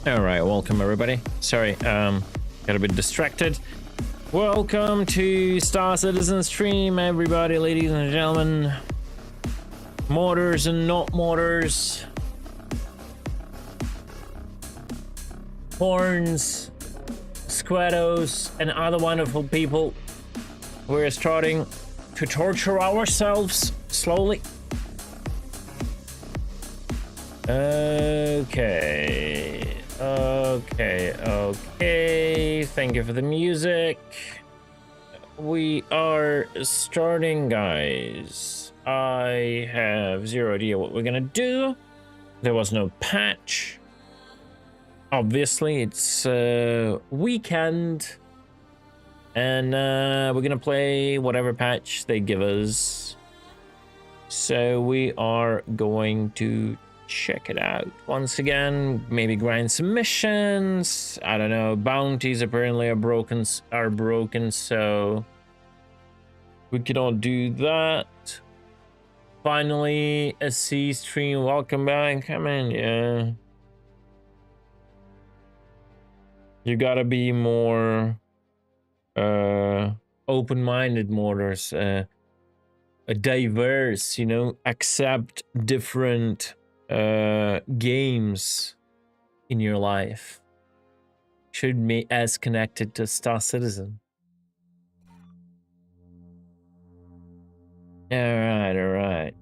All right, welcome everybody. Sorry, got a bit distracted. Welcome to Star Citizen stream, everybody, ladies and gentlemen. Modders and not modders. Horns, squados, and other wonderful people. We're starting to torture ourselves slowly. Okay. Thank you for the music. We are starting, guys. I have zero idea what we're gonna do. There was no patch. Obviously, it's weekend. And we're gonna play whatever patch they give us. So we are going to check it out once again, maybe grind some missions. I don't know, bounties apparently are broken, so we cannot do that. Finally, a C stream, welcome back. Come in, yeah. You gotta be more open-minded, modders, diverse, you know, accept different games in your life. Should be as connected to Star Citizen. All right.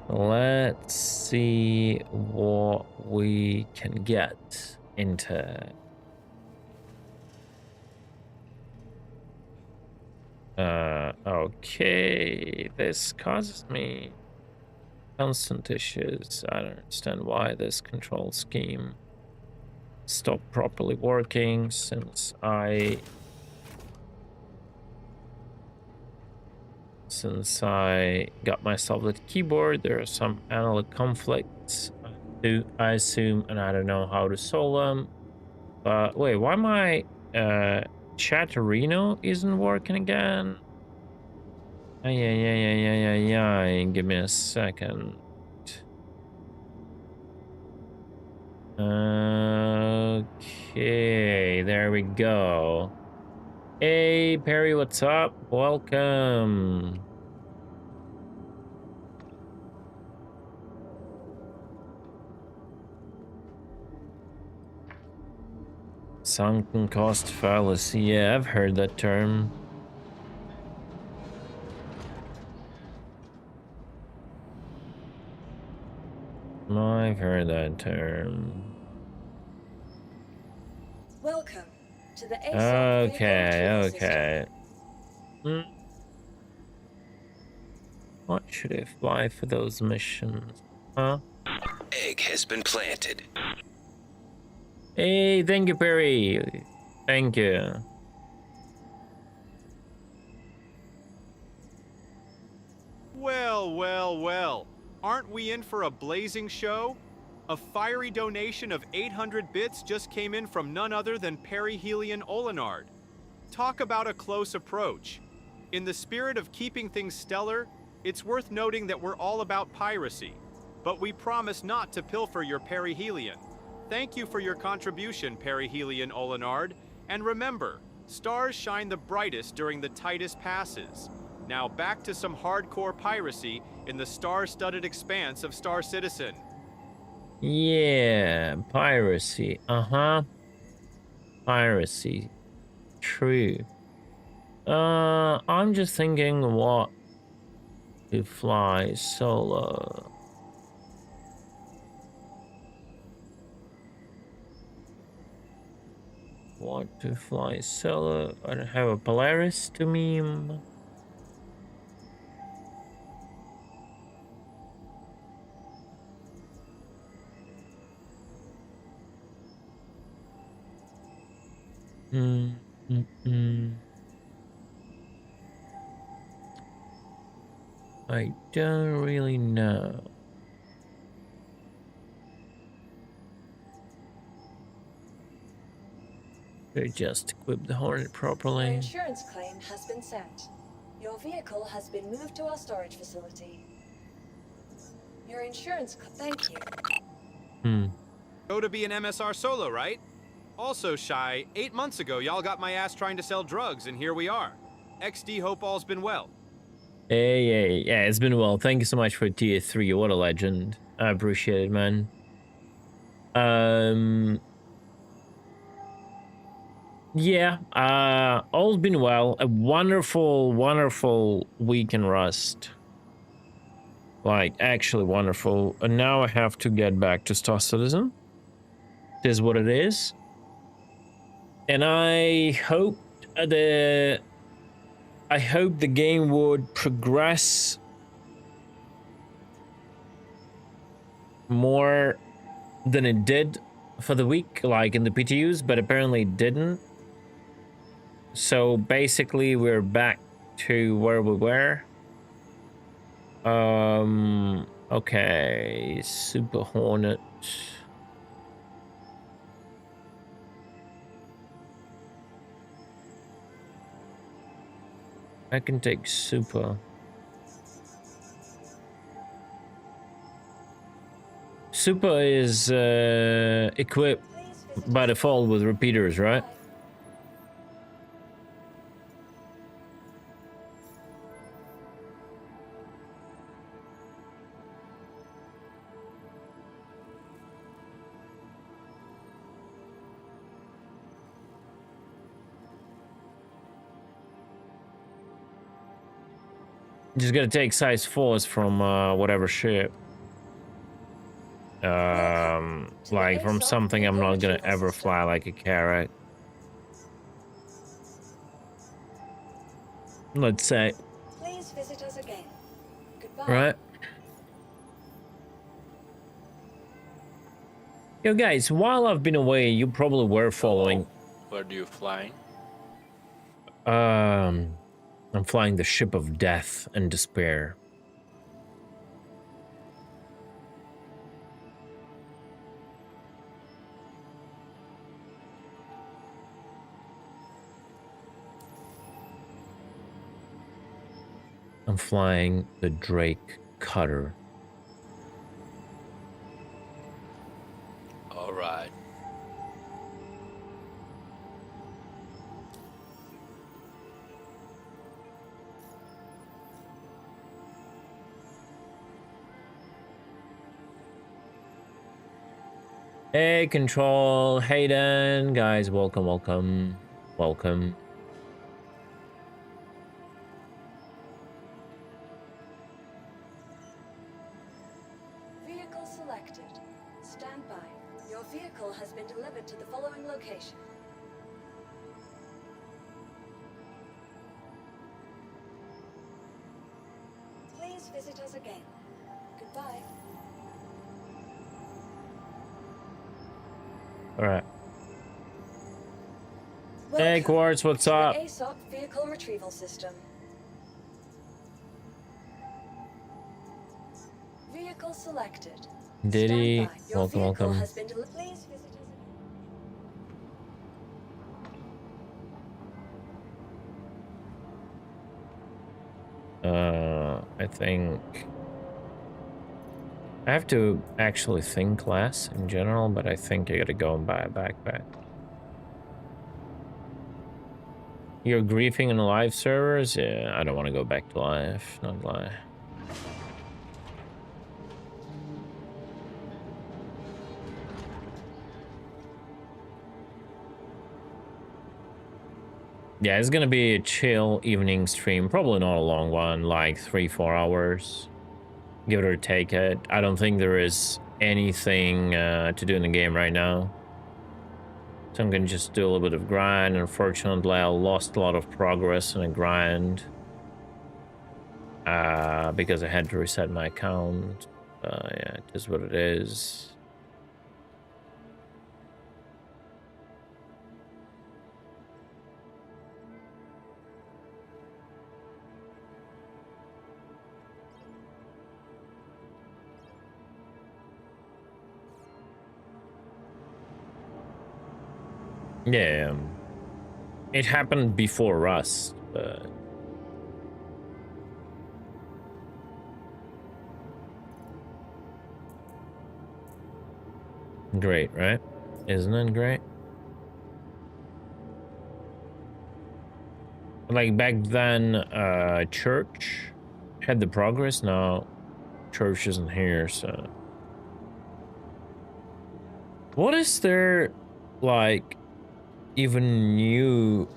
Let's see what we can get into. Okay, this causes me constant issues. I don't understand why this control scheme stopped properly working since I got myself the keyboard. There are some analog conflicts, I assume, and I don't know how to solve them. But wait, why my Chatterino isn't working again? Yeah. Give me a second. Okay, there we go. Hey, Perry, what's up? Welcome. Sunken cost fallacy. Yeah, I've heard that term. I've heard that term. Welcome to the Okay. What should I fly for those missions? Huh? Egg has been planted. Hey, thank you, Perry. Thank you. Well. Aren't we in for a blazing show? A fiery donation of 800 bits just came in from none other than Perihelion Olenard. Talk about a close approach. In the spirit of keeping things stellar, it's worth noting that we're all about piracy, but we promise not to pilfer your Perihelion. Thank you for your contribution, Perihelion Olenard, and remember, stars shine the brightest during the tightest passes. Now back to some hardcore piracy in the star-studded expanse of Star Citizen. Yeah, piracy. Piracy. True. I'm just thinking what to fly solo. What to fly solo? I don't have a Polaris to meme. I don't really know. They just equip the Hornet properly. Your insurance claim has been sent. Your vehicle has been moved to our storage facility. Your insurance. Thank you. Hmm. Go to be an MSR solo, right? Also, Shy, 8 months ago, y'all got my ass trying to sell drugs, and here we are. XD, hope all's been well. Hey, yeah, it's been well. Thank you so much for tier 3. What a legend. I appreciate it, man. Yeah, all's been well. A wonderful, wonderful week in Rust. Like, actually wonderful. And now I have to get back to Star Citizen. It is what it is. And I hoped the game would progress more than it did for the week, like in the PTUs, but apparently it didn't. So basically we're back to where we were. Okay, Super Hornet. I can take Super. Super is equipped by default with repeaters, right? Just gotta take size 4s from whatever ship. Like from something I'm not gonna ever fly, like a carrot. Let's say. Please visit us again. Goodbye. Right. Yo guys, while I've been away, you probably were following. Where do you flying? I'm flying the ship of death and despair. I'm flying the Drake Cutter. All right. Hey, Control, Hayden, guys, welcome, welcome, welcome. Vehicle selected. Stand by. Your vehicle has been delivered to the following location. Please visit us again. Goodbye. All right. Hey, Welcome Quartz, what's to up? the ASOP vehicle retrieval system. Vehicle selected. Diddy, Stand by. Your welcome, vehicle welcome. has been delivered. Please visit us again. I think I have to actually think less in general, but I think I gotta go and buy a backpack. You're griefing in the live servers? Yeah, I don't want to go back to live, not gonna lie. Yeah, it's gonna be a chill evening stream, probably not a long one, like 3-4 hours. Give it or take it. I don't think there is anything to do in the game right now. So I'm gonna just do a little bit of grind. Unfortunately, I lost a lot of progress in a grind. Because I had to reset my account. Yeah, it is what it is. Yeah, it happened before Rust, but Great, right? Isn't it great? Like back then, church had the progress. Now, church isn't here, so. What is there, like, even new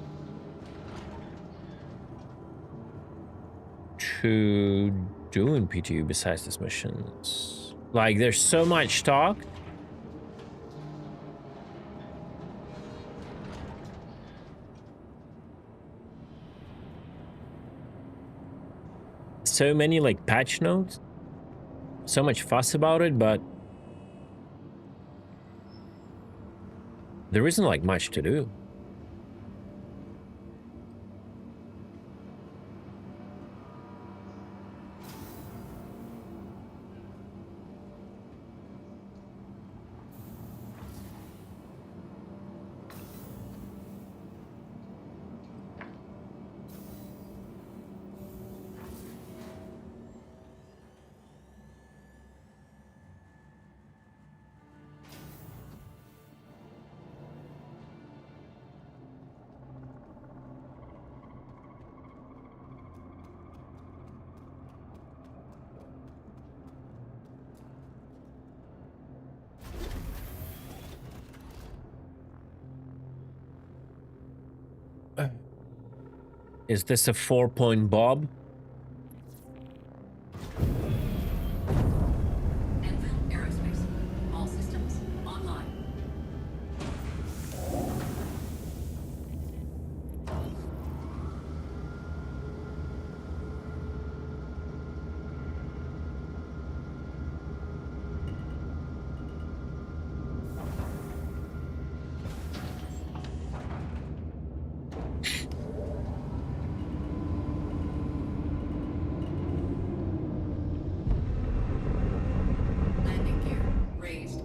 to do in PTU besides these missions? Like, there's so much talk. So many, like, patch notes. So much fuss about it, but there isn't, like, much to do. Is this a 4-point bob? Aerospace. All systems online. Landing gear raised.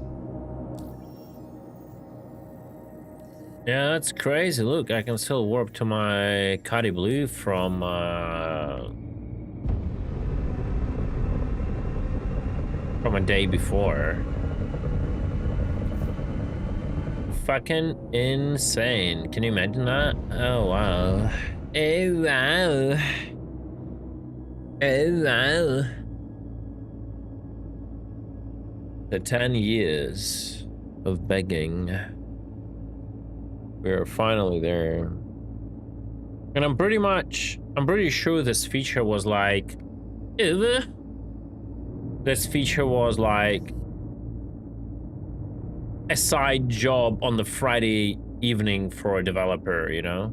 Yeah, that's crazy. Look, I can still warp to my Cuddy Blue from a day before. Fucking insane. Can you imagine that? Oh, wow. Oh, wow. Oh, wow. The 10 years of begging. We're finally there. And I'm pretty sure this feature was like, this feature was like a side job on the Friday evening for a developer, you know?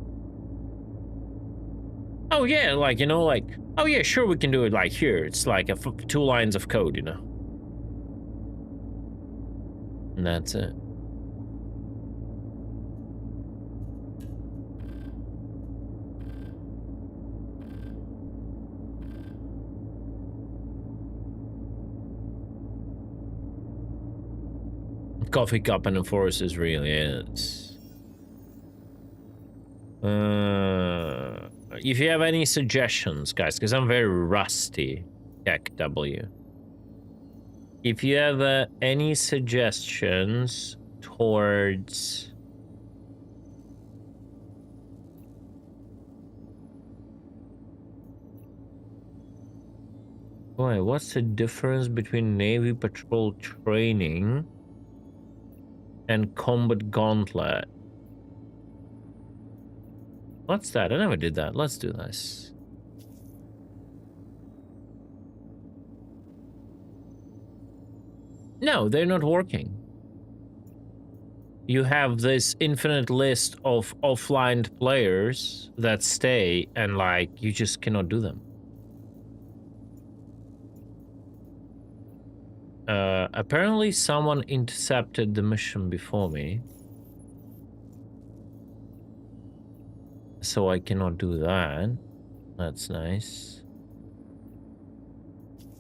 Oh yeah, like, you know, like, oh yeah, sure, we can do it like here. It's like 2 lines of code, you know? And that's it. Coffee cup and enforces really is. If you have any suggestions, guys, because I'm very rusty, Heck W. If you have any suggestions towards boy, what's the difference between Navy patrol training and combat gauntlet? What's that? I never did that. Let's do this. No, they're not working. You have this infinite list of offline players that stay, and like, you just cannot do them. Apparently someone intercepted the mission before me. So I cannot do that. That's nice.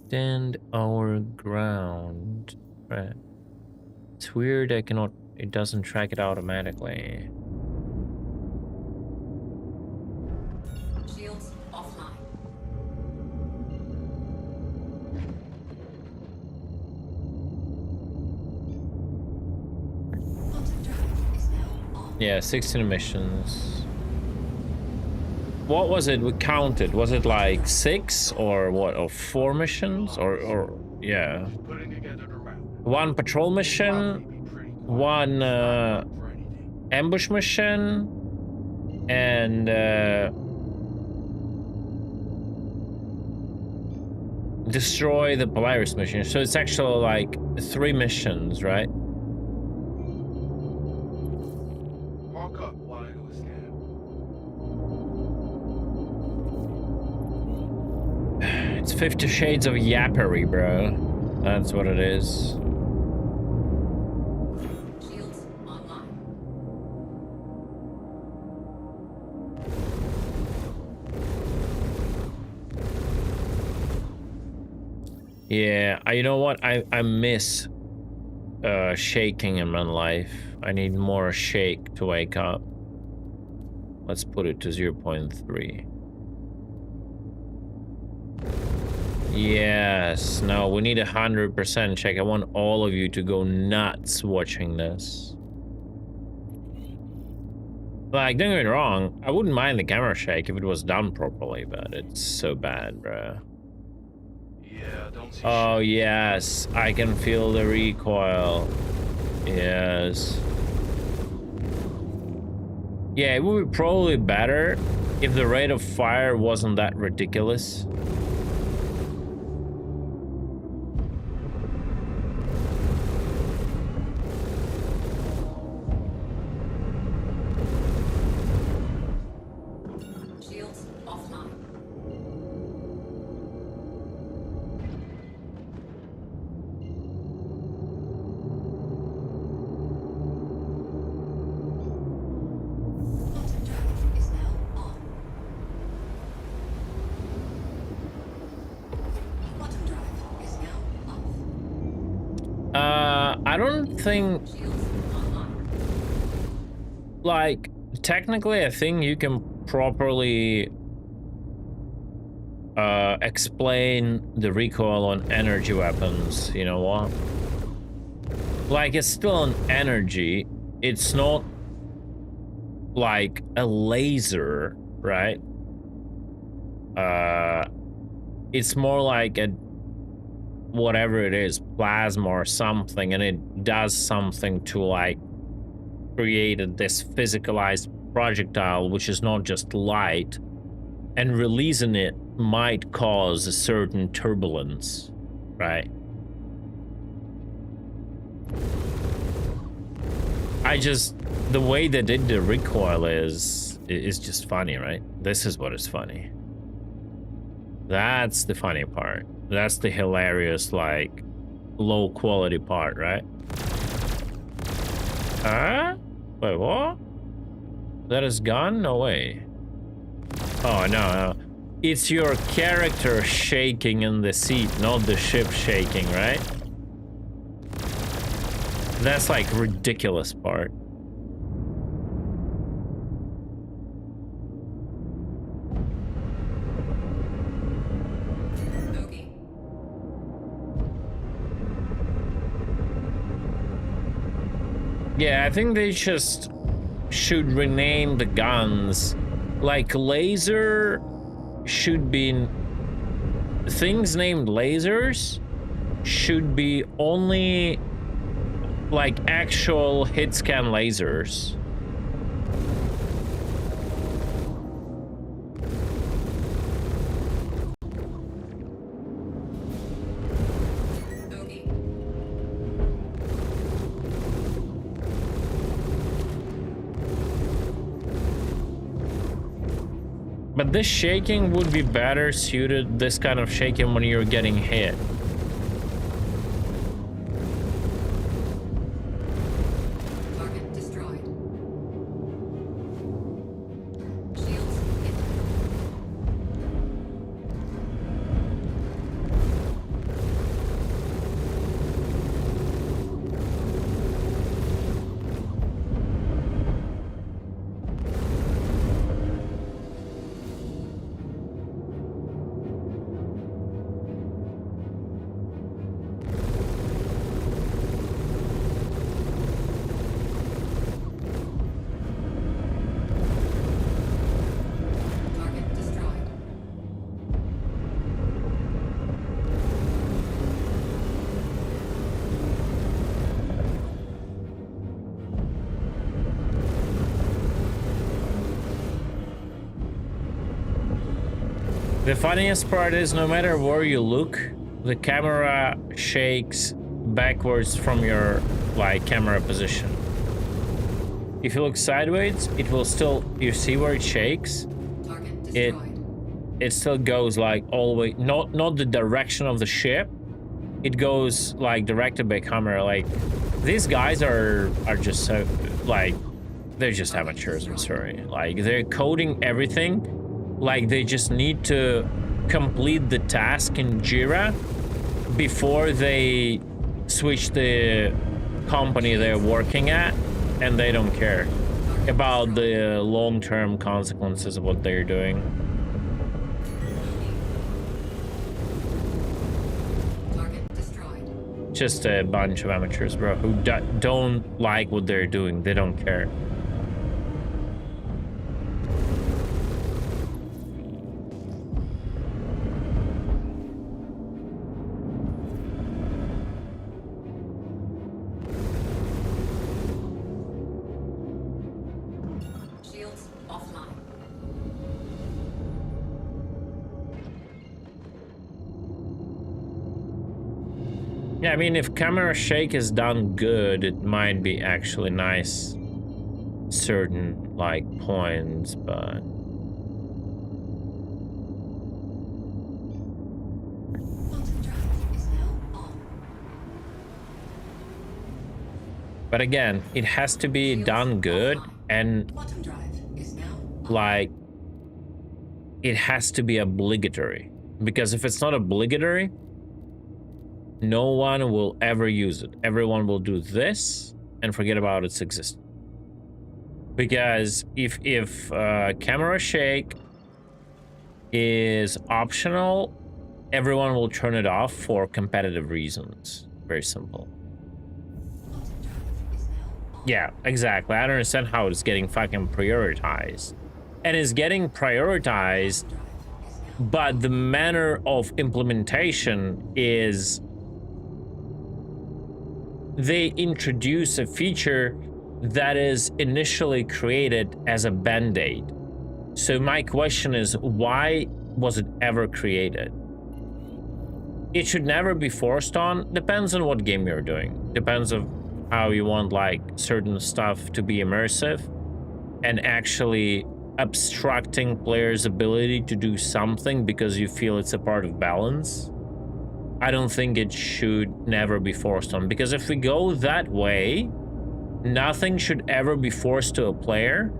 Stand our ground. Right. It's weird I cannot, it doesn't track it automatically. Shields offline. Yeah, 16 missions. What was it we counted? Was it like 6 or what? Or 4 missions? Or yeah. One patrol mission, one ambush mission, and destroy the Polaris mission. So it's actually like 3 missions, right? Walk up while I do a scan. It's 50 Shades of Yappery, bro. That's what it is. Shields online. Yeah, you know what? I miss shaking in my life. I need more shake to wake up. Let's put it to 0.3. Yes, no, we need 100% check. I want all of you to go nuts watching this. Like, don't get me wrong, I wouldn't mind the camera shake if it was done properly, but it's so bad, bro. Yeah, don't see Oh, yes, I can feel the recoil. Yes. Yeah, it would be probably better if the rate of fire wasn't that ridiculous. Shields offline. Quantum drive is now on. Quantum drive is now off. I don't think, Shields online. like, technically, I think you can properly explain the recoil on energy weapons. You know what? Like, it's still an energy. It's not like a laser, right? It's more like a whatever it is, plasma or something, and it does something to like create this physicalized projectile, which is not just light, and releasing it might cause a certain turbulence, right? The way they did the recoil is just funny, right? This is what is funny. That's the funny part. That's the hilarious, like, low quality part, right? Huh? Wait, what? That is gone? No way. Oh, no. It's your character shaking in the seat, not the ship shaking, right? That's like ridiculous part. Bogey. Yeah, I think they just should rename the guns. Like, laser should be... Things named lasers should be only like actual hit scan lasers. Bogey. But this shaking would be better suited, this kind of shaking, when you're getting hit. Target destroyed. Shields hit. The funniest part is no matter where you look, the camera shakes backwards from your like camera position. If you look sideways, it will still, you see where it shakes? Target It destroyed. still goes like all the way, not the direction of the ship. It goes like directed by camera. Like these guys are just so like they're just amateurs, I'm sorry. Like they're coding everything. Like they just need to complete the task in Jira before they switch the company they're working at, and they don't care about the long-term consequences of what they're doing. Target destroyed. Just a bunch of amateurs, bro, who don't like what they're doing. They don't care. Shields offline. Yeah, I mean, if camera shake is done good, it might be actually nice certain like points, but Quantum drive is now on. but again, it has to be done good, and Quantum drive is now on. like it has to be obligatory, because if it's not obligatory, no one will ever use it. Everyone will do this and forget about its existence. Because if camera shake is optional, everyone will turn it off for competitive reasons. Very simple. Quantum drive is now on. Yeah, exactly. I don't understand how it's getting fucking prioritized. And it's getting prioritized, Drive is now. but the manner of implementation is they introduce a feature that is initially created as a band-aid. So my question is, why was it ever created? It should never be forced on. Depends on what game you're doing. Depends on how you want like certain stuff to be immersive and actually obstructing players' ability to do something because you feel it's a part of balance. I don't think it should never be forced on, because if we go that way, nothing should ever be forced to a player.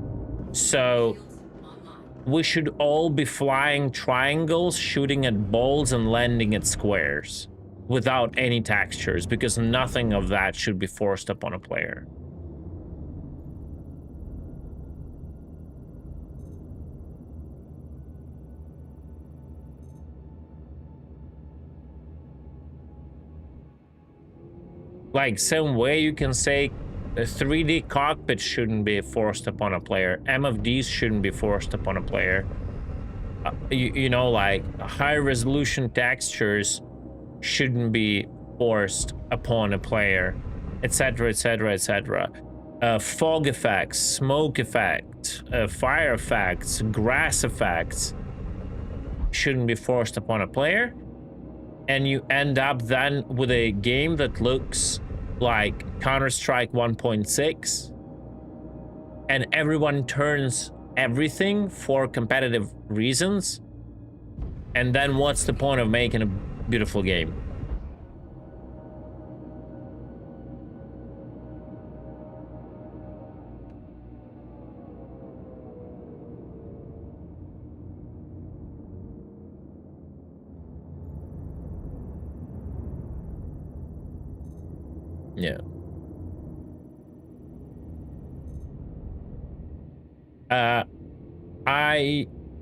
So Shields online. we should all be flying triangles, shooting at balls and landing at squares without any textures, because nothing of that should be forced upon a player. Like, same way you can say a 3D cockpit shouldn't be forced upon a player. MFDs shouldn't be forced upon a player. You know, like high resolution textures shouldn't be forced upon a player, etc., etc., etc. Fog effects, smoke effects, fire effects, grass effects shouldn't be forced upon a player. And you end up then with a game that looks like Counter-Strike 1.6, and everyone turns everything for competitive reasons. And then what's the point of making a beautiful game? Yeah.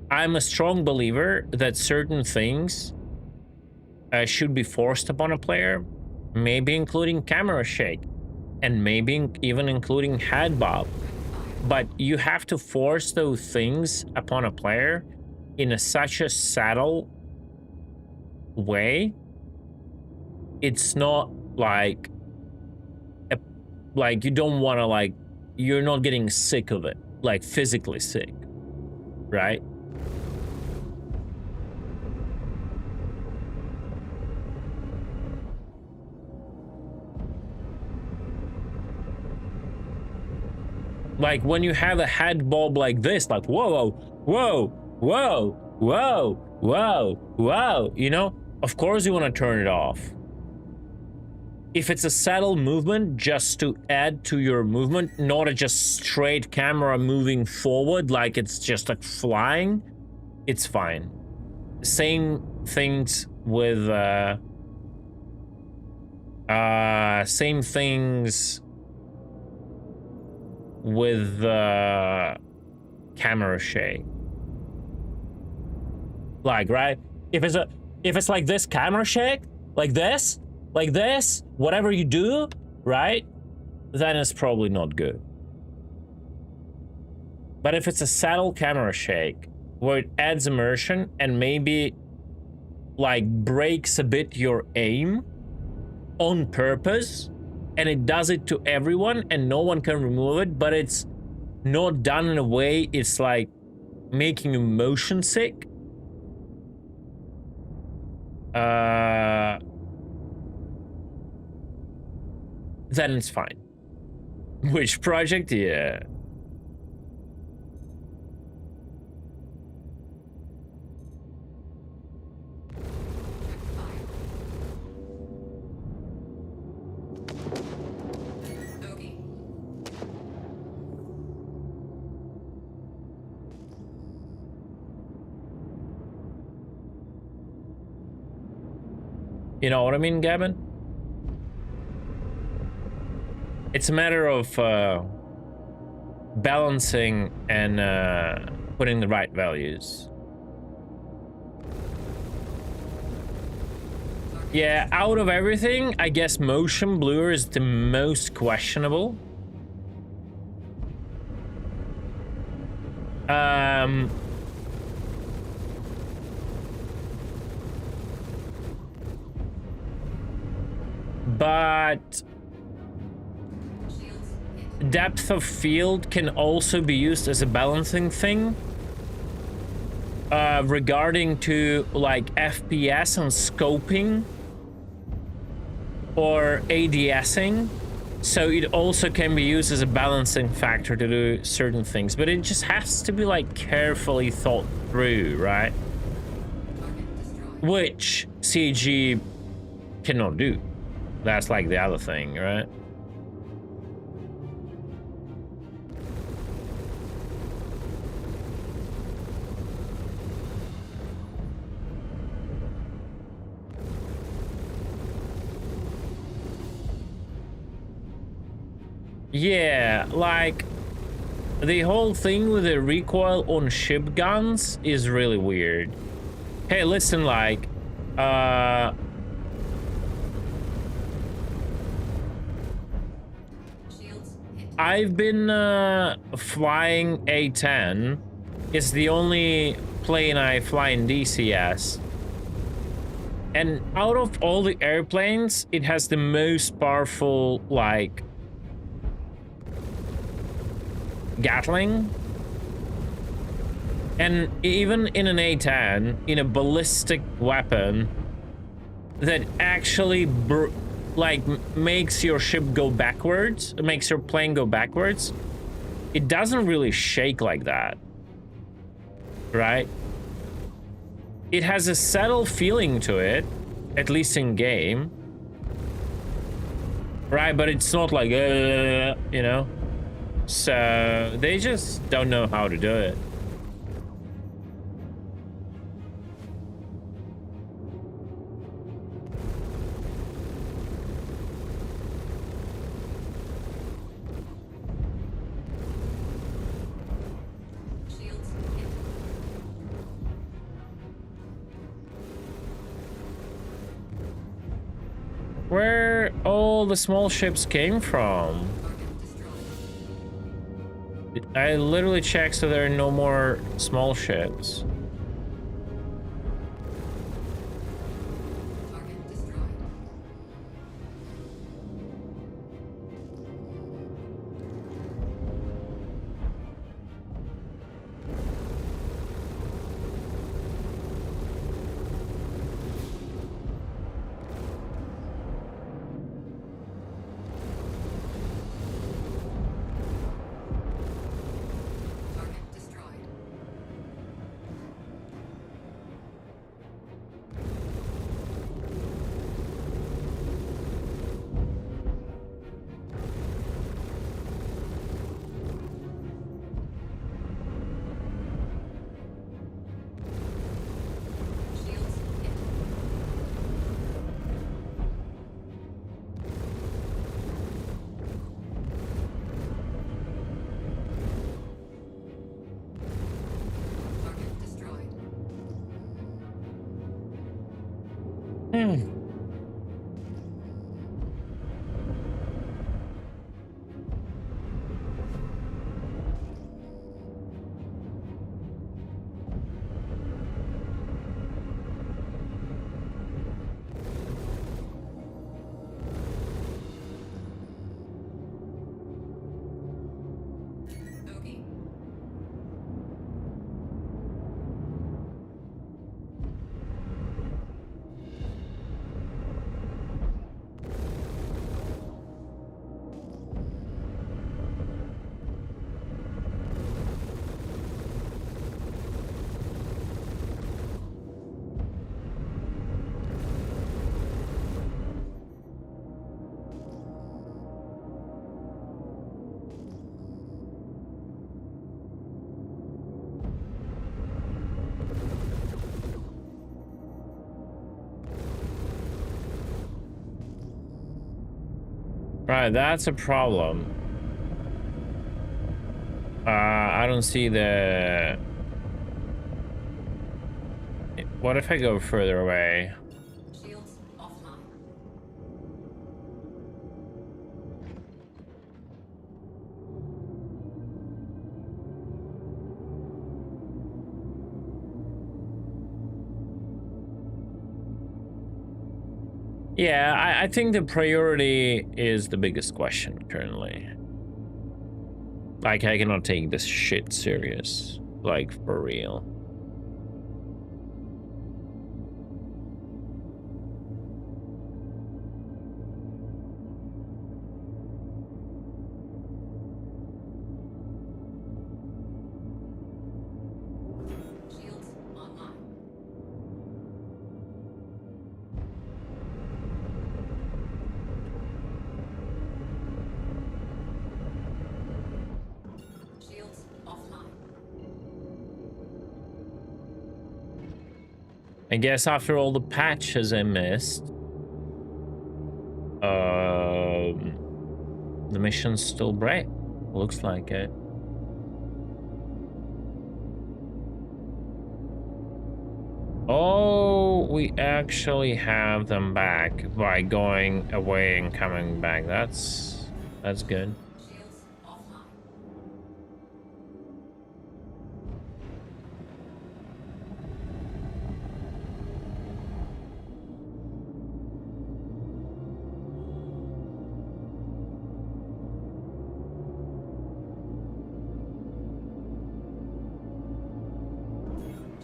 I'm a strong believer that certain things should be forced upon a player, maybe including camera shake, and maybe even including head bob. But you have to force those things upon a player in such a subtle way. It's not like you don't want to, like, you're not getting sick of it, like physically sick, right? Like when you have a head bob like this, like whoa, whoa, whoa, whoa, whoa, whoa, you know, of course you want to turn it off. If it's a subtle movement just to add to your movement, not a just straight camera moving forward like it's just like flying, it's fine. Same things with same things with camera shake. Like, right? If it's like this camera shake, like this, whatever you do, right? Then it's probably not good. But if it's a subtle camera shake where it adds immersion and maybe like breaks a bit your aim on purpose, and it does it to everyone and no one can remove it, but it's not done in a way it's like making you motion sick, then it's fine. Which project? Yeah. Okay. You know what I mean, Gavin? It's a matter of balancing and putting the right values. Yeah, out of everything, I guess motion blur is the most questionable. But depth of field can also be used as a balancing thing regarding to like FPS and scoping or ADSing. So it also can be used as a balancing factor to do certain things, but it just has to be like carefully thought through, right? Which CG cannot do. That's like the other thing, right? Yeah, like the whole thing with the recoil on ship guns is really weird. Hey, listen, like I've been flying A-10. It's the only plane I fly in DCS. And out of all the airplanes, it has the most powerful, like, Gatling. And even in an A-10, in a ballistic weapon that actually like makes your ship go backwards, it makes your plane go backwards, it doesn't really shake like that, right? It has a subtle feeling to it, at least in game, right? But it's not like you know, so they just don't know how to do it. Where all the small ships came from? I literally checked, so there are no more small ships. Hmm. Bogey. Right, that's a problem. I don't see the... What if I go further away? Shields offline. Yeah, I think the priority is the biggest question currently. Like, I cannot take this shit serious. Like, for real. Shields online. Shields offline. I guess after all the patches I missed, the mission's still bright. Looks like it. Oh, we actually have them back by going away and coming back. That's good. Shields offline.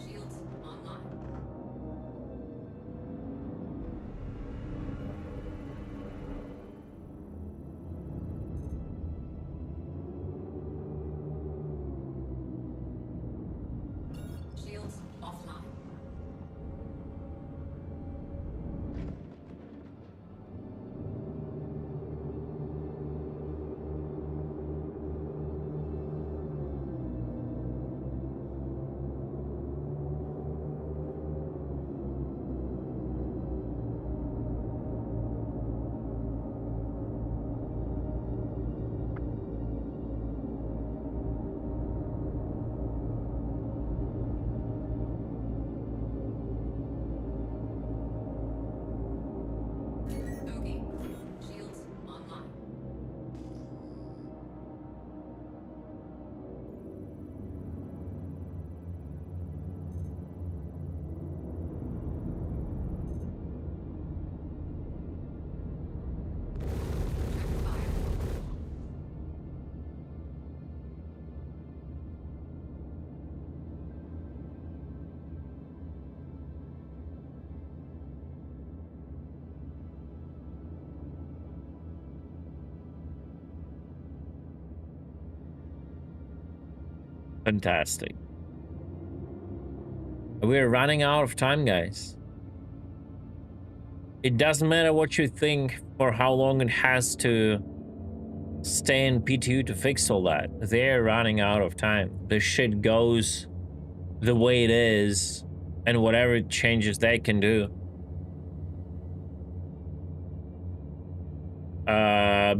Shields online. Shields offline. Bogey. Shields online. Fire. Fantastic. We're running out of time, guys. It doesn't matter what you think for how long it has to stay in P2 to fix all that. They're running out of time. The shit goes the way it is, and whatever changes they can do.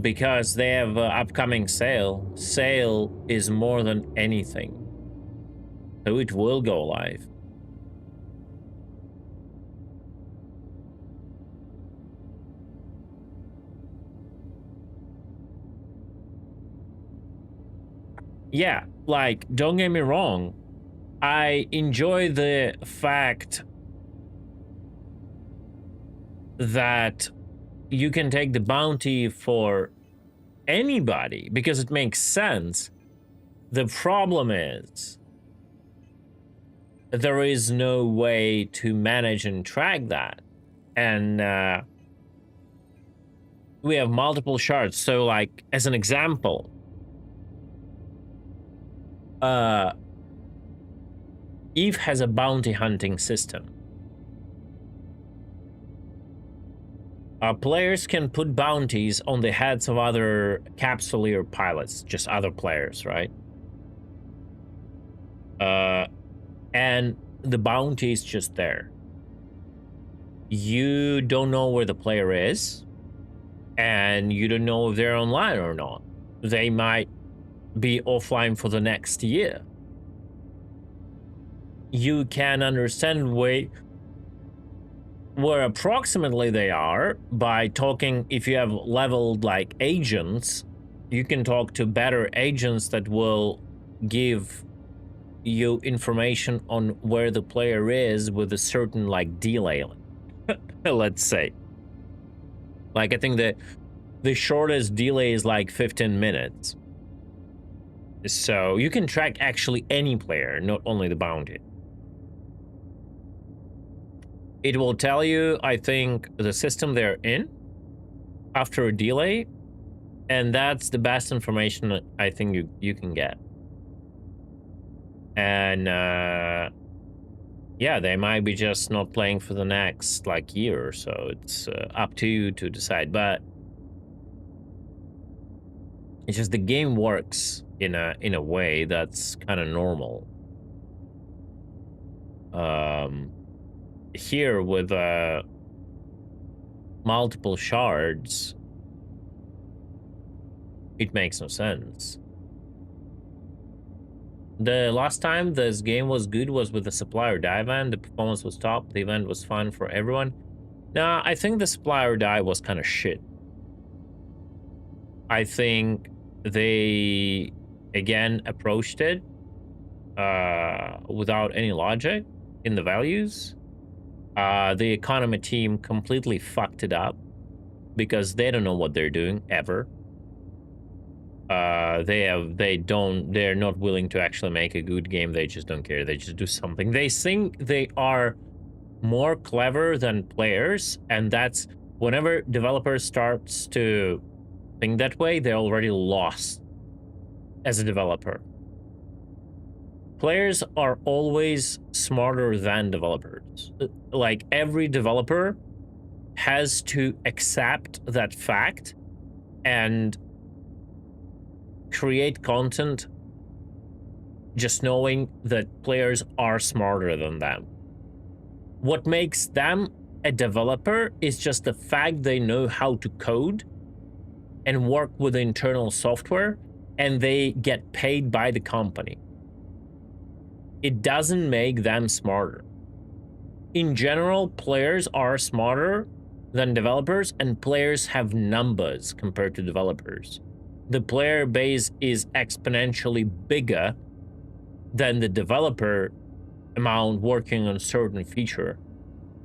Because they have an upcoming sale. Sale is more than anything. So it will go live. yeah, like, don't get me wrong, I enjoy the fact that you can take the bounty for anybody because it makes sense. The problem is there is no way to manage and track that. And we have multiple shards. So, like, as an example, Eve has a bounty hunting system. Players can put bounties on the heads of other capsuleer pilots, just other players, right? And the bounty is just there. You don't know where the player is, and you don't know if they're online or not. They might be offline for the next year. You can understand where approximately they are by talking. If you have leveled like agents, you can talk to better agents that will give you information on where the player is with a certain like delay. Let's say, like, I think the shortest delay is like 15 minutes. So you can track actually any player, not only the bounty. It will tell you, I think, the system they're in after a delay, and that's the best information I think you can get. And yeah, they might be just not playing for the next like year or so. It's up to you to decide, but it's just the game works in a way that's kind of normal. Here with multiple shards, it makes no sense. The last time this game was good was with the supply or die event. The performance was top. The event was fun for everyone. Nah, I think the supply or die was kind of shit. I think they, again, approached it without any logic in the values. The economy team completely fucked it up because they don't know what they're doing ever. They're not willing to actually make a good game. They just don't care. They just do something. They think they are more clever than players, and that's whenever developers starts to think that way, they're already lost as a developer. Players are always smarter than developers. Like, every developer has to accept that fact and create content just knowing that players are smarter than them. What makes them a developer is just the fact they know how to code and work with internal software, and they get paid by the company. It doesn't make them smarter. In general, players are smarter than developers, and players have numbers compared to developers. The player base is exponentially bigger than the developer amount working on a certain feature.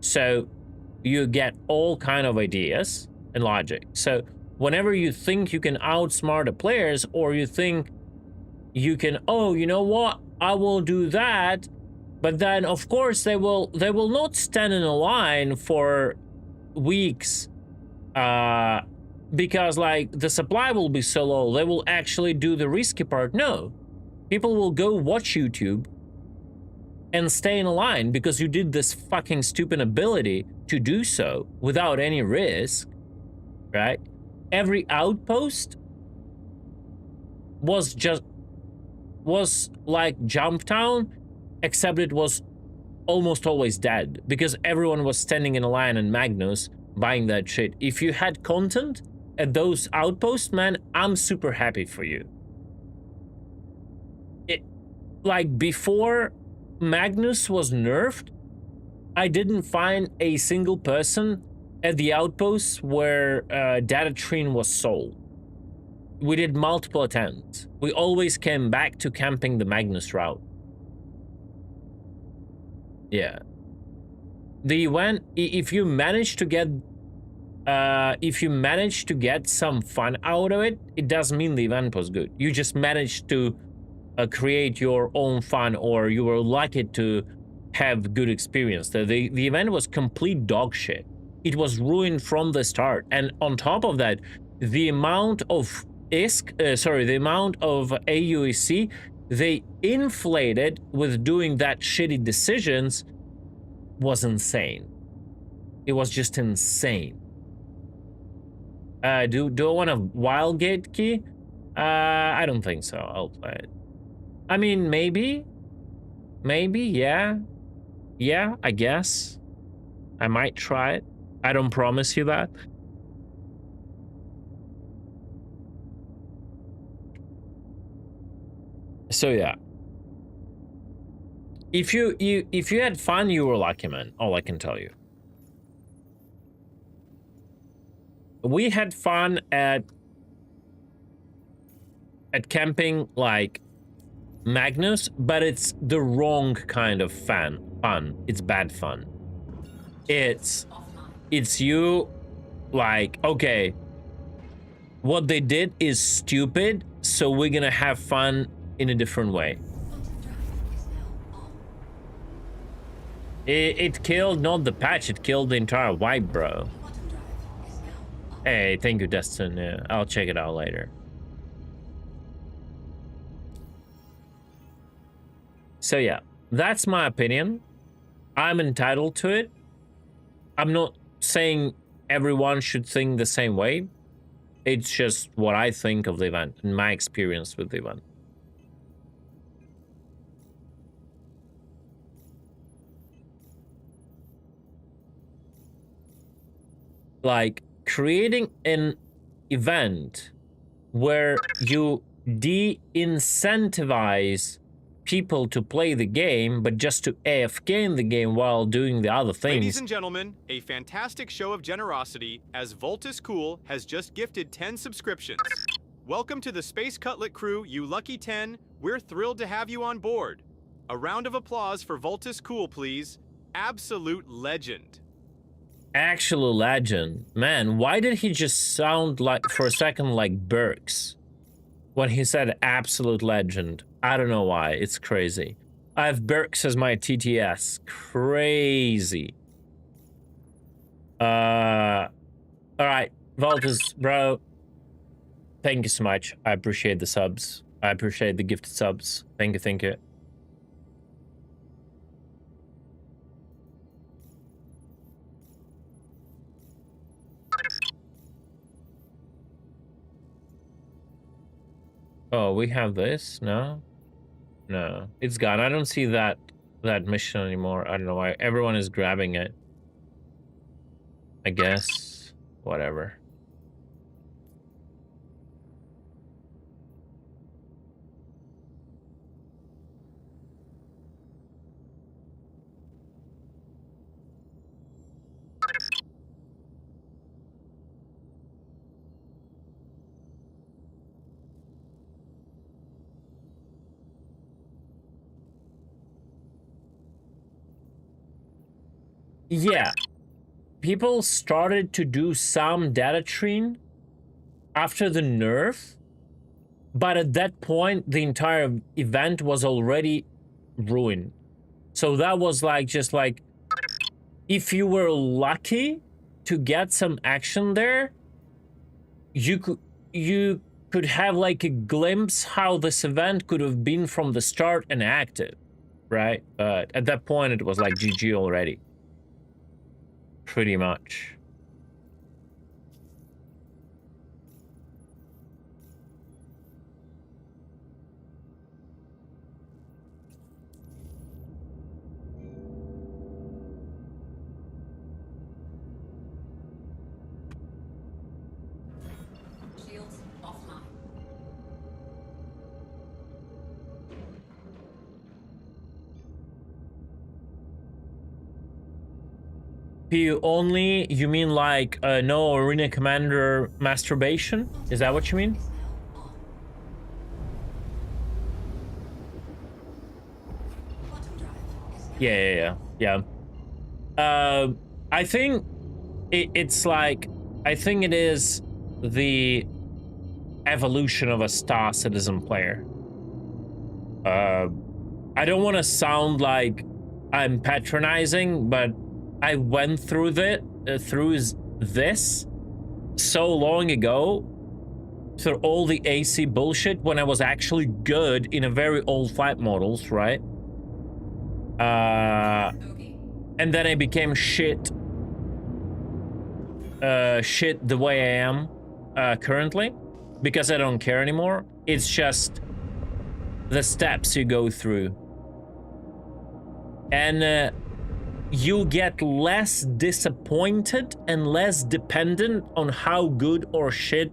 So you get all kind of ideas and logic. So whenever you think you can outsmart the players, or you think you can, oh, you know what, I will do that, but then of course they will not stand in a line for weeks because like the supply will be so low, they will actually do the risky part. No, people will go watch YouTube and stay in a line because you did this fucking stupid ability to do so without any risk, right? Every outpost was like Jumptown, except it was almost always dead because everyone was standing in a line in Magnus buying that shit. If you had content at those outposts, man, I'm super happy for you. Like, before Magnus was nerfed, I didn't find a single person at the outposts where Data Trine was sold. we did multiple attempts. We always came back to camping the Magnus route. Yeah. The event, if you manage to get some fun out of it, it doesn't mean the event was good. You just managed to create your own fun, or you were lucky to have good experience. The event was complete dog shit. It was ruined from the start, and on top of that, the amount of the amount of AUEC they inflated with doing that shitty decisions was insane. It was just insane. Do I want a Wildgate key? I don't think so. I'll play it. I mean, maybe, yeah, I guess. I might try it. I don't promise you that. So yeah. If you had fun, you were lucky, man. All I can tell you. We had fun at camping like Magnus, but it's the wrong kind of fun. It's bad fun. It's you like, okay, what they did is stupid, so we're gonna have fun in a different way. It killed not the patch, it killed the entire vibe, bro. Hey, thank you, Destin. Yeah, I'll check it out later. So yeah, that's my opinion. I'm entitled to it. I'm not saying everyone should think the same way. It's just what I think of the event and my experience with the event. Like, creating an event where you de-incentivize people to play the game, but just to AFK in the game while doing the other things. Ladies and gentlemen, a fantastic show of generosity as Voltus Cool has just gifted 10 subscriptions. Welcome to the Space Cutlet crew, you lucky 10. We're thrilled to have you on board. A round of applause for Voltus Cool, please. Absolute legend. Actual legend. Man, why did he just sound like, for a second, like Burks when he said absolute legend? I don't know why. It's crazy. I have Burks as my TTS. Crazy. Alright. Voltus, bro. Thank you so much. I appreciate the subs. I appreciate the gifted subs. Thank you, thank you. Oh, we have this? No? No. It's gone. I don't see that mission anymore. I don't know why. Everyone is grabbing it. I guess. Whatever. Yeah, people started to do some data trine after the nerf, but at that point, the entire event was already ruined. So that was like, just like, if you were lucky to get some action there, you could have like a glimpse how this event could have been from the start and active, right? But at that point, it was like GG already. Pretty much. Shields offline. PU only? You mean like no arena commander masturbation? Is that what you mean? Yeah. I think it's like, I think it is the evolution of a Star Citizen player. I don't want to sound like I'm patronizing, but I went through this so long ago, through all the AC bullshit, when I was actually good in a very old flight models, right? And then I became shit the way I am currently, because I don't care anymore. It's just the steps you go through, and you get less disappointed and less dependent on how good or shit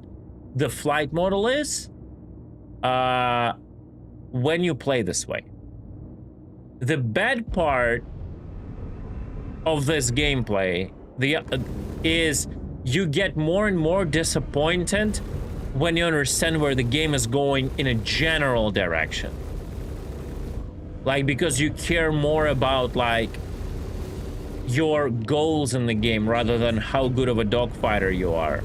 the flight model is when you play this way. The bad part of this gameplay is you get more and more disappointed when you understand where the game is going in a general direction. Like, because you care more about, like, your goals in the game rather than how good of a dogfighter you are.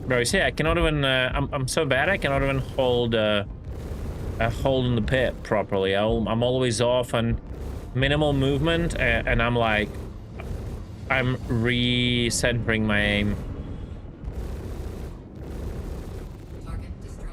Bro, you see, I cannot even, I'm so bad, I cannot even hold a hold in the pit properly. I'm always off on minimal movement, and I'm like, I'm recentering my aim. Target destroyed.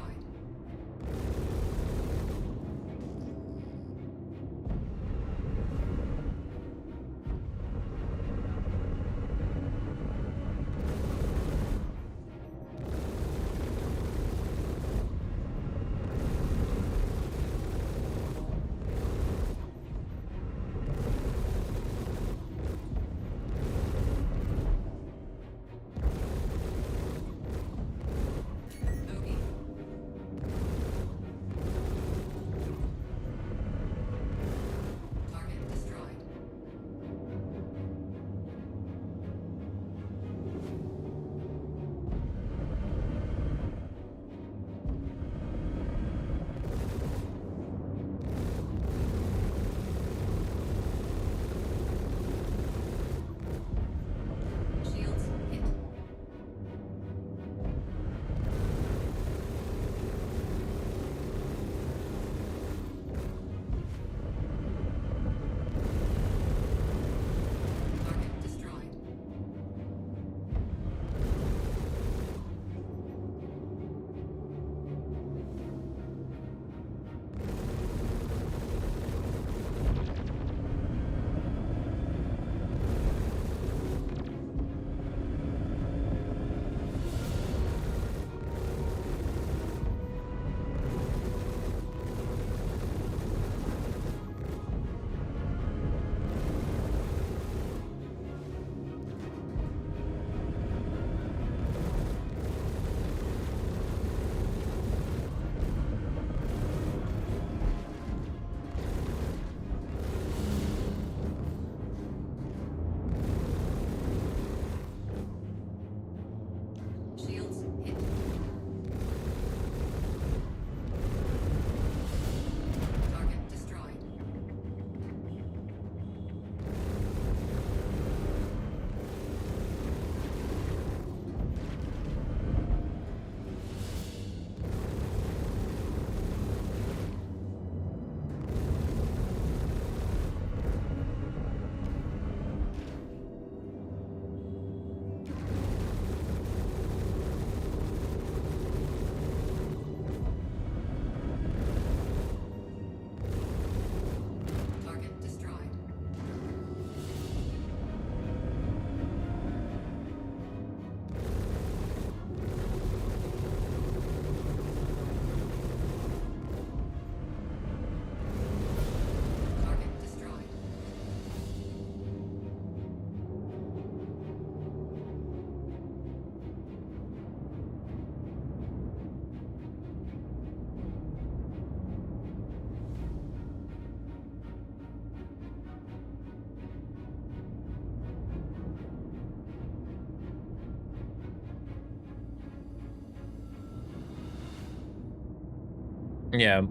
Yeah.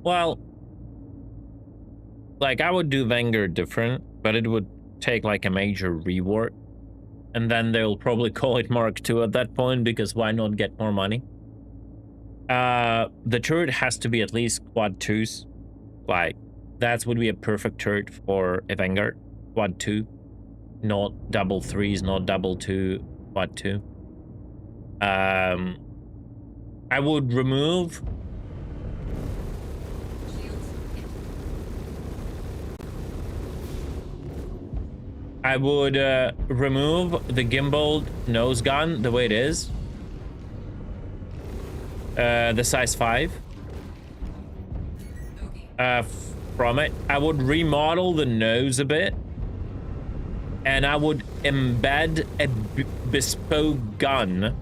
Well, like I would do Vanguard different, but it would take like a major rework. And then they'll probably call it Mark II at that point, because why not get more money? The turret has to be at least quad 2s. Like, that would be a perfect turret for a Vanguard. Quad 2. Not double 3s, not double 2, quad 2. I would remove... I would remove the gimbaled nose gun the way it is. The size 5. From it. I would remodel the nose a bit. And I would embed a bespoke gun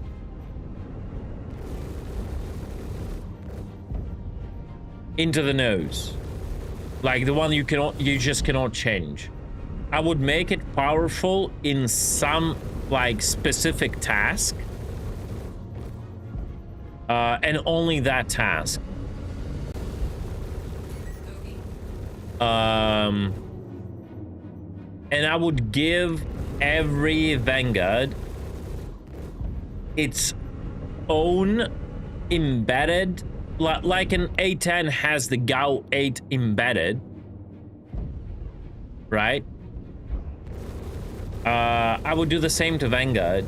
into the nose. Like the one you just cannot change. I would make it powerful in some like specific task. And only that task. And I would give every Vanguard its own embedded, like an A10 has the GAU 8 embedded, right? I would do the same to Vanguard.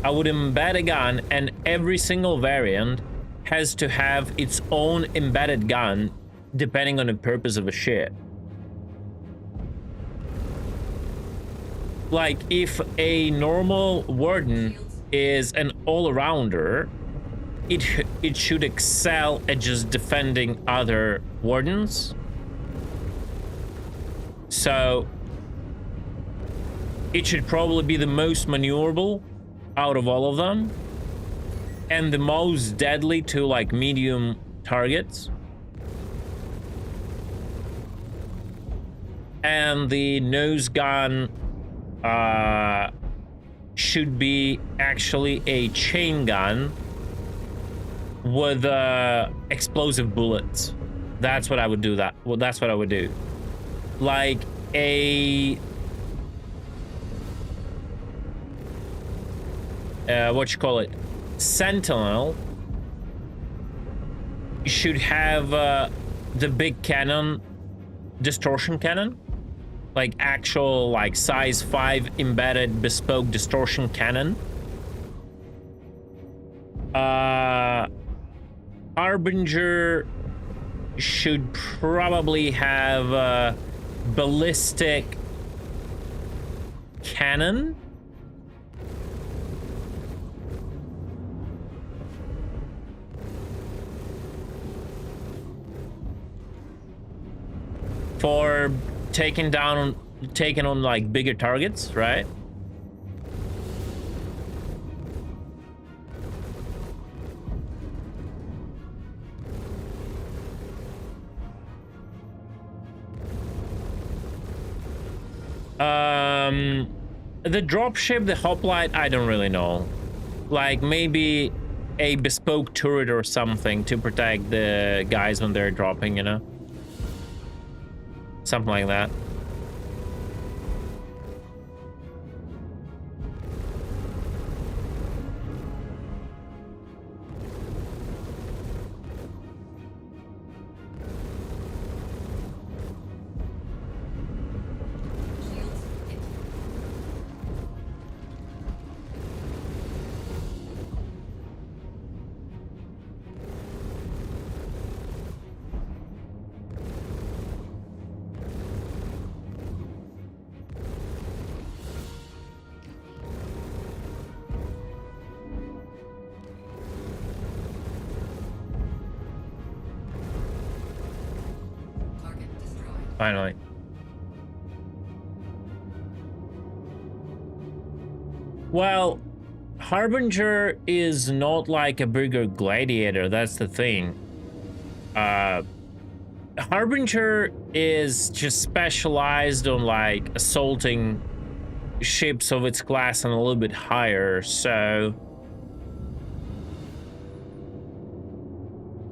I would embed a gun, and every single variant has to have its own embedded gun depending on the purpose of a ship. Like, if a normal Warden is an all-arounder, it should excel at just defending other Wardens. So it should probably be the most maneuverable out of all of them, and the most deadly to like medium targets. And the nose gun should be actually a chain gun with explosive bullets. That's what I would do. That's what I would do. Like a what you call it, Sentinel should have the big cannon, distortion cannon, like actual like size 5 embedded bespoke distortion cannon. Harbinger should probably have ballistic cannon. For taking on like bigger targets, right? The dropship, the hoplite, I don't really know. Like maybe a bespoke turret or something to protect the guys when they're dropping, you know? Something like that. Finally. Well, Harbinger is not like a bigger gladiator, that's the thing. Harbinger is just specialized on like assaulting ships of its class and a little bit higher, so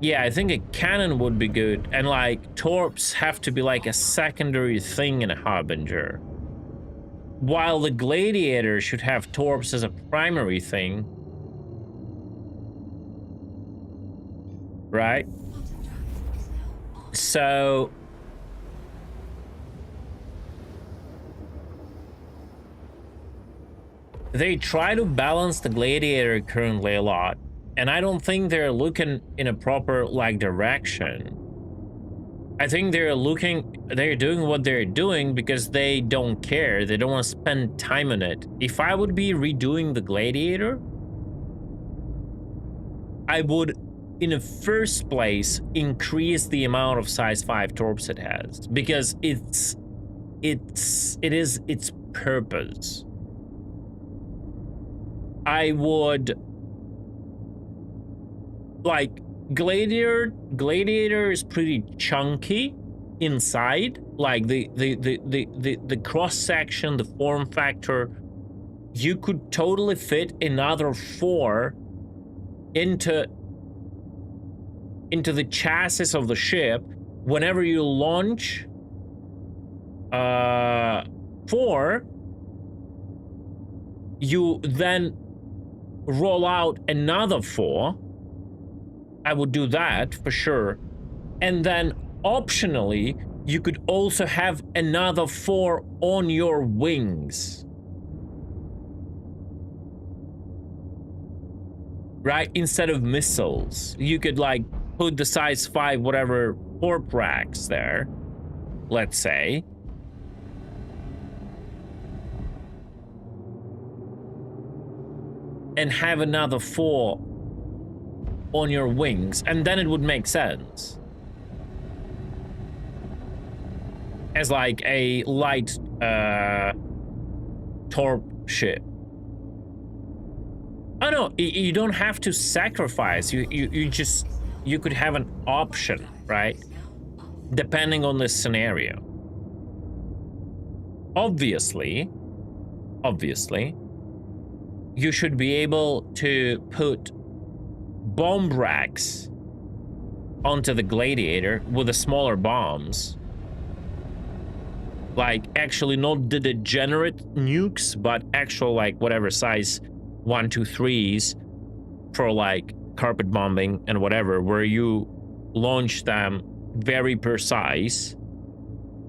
Yeah, I think a cannon would be good. And like torps have to be like a secondary thing in a Harbinger. While the Gladiator should have torps as a primary thing. Right? So they try to balance the Gladiator currently a lot, and I don't think they're looking in a proper like direction. I think they're doing what they're doing because they don't care. They don't want to spend time on it. If I would be redoing the Gladiator, I would, in the first place, increase the amount of size 5 torps it has, because it is its purpose. I would like Gladiator is pretty chunky inside, like the cross section, the form factor. You could totally fit another 4 into the chassis of the ship. Whenever you launch 4, you then roll out another 4. I would do that for sure. And then optionally, you could also have another 4 on your wings. Right? Instead of missiles. You could like put the size 5 whatever torp racks there, let's say. And have another 4 on your wings, and then it would make sense. As like a light torp ship. Oh no, you don't have to sacrifice. You could have an option, right? Depending on the scenario. Obviously, you should be able to put bomb racks onto the Gladiator with the smaller bombs. Like, actually not the degenerate nukes, but actual, like, whatever size 1, 2, 3s for, like, carpet bombing and whatever, where you launch them very precise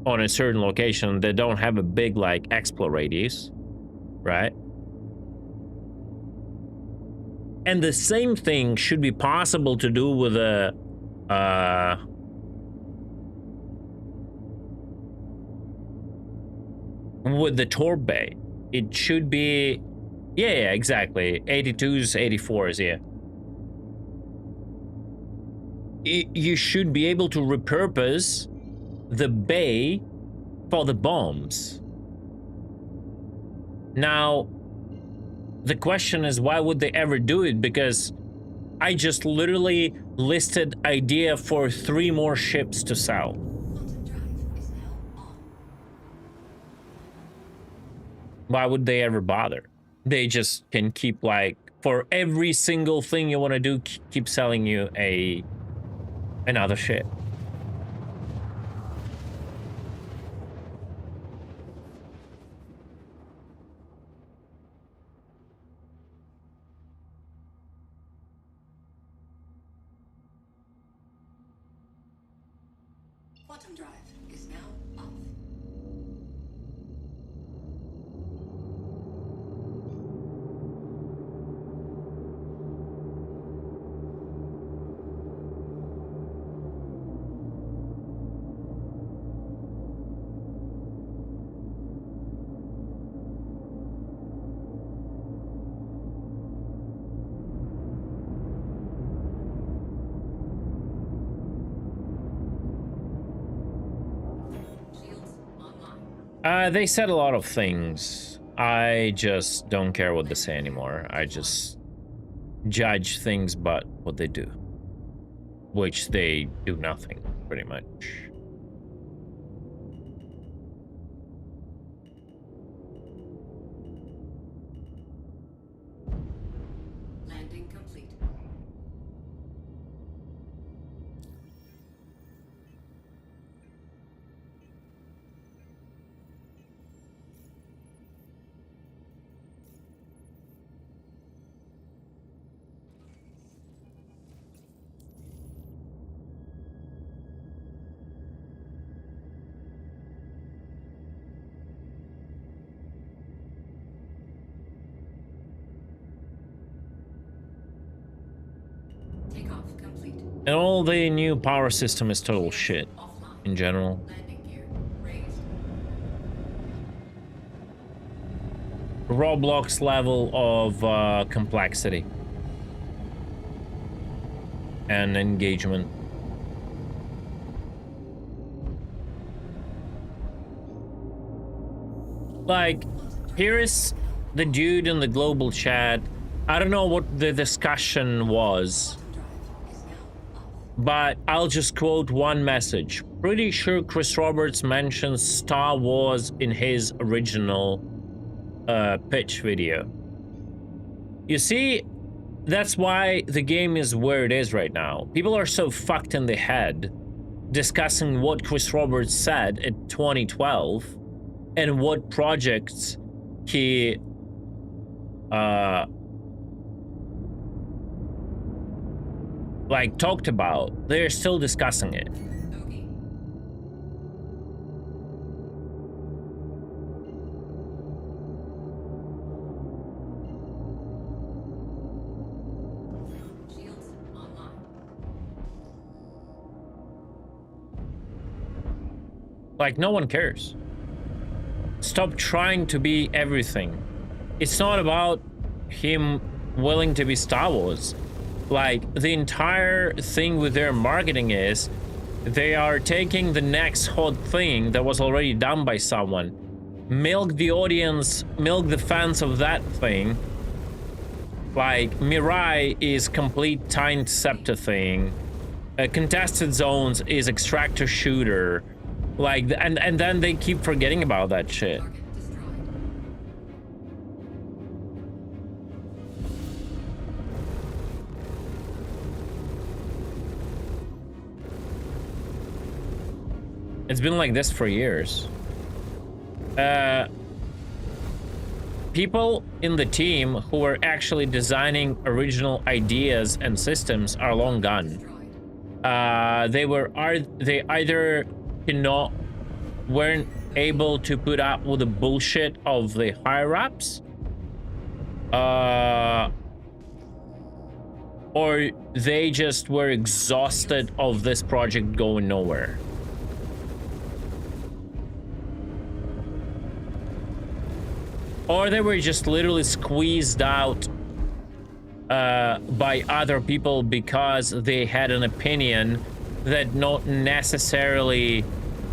on a certain location that don't have a big, like, explode radius, right? And the same thing should be possible to do with a with the torp bay. It should be, yeah, exactly. 82s, 84s, yeah. You should be able to repurpose the bay for the bombs. Now, the question is, why would they ever do it? Because I just literally listed idea for 3 more ships to sell. Why would they ever bother? They just can keep, like, for every single thing you want to do, keep selling you another ship. Quantum drive is now off. Shields online. They said a lot of things. I just don't care what they say anymore. I just judge things but what they do. Which they do nothing, pretty much. Landing complete. Takeoff complete. And all the new power system is total shit Offline. in general. Landing gear raised. Roblox level of complexity and engagement. Like, here is the dude in the global chat. I don't know what the discussion was, Drive is now off. but I'll just quote one message. Pretty sure Chris Roberts mentions Star Wars in his original pitch video. You see, that's why the game is where it is right now. People are so fucked in the head discussing what Chris Roberts said in 2012 and what projects he like talked about. They're still discussing it. Bogey. Shields online. Like, no one cares. Stop trying to be everything. It's not about him willing to be Star Wars. Like, the entire thing with their marketing is they are taking the next hot thing that was already done by someone, milk the audience, milk the fans of that thing. Like, Mirai is complete time interceptor thing. Contested Zones is extractor shooter. Like, and then they keep forgetting about that shit. Target destroyed. It's been like this for years. People in the team who were actually designing original ideas and systems are long gone. Destroyed. They either weren't able to put up with the bullshit of the higher ups, or they just were exhausted of this project going nowhere. Or they were just literally squeezed out by other people because they had an opinion that not necessarily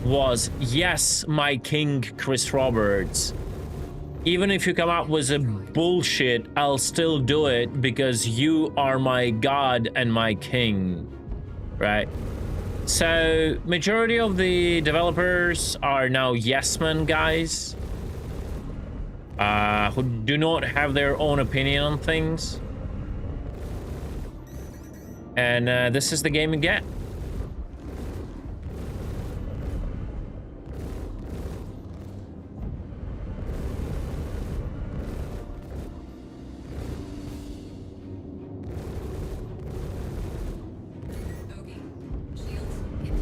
was, yes, my king, Chris Roberts. Even if you come up with a bullshit, I'll still do it because you are my god and my king, right? So, majority of the developers are now yes men guys, who do not have their own opinion on things. And this is the game you get. Bogey. Shields hit.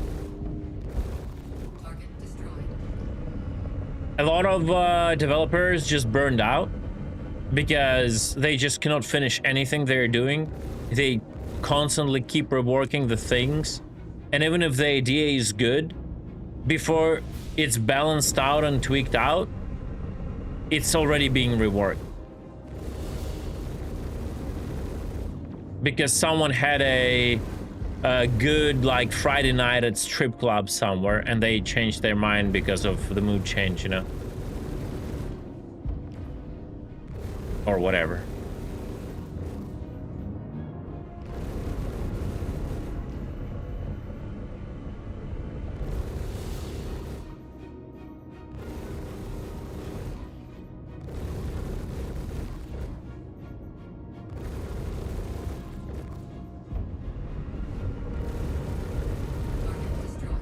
Target destroyed. A lot of developers just burned out because they just cannot finish anything they're doing. They constantly keep reworking the things, and even if the idea is good, before it's balanced out and tweaked out, it's already being reworked. Because someone had a good, like, Friday night at strip club somewhere, and they changed their mind because of the mood change, you know? Or whatever. Target destroyed.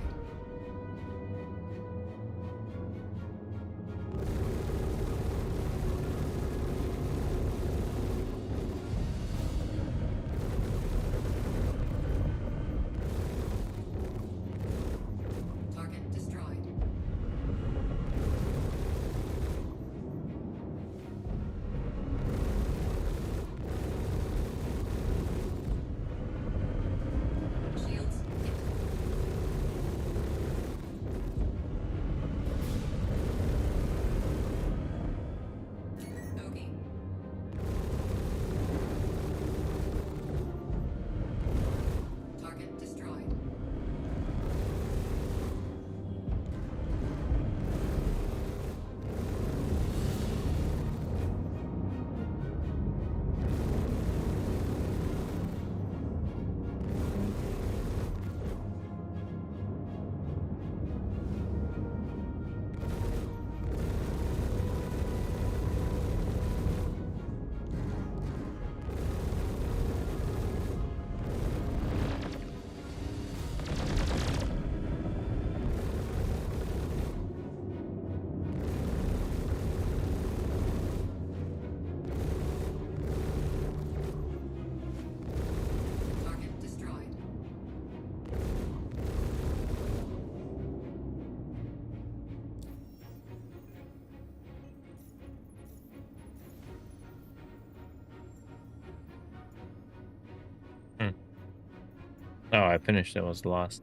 I finished. That was the last.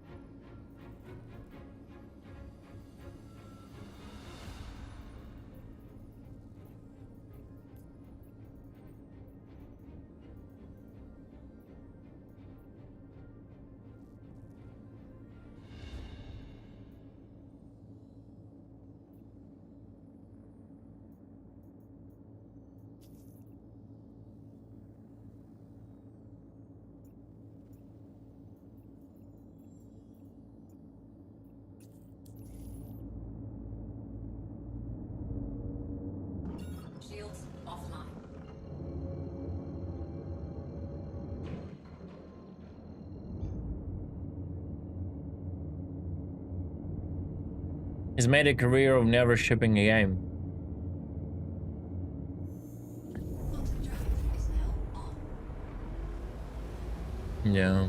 Shields offline. He's made a career of never shipping a game. Quantum drive is now on. Yeah.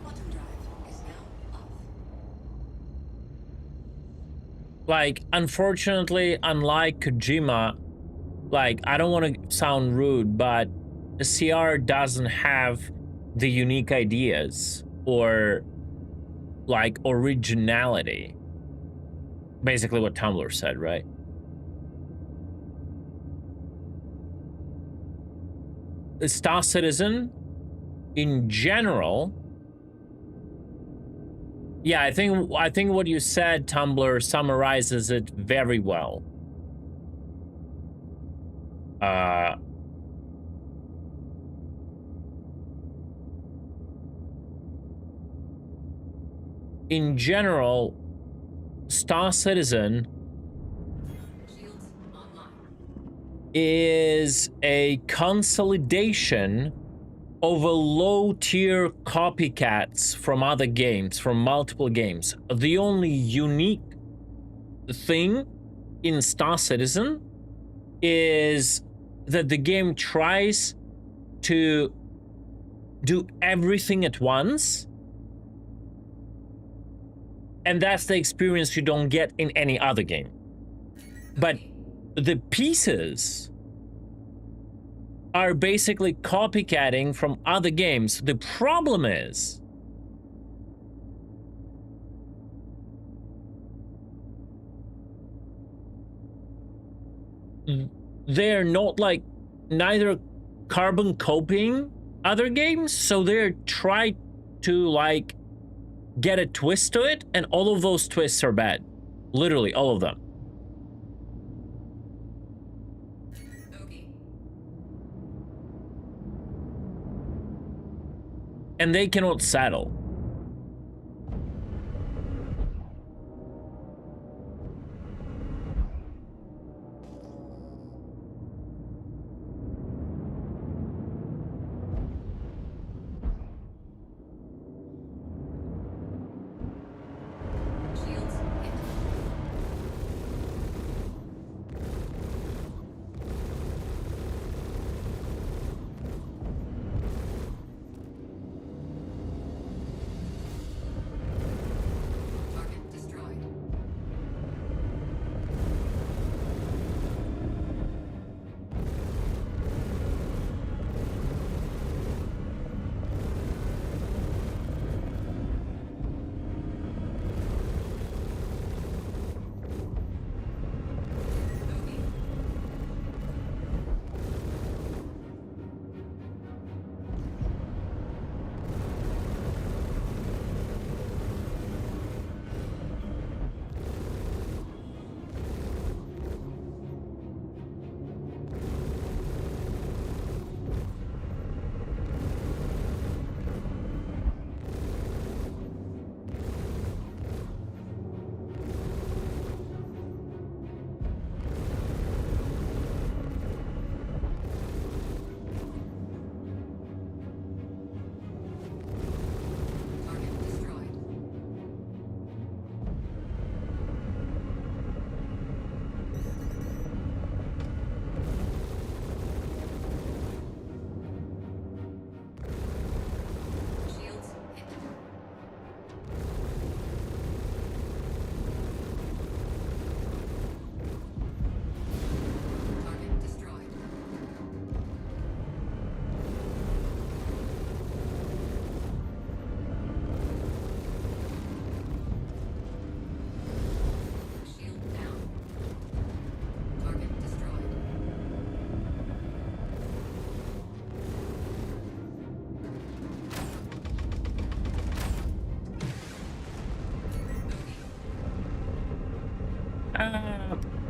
Quantum drive is now off. Like, unfortunately, unlike Kojima, like, I don't want to sound rude, but CR doesn't have the unique ideas or, like, originality. Basically what Tumblr said, right? Star Citizen, in general, yeah, I think what you said, Tumblr, summarizes it very well. In general, Star Citizen Shields online. is a consolidation of a low-tier copycats from other games, from multiple games. The only unique thing in Star Citizen is that the game tries to do everything at once, and that's the experience you don't get in any other game. But the pieces are basically copycatting from other games. The problem is they're not like neither carbon copying other games, so they're trying to like get a twist to it, and all of those twists are bad. Literally all of them. Okay. And they cannot settle. Shields hit.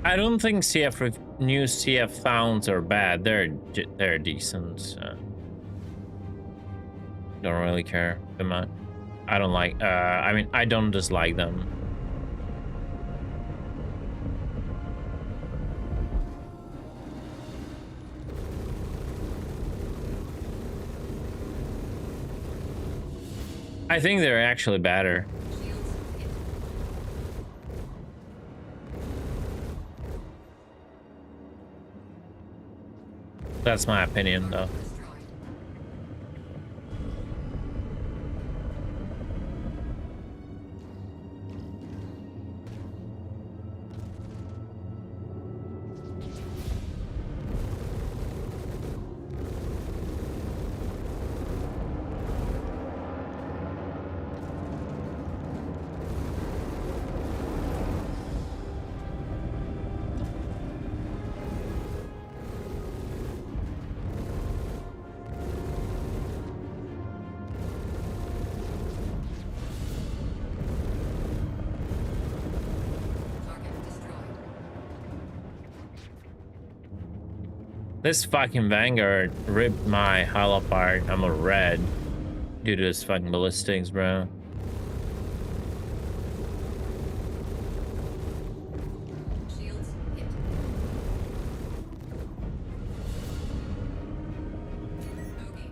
I don't think new CF sounds are bad. They're decent. Don't really care too much. I don't like. I mean, I don't dislike them. I think they're actually better. That's my opinion, though. This fucking Vanguard ripped my hull apart. I'm a red due to this fucking ballistics, bro. Shields hit. Bogey.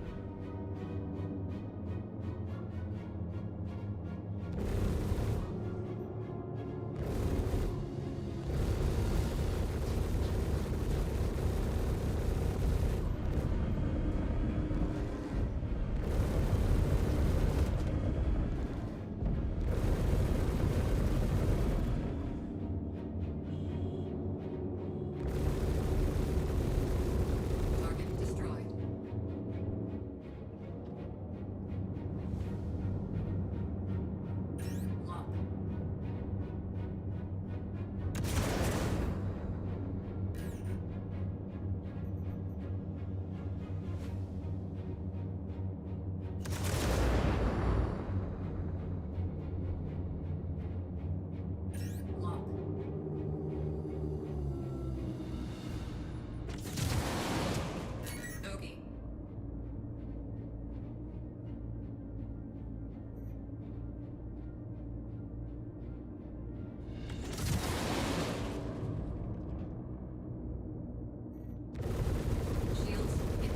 Target destroyed. Lock. Lock. Bogey. Shields hit.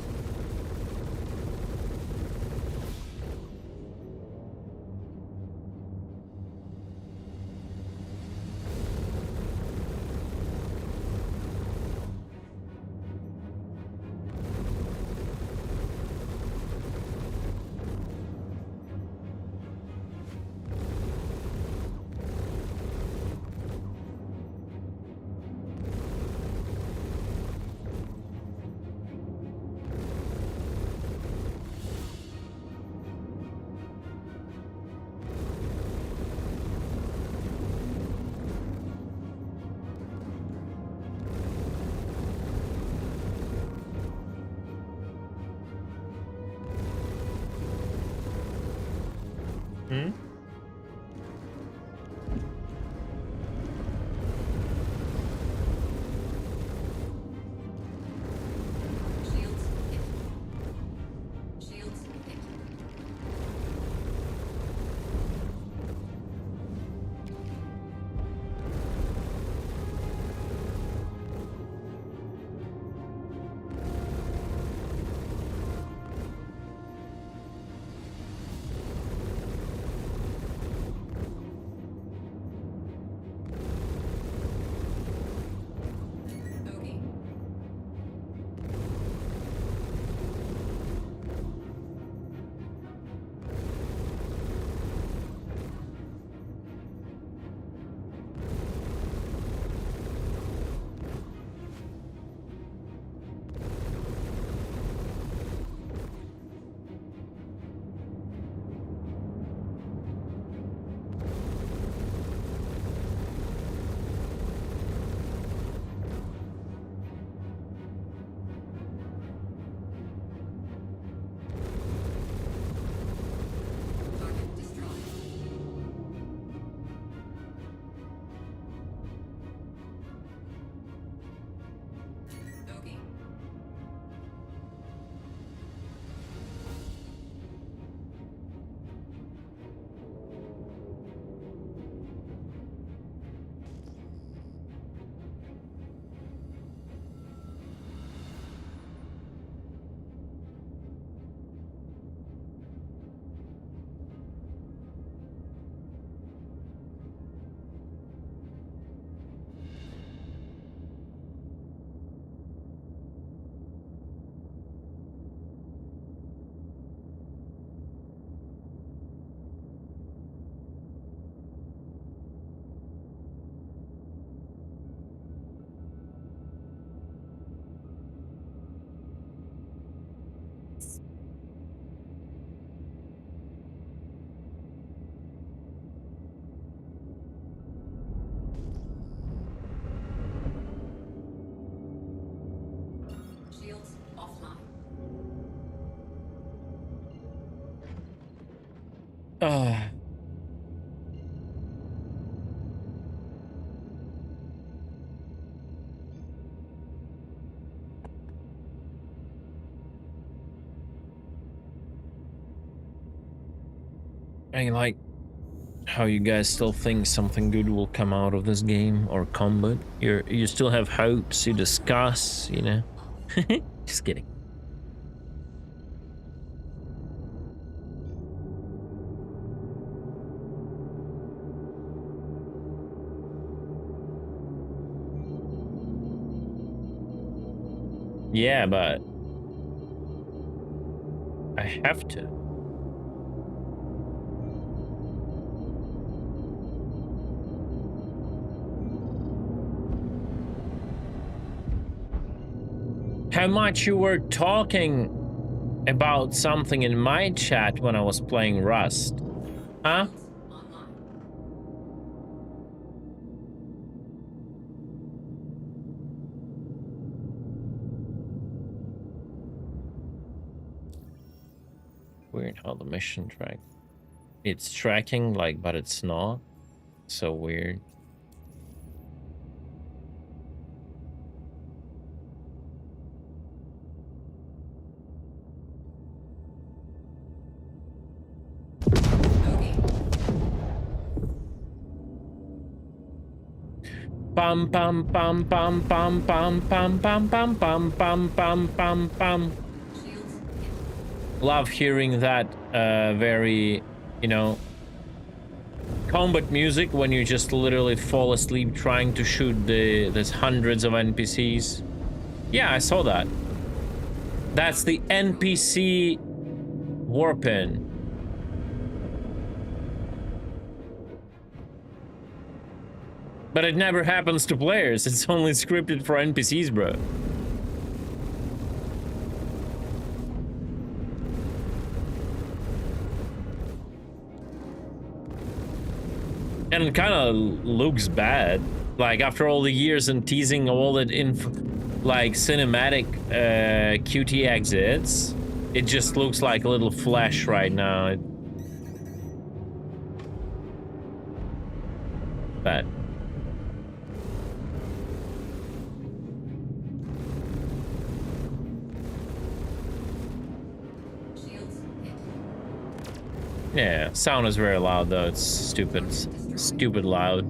Hmm? Shields hit. Shields hit. Ah. I like how you guys still think something good will come out of this game or combat. You still have hopes, you discuss, you know. Just kidding. Yeah, but I have to. How much you were talking about something in my chat when I was playing Rust? Huh? Weird how the mission track. It's tracking, like, but it's not. So weird. Pam pam pam pam pam pam pam pam pam pam pam pam pam pam. Love hearing that very, you know, combat music when you just literally fall asleep trying to shoot there's hundreds of NPCs. Yeah, I saw that. That's the NPC warpin. But it never happens to players. It's only scripted for NPCs, bro. And it kind of looks bad. Like, after all the years and teasing all that like cinematic QT exits, it just looks like a little flash right now. Bad. Yeah, sound is very loud though. It's stupid. It's stupid loud.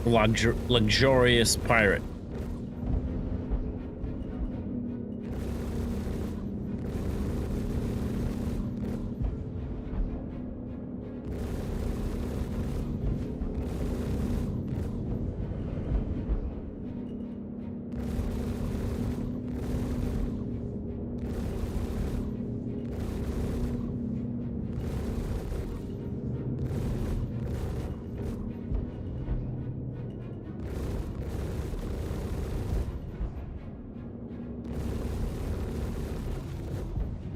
luxurious pirate.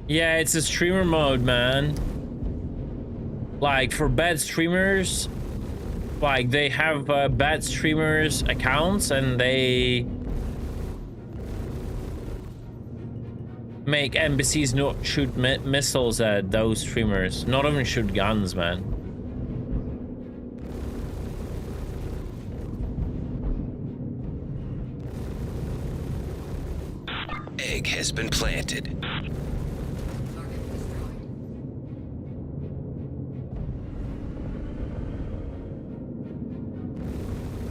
Yeah, it's a streamer mode, man. Like, for bad streamers, like, they have bad streamers accounts and they make NPCs not shoot missiles at those streamers. Not even shoot guns, man. Egg has been planted. Target destroyed.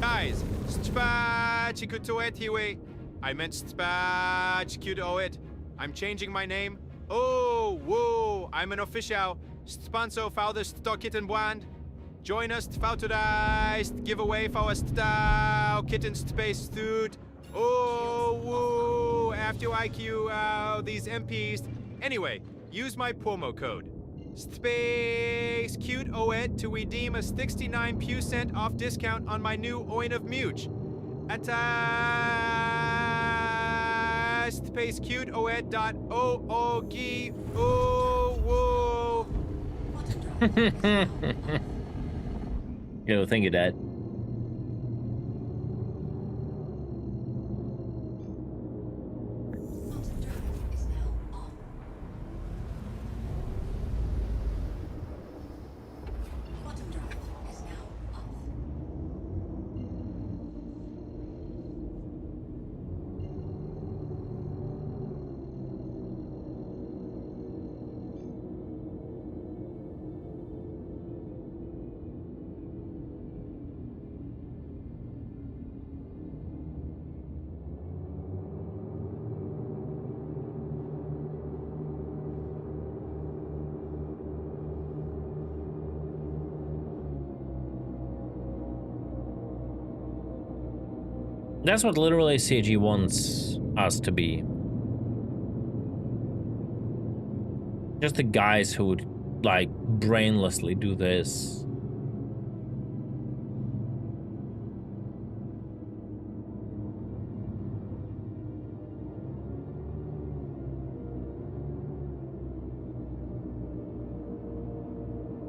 Guys, spachikutoetiwe. I meant spachikutoet. I'm changing my name. Oh, whoa, I'm an official. Spanso faudest kitten bwand. Join us fautodized giveaway for us kitten space dude. Oh, whoa, after IQ these MPs. Anyway, use my promo code. Space cute OED to redeem a 69% off discount on my new Oin of Much. At space cute OED dot OOG. Oh, whoa. Yo, thank you, Dad. Quantum drive is now on. Quantum drive is now off. That's what literally CG wants us to be. Just the guys who would, like, brainlessly do this.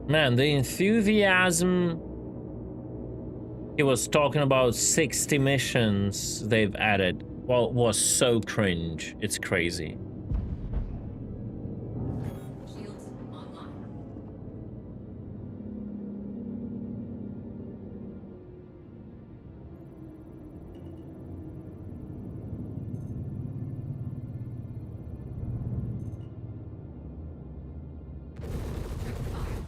Man, the enthusiasm. He was talking about 60 missions they've added. Well, it was so cringe. It's crazy. Shields online. Fire.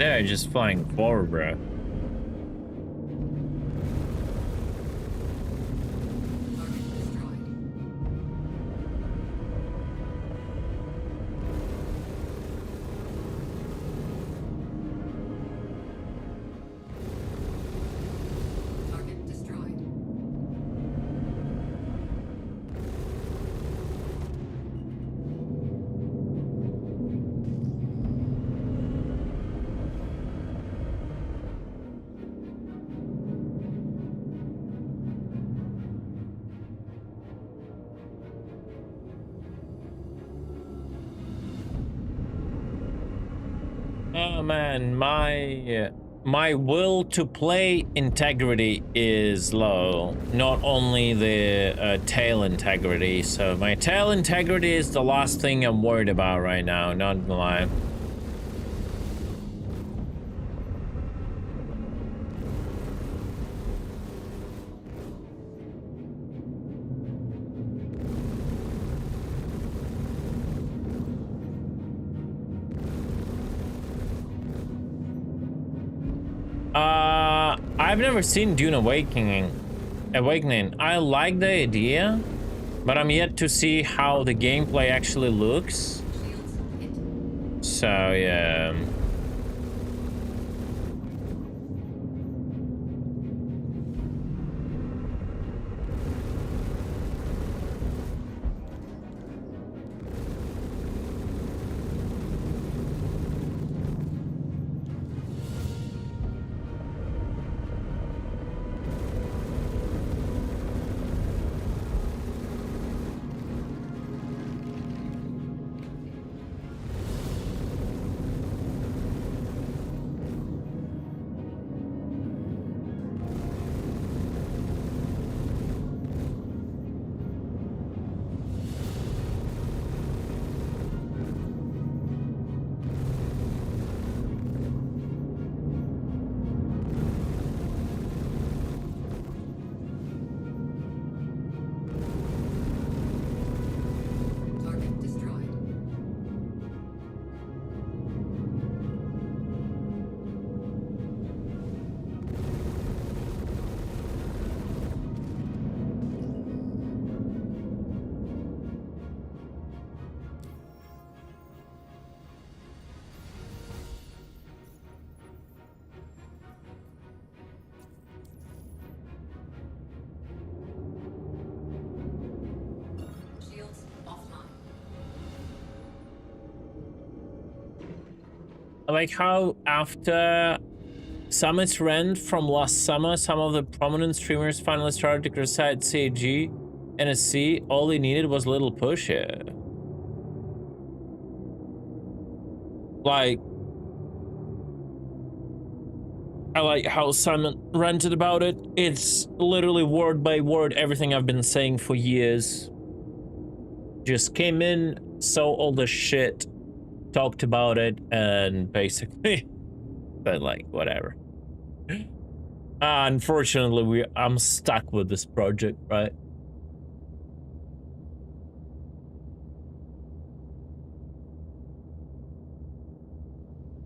They're just flying forward, bro. Target destroyed. Oh man, my will to play integrity is low. Not only the tail integrity. So my tail integrity is the last thing I'm worried about right now. Not gonna lie. I've never seen Dune Awakening. I like the idea, but I'm yet to see how the gameplay actually looks. Shields hit. So yeah. Target destroyed. Shields offline. I like how after Summit's rant from last summer, some of the prominent streamers finally started to criticize CG and a C. All they needed was a little push here. Like, I like how Simon ranted about it. It's literally word by word everything I've been saying for years. Just came in, saw all the shit, talked about it, and basically, but like, whatever. Unfortunately, I'm stuck with this project, right?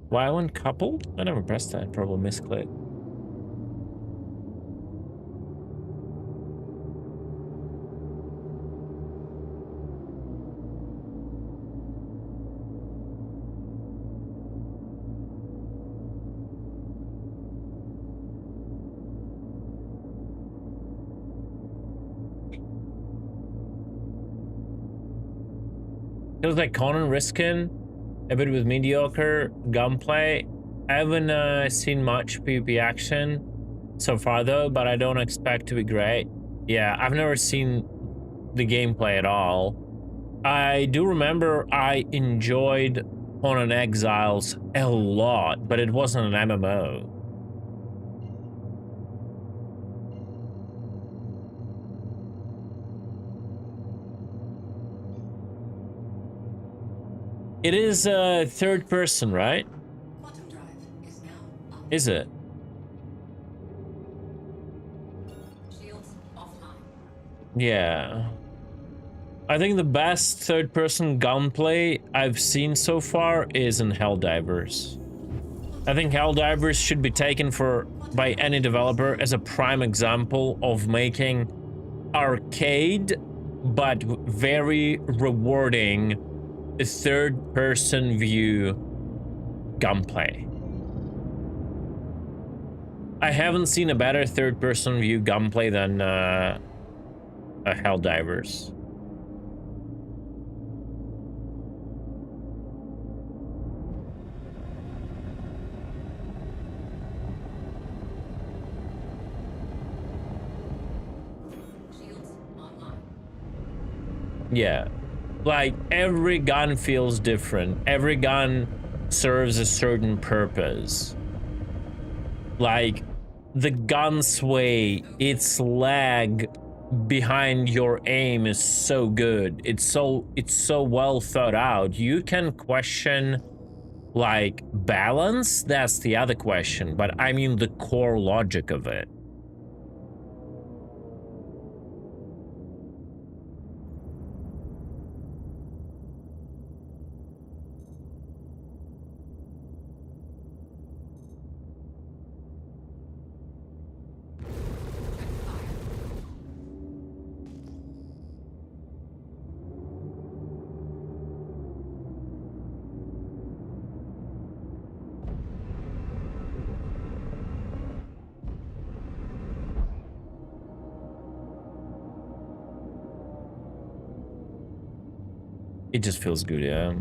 Why one couple? I never pressed that. Probably misclick. Feels like Conan risking a bit with mediocre gunplay. I haven't seen much PvP action so far though, but I don't expect to be great. Yeah, I've never seen the gameplay at all. I do remember I enjoyed Conan Exiles a lot, but it wasn't an MMO. It is third person, right? Quantum drive is now up. Is it? Shields offline. Yeah. I think the best third person gunplay I've seen so far is in Helldivers. Quantum I think Helldivers should be taken by any developer as a prime example of making arcade but very rewarding third-person view gunplay. I haven't seen a better third-person view gunplay than Helldivers. Shields online. Yeah, like every gun feels different. Every gun serves a certain purpose. Like the gun sway, its lag behind your aim is so good. It's so well thought out. You can question like balance, that's the other question, but I mean the core logic of it. It just feels good, yeah.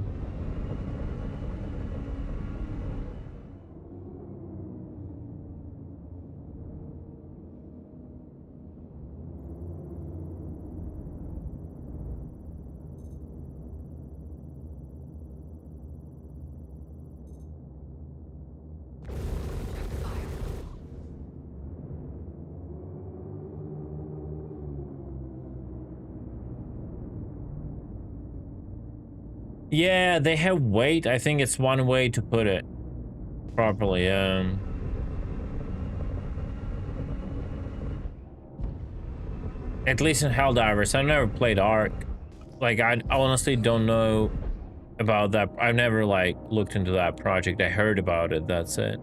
Yeah, they have weight. I think it's one way to put it properly. At least in Helldivers. I've never played Ark. Like, I honestly don't know about that. I've never, like, looked into that project. I heard about it, that's it.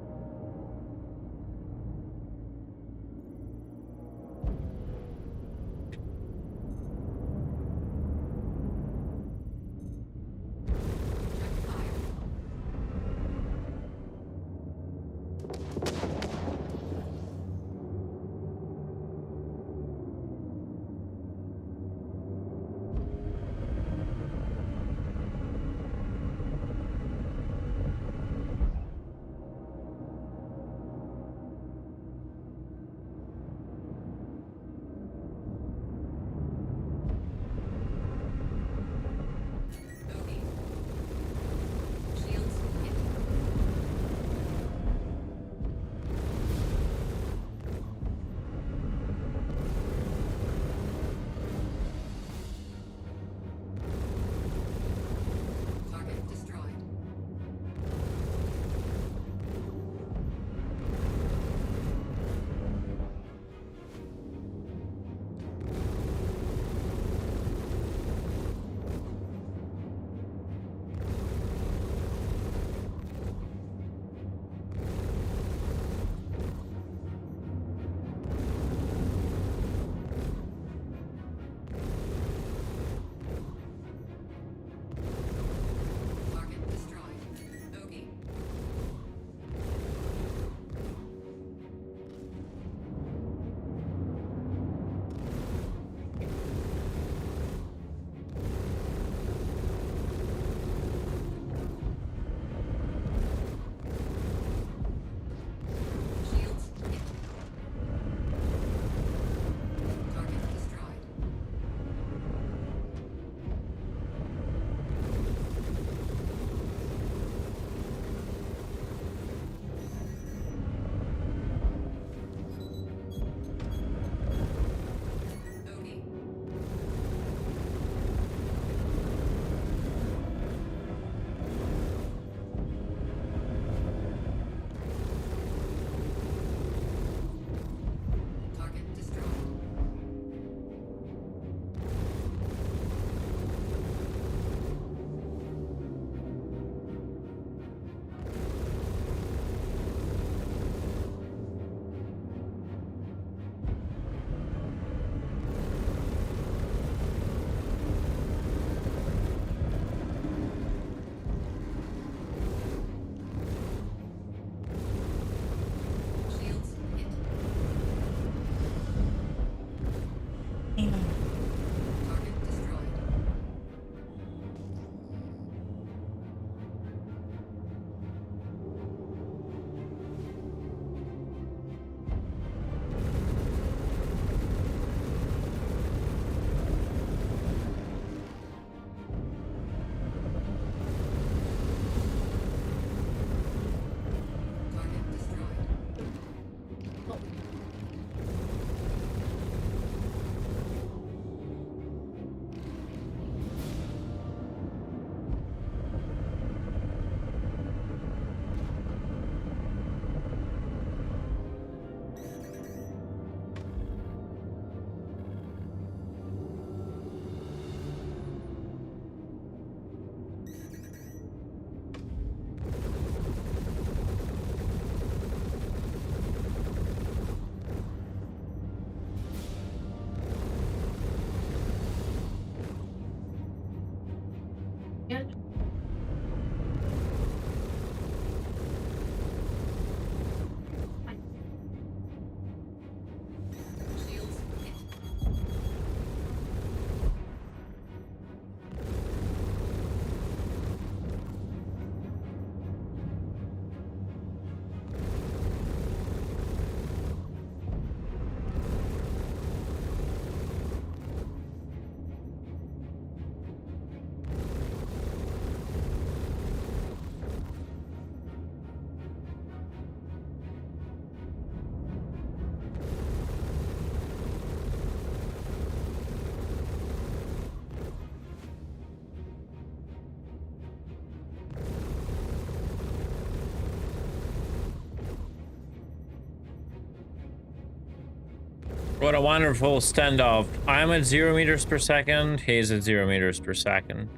What a wonderful standoff. I'm at 0 meters per second. He's at 0 meters per second.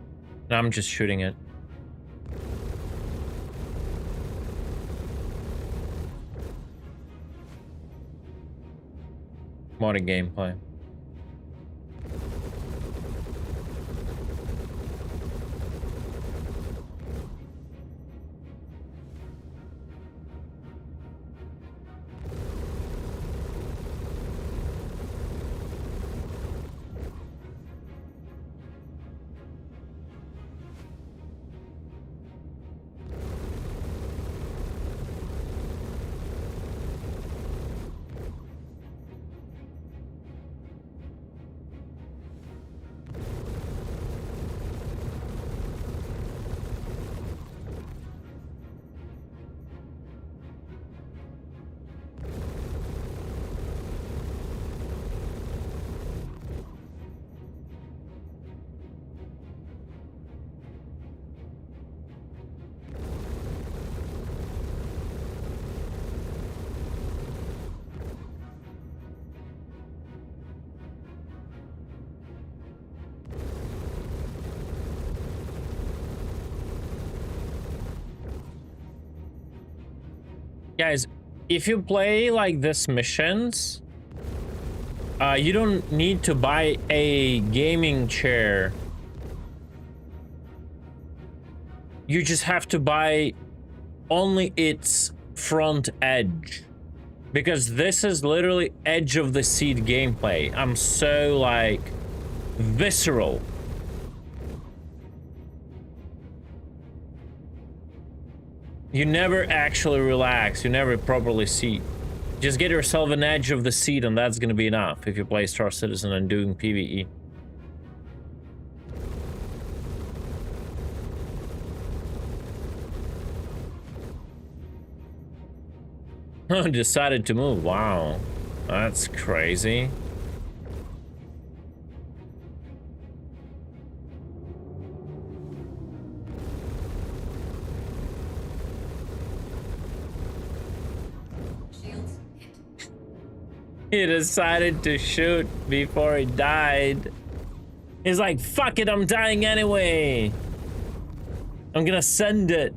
And I'm just shooting it. What a gameplay. Guys, if you play like this missions, you don't need to buy a gaming chair. You just have to buy only its front edge. Because this is literally edge of the seat gameplay. I'm so like visceral. You never actually relax, you never properly seat. Just get yourself an edge of the seat and that's gonna be enough if you play Star Citizen and doing PvE. Decided to move, wow. That's crazy. He decided to shoot before he died. He's like, fuck it, I'm dying anyway. I'm gonna send it.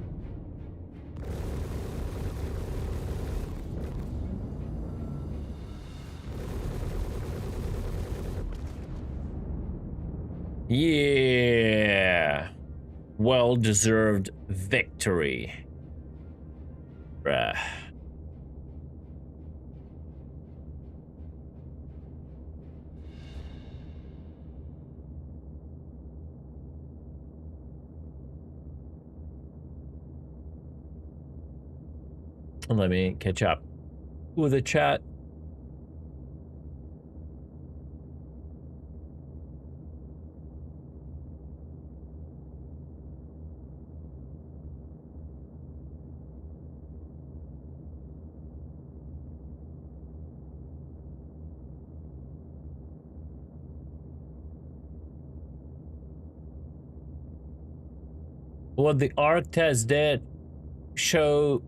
Yeah. Well-deserved victory. Bruh. Let me catch up with the chat. What the ARC test did show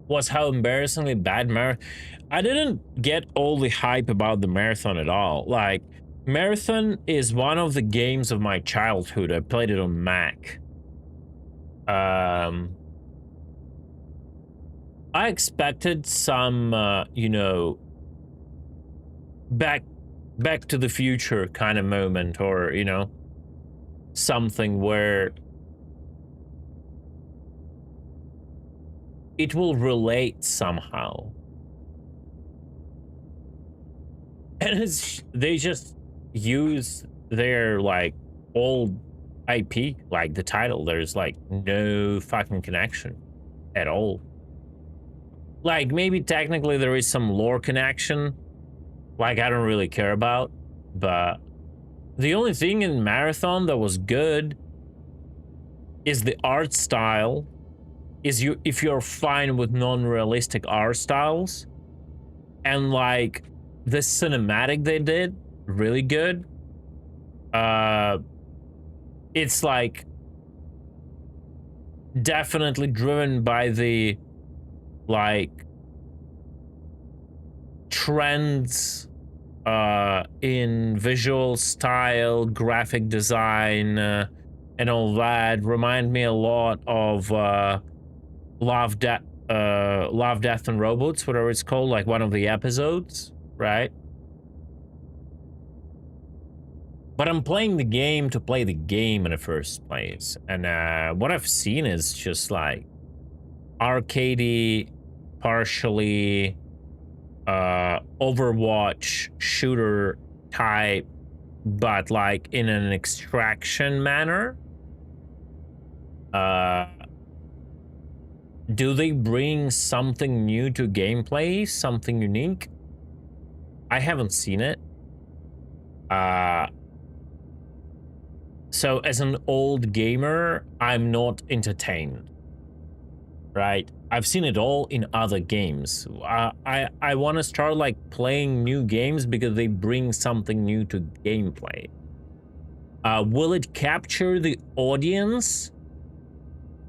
was how embarrassingly bad marathon. I didn't get all the hype about the marathon at all. Like, marathon is one of the games of my childhood. I played it on Mac. I expected some, you know, back to the future kind of moment, or, you know, something where it will relate somehow. And it's, they just use their like old IP, like the title. There's like no fucking connection at all. Like maybe technically there is some lore connection, like I don't really care about, but the only thing in Marathon that was good is the art style. Is you if you're fine with non-realistic art styles, and like this cinematic they did really good. It's like definitely driven by the like trends in visual style, graphic design, and all that remind me a lot of Love, Death and Robots, whatever it's called, like one of the episodes, right? But I'm playing the game to play the game in the first place, and what I've seen is just like arcadey, partially Overwatch shooter type, but like in an extraction manner. Do they bring something new to gameplay, something unique? I haven't seen it. So as an old gamer, I'm not entertained, right? I've seen it all in other games. I want to start like playing new games because they bring something new to gameplay. Will it capture the audience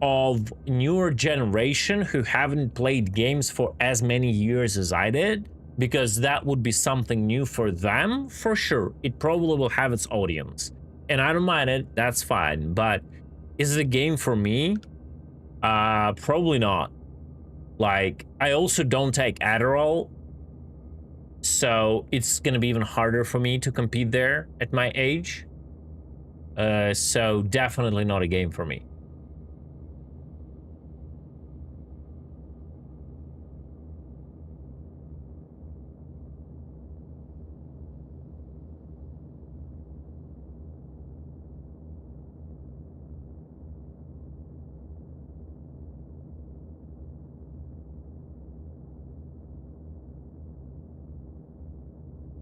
of newer generation who haven't played games for as many years as I did? Because that would be something new for them, for sure. It probably will have its audience. And I don't mind it, that's fine. But is it a game for me? Probably not. Like, I also don't take Adderall, so it's gonna be even harder for me to compete there at my age. So definitely not a game for me.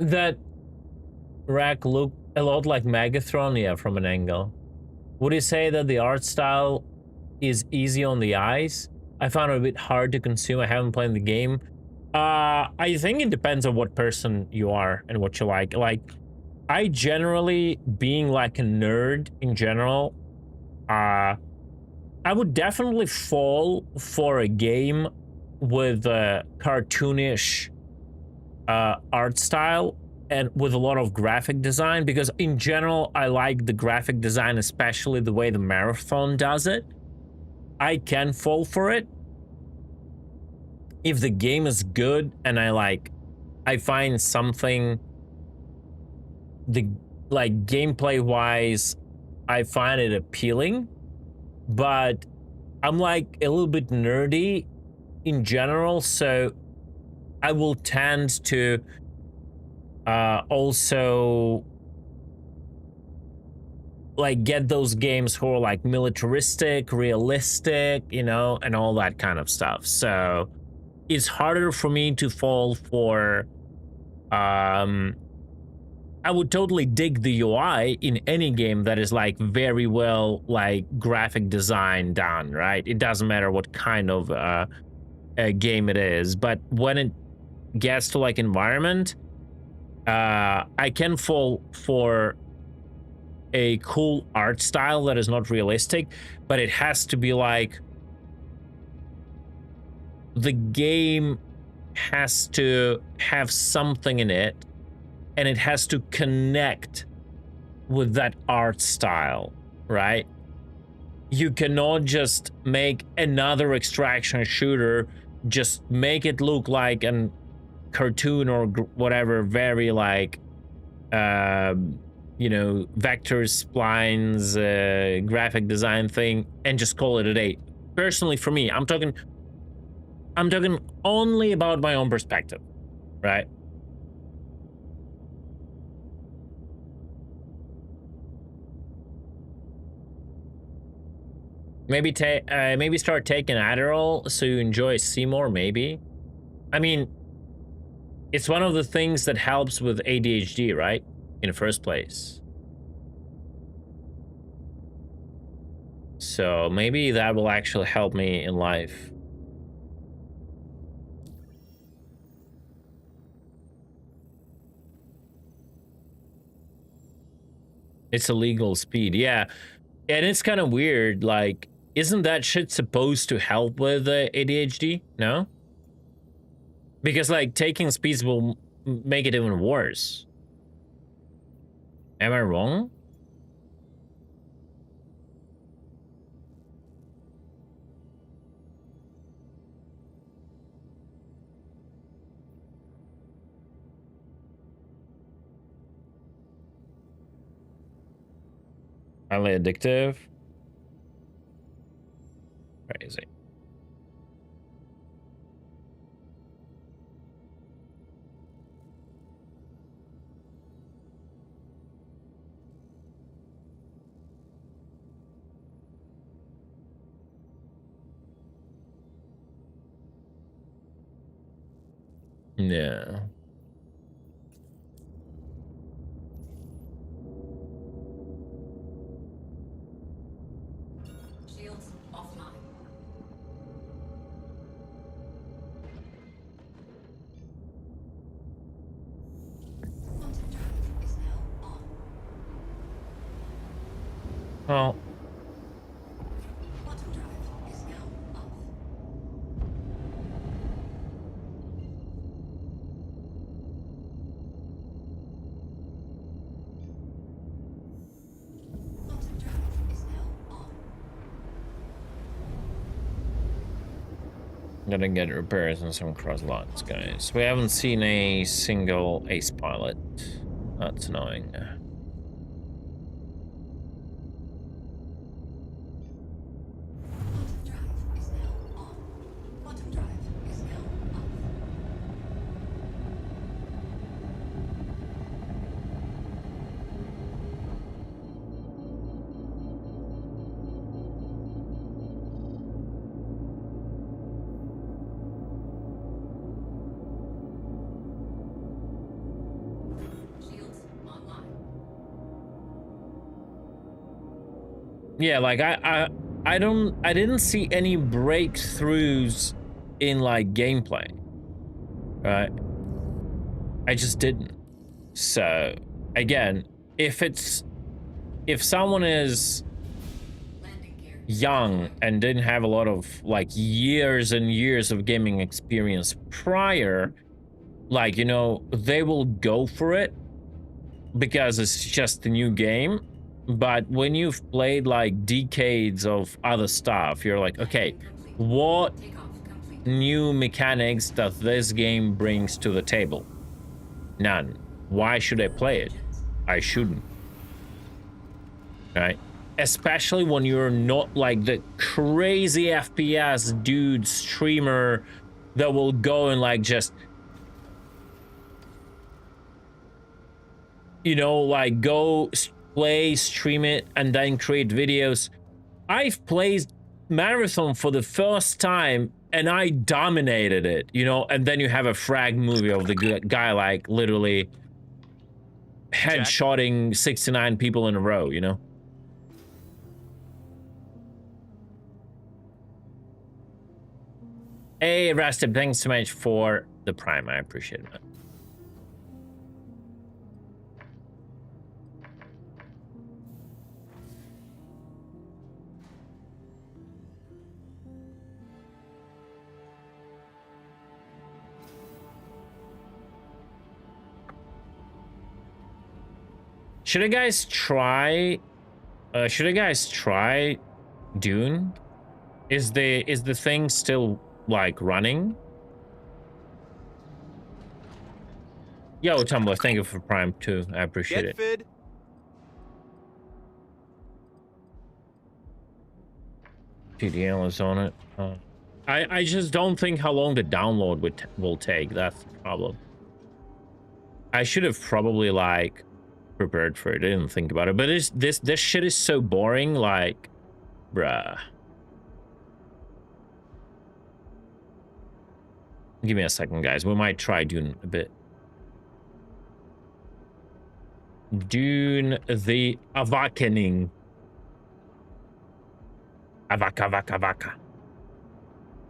That rack looked a lot like Megathron, yeah, from an angle. Would you say that the art style is easy on the eyes? I found it a bit hard to consume. I haven't played the game. I think it depends on what person you are and what you like. Like, I generally, being like a nerd in general, I would definitely fall for a game with a cartoonish art style and with a lot of graphic design, because in general I like the graphic design, especially the way the Marathon does it. I can fall for it if the game is good and I find something like gameplay wise I find it appealing. But I'm like a little bit nerdy in general, so I will tend to also like get those games who are like militaristic, realistic, you know, and all that kind of stuff. So it's harder for me to fall for I would totally dig the UI in any game that is like very well like graphic design done, right? It doesn't matter what kind of a game it is, but when it gets to like environment, I can fall for a cool art style that is not realistic, but it has to be like the game has to have something in it and it has to connect with that art style, right? You cannot just make another extraction shooter, just make it look like an cartoon or whatever, very like you know, vectors, splines, graphic design thing, and just call it a day. Personally, for me, I'm talking only about my own perspective, right? Maybe maybe start taking Adderall so you enjoy C more, maybe. I mean, it's one of the things that helps with ADHD, right? In the first place. So maybe that will actually help me in life. It's illegal speed, yeah. And it's kind of weird, like, isn't that shit supposed to help with ADHD? No? Because like taking speeds will make it even worse. Am I wrong? Highly addictive. Crazy. Yeah. Shields offline. Quantum drive is now on. Well, Quantum drive is now off. Quantum drive is now on. gonna get repairs and some cross lots, guys. We haven't seen a single ace pilot. That's annoying. Quantum drive is now on. Quantum drive is now off. Shields online. Yeah, like I didn't see any breakthroughs in like gameplay. Right? I just didn't. So again, if someone is Landing gear. young and didn't have a lot of like years and years of gaming experience prior, like, you know, they will go for it because it's just a new game. But when you've played like decades of other stuff, you're like, okay, what Takeoff complete. new mechanics that this game brings to the table? None. Why should I play it? I shouldn't. Right? Especially when you're not like the crazy FPS dude streamer that will go and like just, you know, like go play, stream it, and then create videos. I've played Marathon for the first time and I dominated it, you know, and then you have a frag movie of the guy like literally headshotting 69 people in a row, you know? Hey, Rasted, thanks so much for the Prime. I appreciate it, man. Should I guys try Dune? Is the thing still like running? Yo, Tumblr, thank you for Prime too. I appreciate it. Get TDL is on it. I just don't think how long the download will take. That's the problem. I should have probably like prepared for it. I didn't think about it, but this shit is so boring. Like, bruh. Give me a second, guys. We might try Dune a bit. Dune the Awakening. Avaka.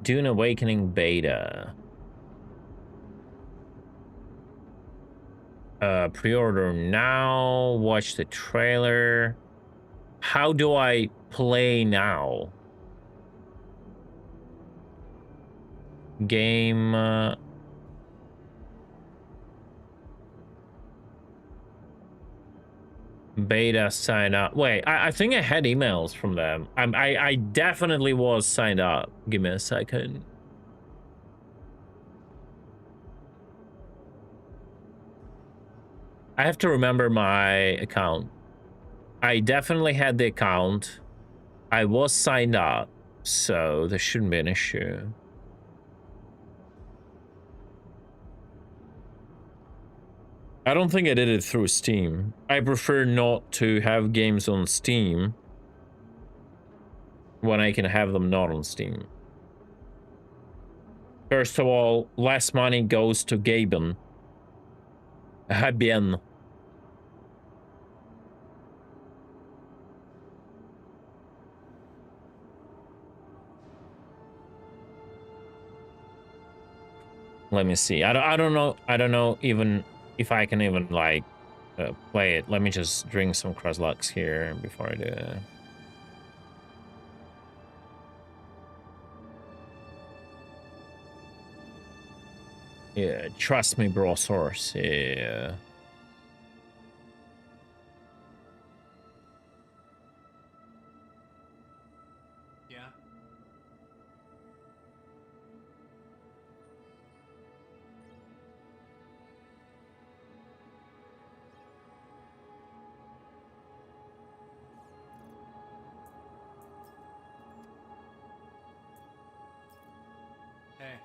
Dune Awakening beta. Pre-order now. Watch the trailer. How do I play now? Game. Beta sign up. Wait, I think I had emails from them. I definitely was signed up. Give me a second. I have to remember my account. I definitely had the account. I was signed up, so there shouldn't be an issue. I don't think I did it through Steam. I prefer not to have games on Steam when I can have them not on Steam. First of all, less money goes to Gaben. Bien. Let me see. I don't know even if I can even like play it. Let me just drink some Crosslux here before I do it. Yeah, trust me, bro, source. Yeah. Yeah. Hey.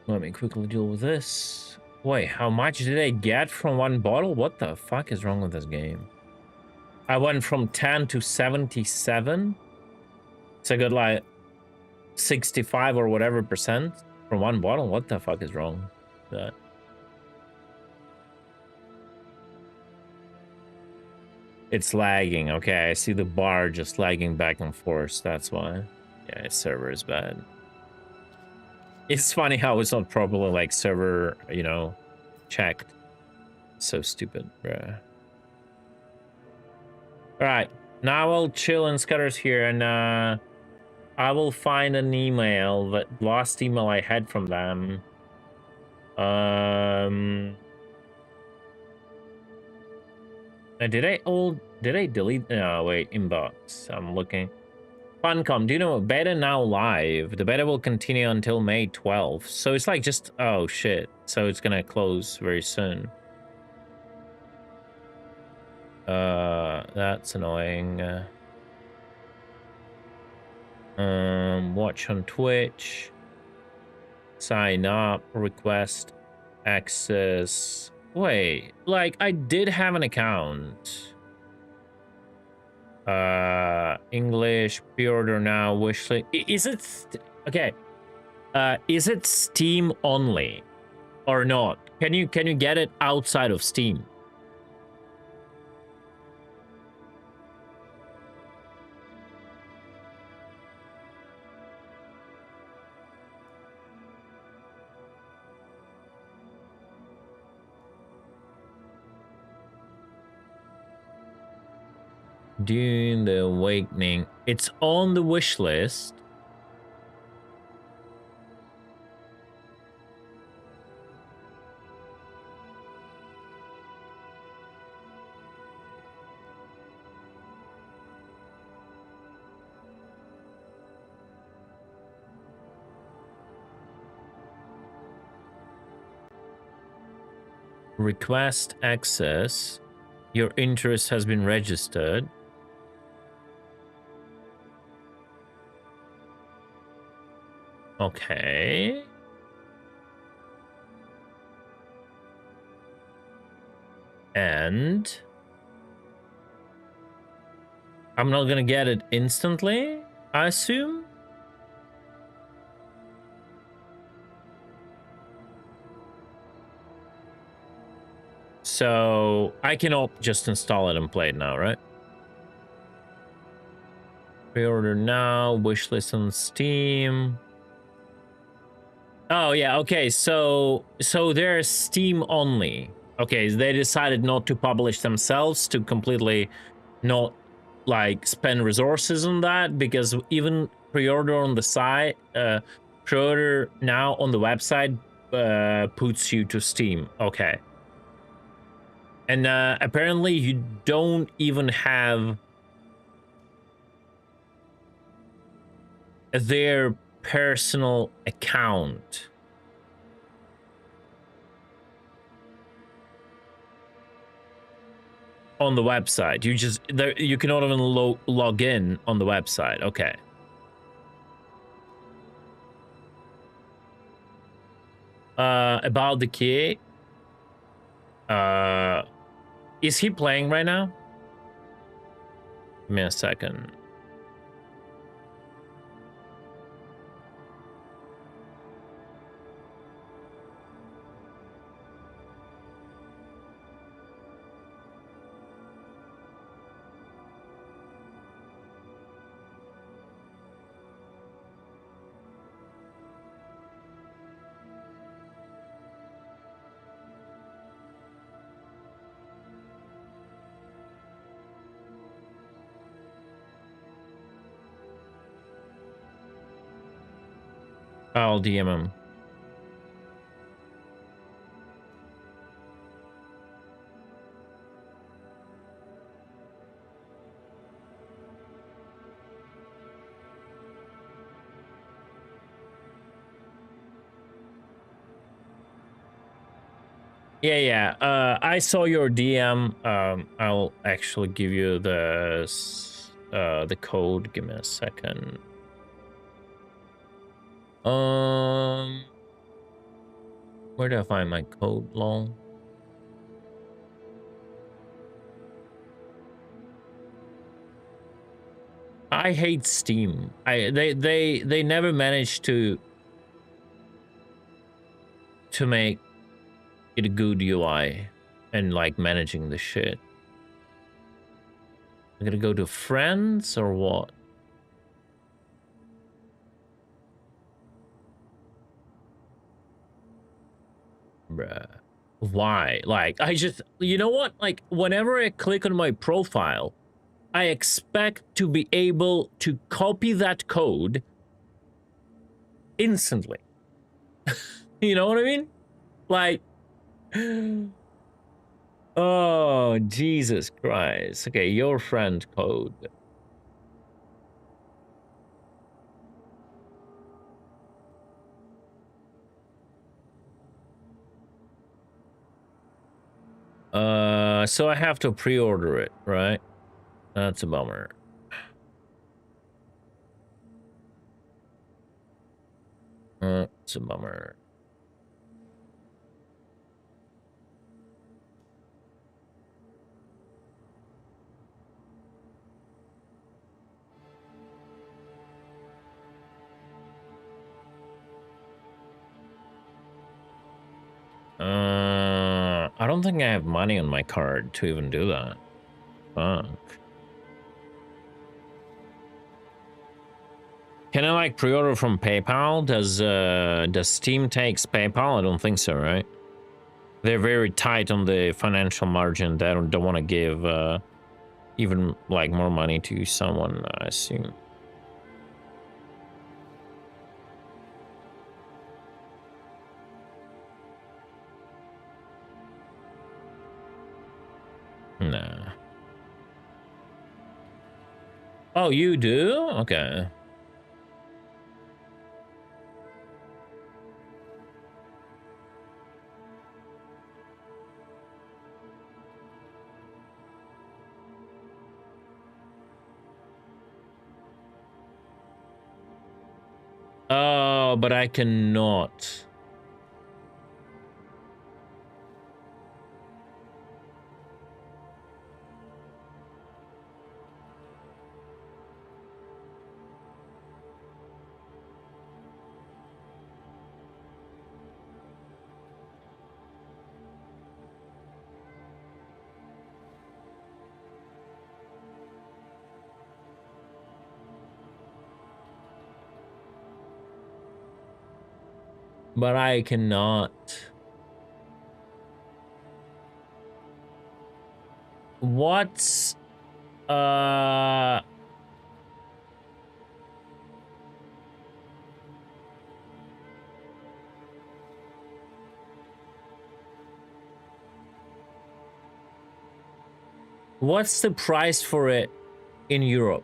Let me quickly deal with this. Wait, how much did I get from one bottle? What the fuck is wrong with this game? I went from 10 to 77. So I got like 65 or whatever percent from one bottle. What the fuck is wrong with that? It's lagging. Okay, I see the bar just lagging back and forth. That's why. Yeah, its server is bad. It's funny how it's not properly like server, you know, checked. So stupid, bruh. All right, now I'll chill in Scudder's here, and I will find an email, that last email I had from them. Did I delete? No, wait, inbox. I'm looking. Funcom, do you know beta now live? The beta will continue until May 12th. So it's like just, oh shit. So it's gonna close very soon. That's annoying. Watch on Twitch. Sign up, request access. Wait, like I did have an account. English, pre-order now, wishlist. Is it okay? Is it Steam only or not? Can you get it outside of Steam? Dune the Awakening. It's on the wish list. Request access. Your interest has been registered. Okay. And I'm not gonna get it instantly, I assume. So I cannot just install it and play it now, right? Pre-order now, wishlist on Steam. Oh yeah, okay, so they're Steam only. Okay, they decided not to publish themselves, to completely not like spend resources on that, because even pre-order on the site, pre-order now on the website puts you to Steam. Okay. And apparently you don't even have their personal account. On the website. You cannot even log in on the website. Okay. About the key. Is he playing right now? Give me a second. I'll DM him. Yeah. I saw your DM. I'll actually give you the code. Give me a second. Where do I find my code, lol? I hate Steam. They never managed to make it a good UI and like managing the shit. I'm gonna go to friends or what? Bruh. Why? Like, you know what? Like, whenever I click on my profile, I expect to be able to copy that code instantly. You know what I mean? Like, oh, Jesus Christ. Okay, your friend code. So I have to pre-order it, right? That's a bummer. It's a bummer. I don't think I have money on my card to even do that. Fuck. Can I like pre-order from PayPal? Does Steam takes PayPal? I don't think so, right? They're very tight on the financial margin. They don't want to give even like more money to someone, I assume. Nah. Oh, you do? Okay. Oh, but I cannot. But I cannot. What's Uh, what's the price for it in Europe?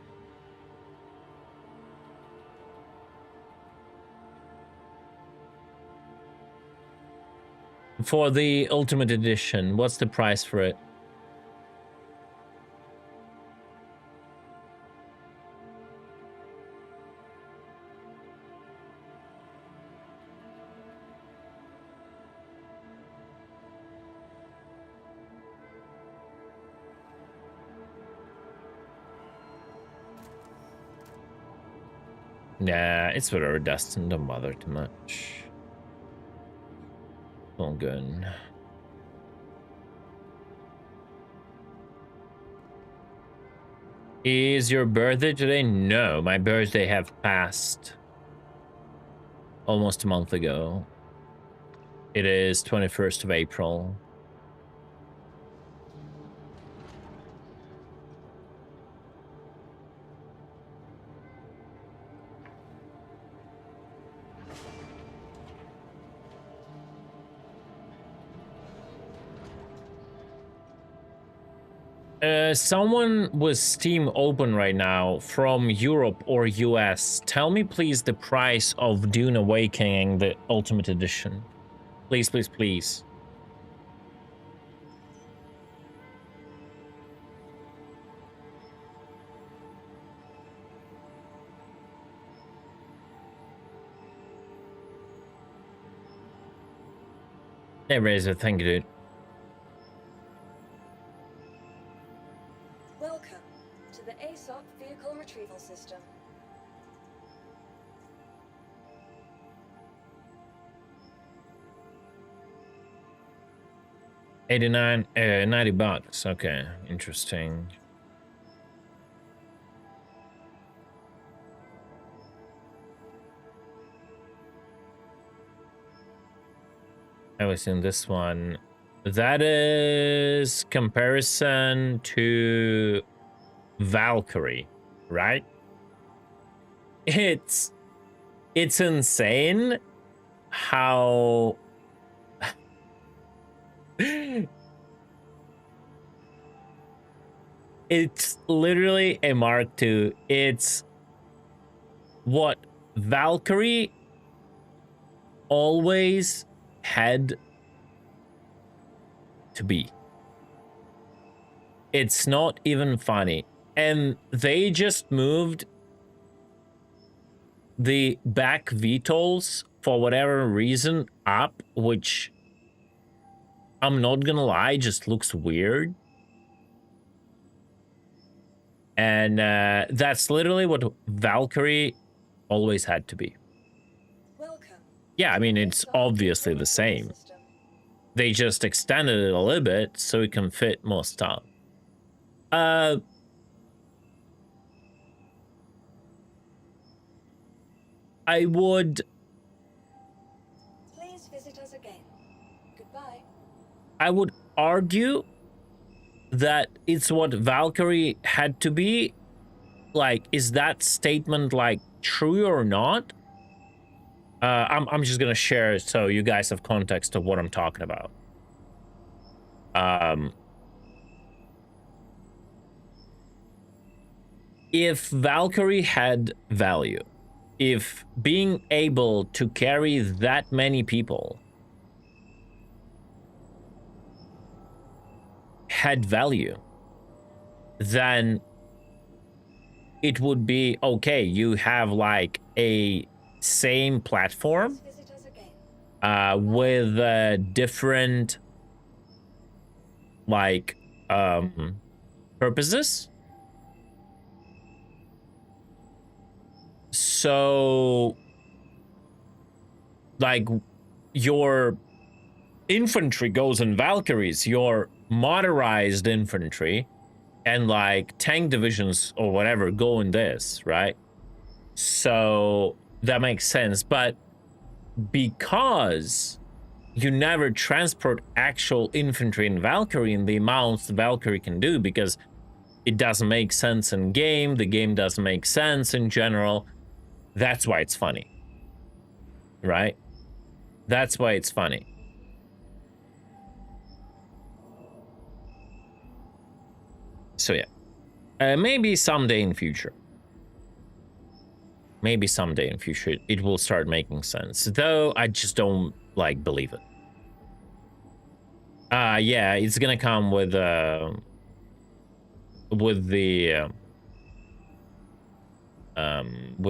For the Ultimate Edition, what's the price for it? Nah, it's whatever, Dustin. Don't bother too much. All good. Is your birthday today? No, my birthday have passed almost a month ago. It is 21st of April. Someone with Steam open right now from Europe or US, tell me please the price of Dune Awakening, the Ultimate Edition. Please, please, please. Hey, Razor, thank you, dude. Welcome to the ASOC Vehicle Retrieval System. $90. Okay, interesting. I was in this one. That is comparison to Valkyrie, right? It's insane how it's literally a Mark II. It's what Valkyrie always had to be. It's not even funny. And they just moved the back VTOLs for whatever reason up, which I'm not gonna lie, just looks weird. And that's literally what Valkyrie always had to be. Yeah, I mean, it's obviously the same. They just extended it a little bit so it can fit more stuff. I would... Please visit us again. Goodbye. I would argue that it's what Valkyrie had to be. Like, is that statement, like, true or not? I'm just gonna share it so you guys have context of what I'm talking about. If Valkyrie had value, if being able to carry that many people had value, then it would be okay. You have like a same platform with different like purposes. So like your infantry goes in Valkyries, your motorized infantry and like tank divisions or whatever go in this, right? So that makes sense. But because you never transport actual infantry in Valkyrie in the amounts the Valkyrie can do, because it doesn't make sense in game. The game doesn't make sense in general. That's why it's funny. Right? That's why it's funny. So yeah. Maybe someday in future. Maybe someday in future it will start making sense. Though I just don't like believe it. Yeah, it's gonna come with the with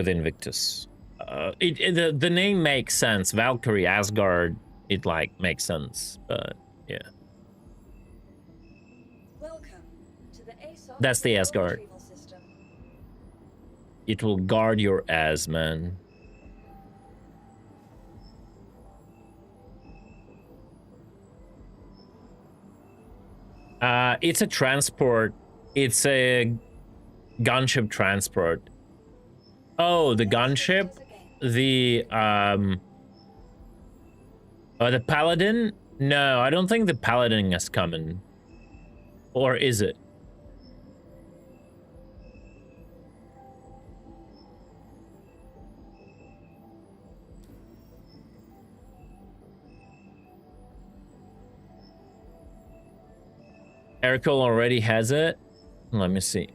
Invictus. The name makes sense. Valkyrie, Asgard, it like makes sense, but yeah. Welcome to the ASOS That's the Data Asgard. Retrieval System. It will guard your ass, man. It's a transport. It's a gunship transport. Oh, the gunship? The Paladin? No, I don't think the Paladin is coming. Or is it? Ericol already has it. Let me see.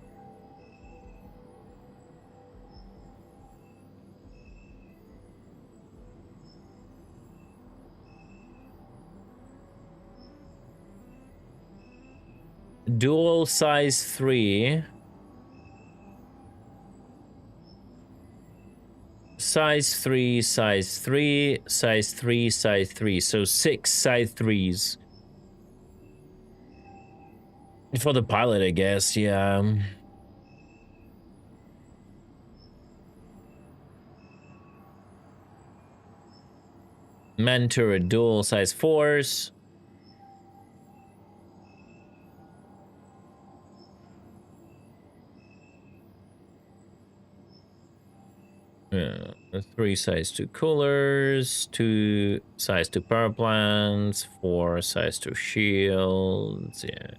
Dual size 3. Size 3, size 3, size 3, size 3. So 6 size 3s. For the pilot, I guess, yeah. Mentor dual size 4s. Yeah, 3 size 2 coolers, 2 size 2 power plants, 4 size 2 shields. Yeah.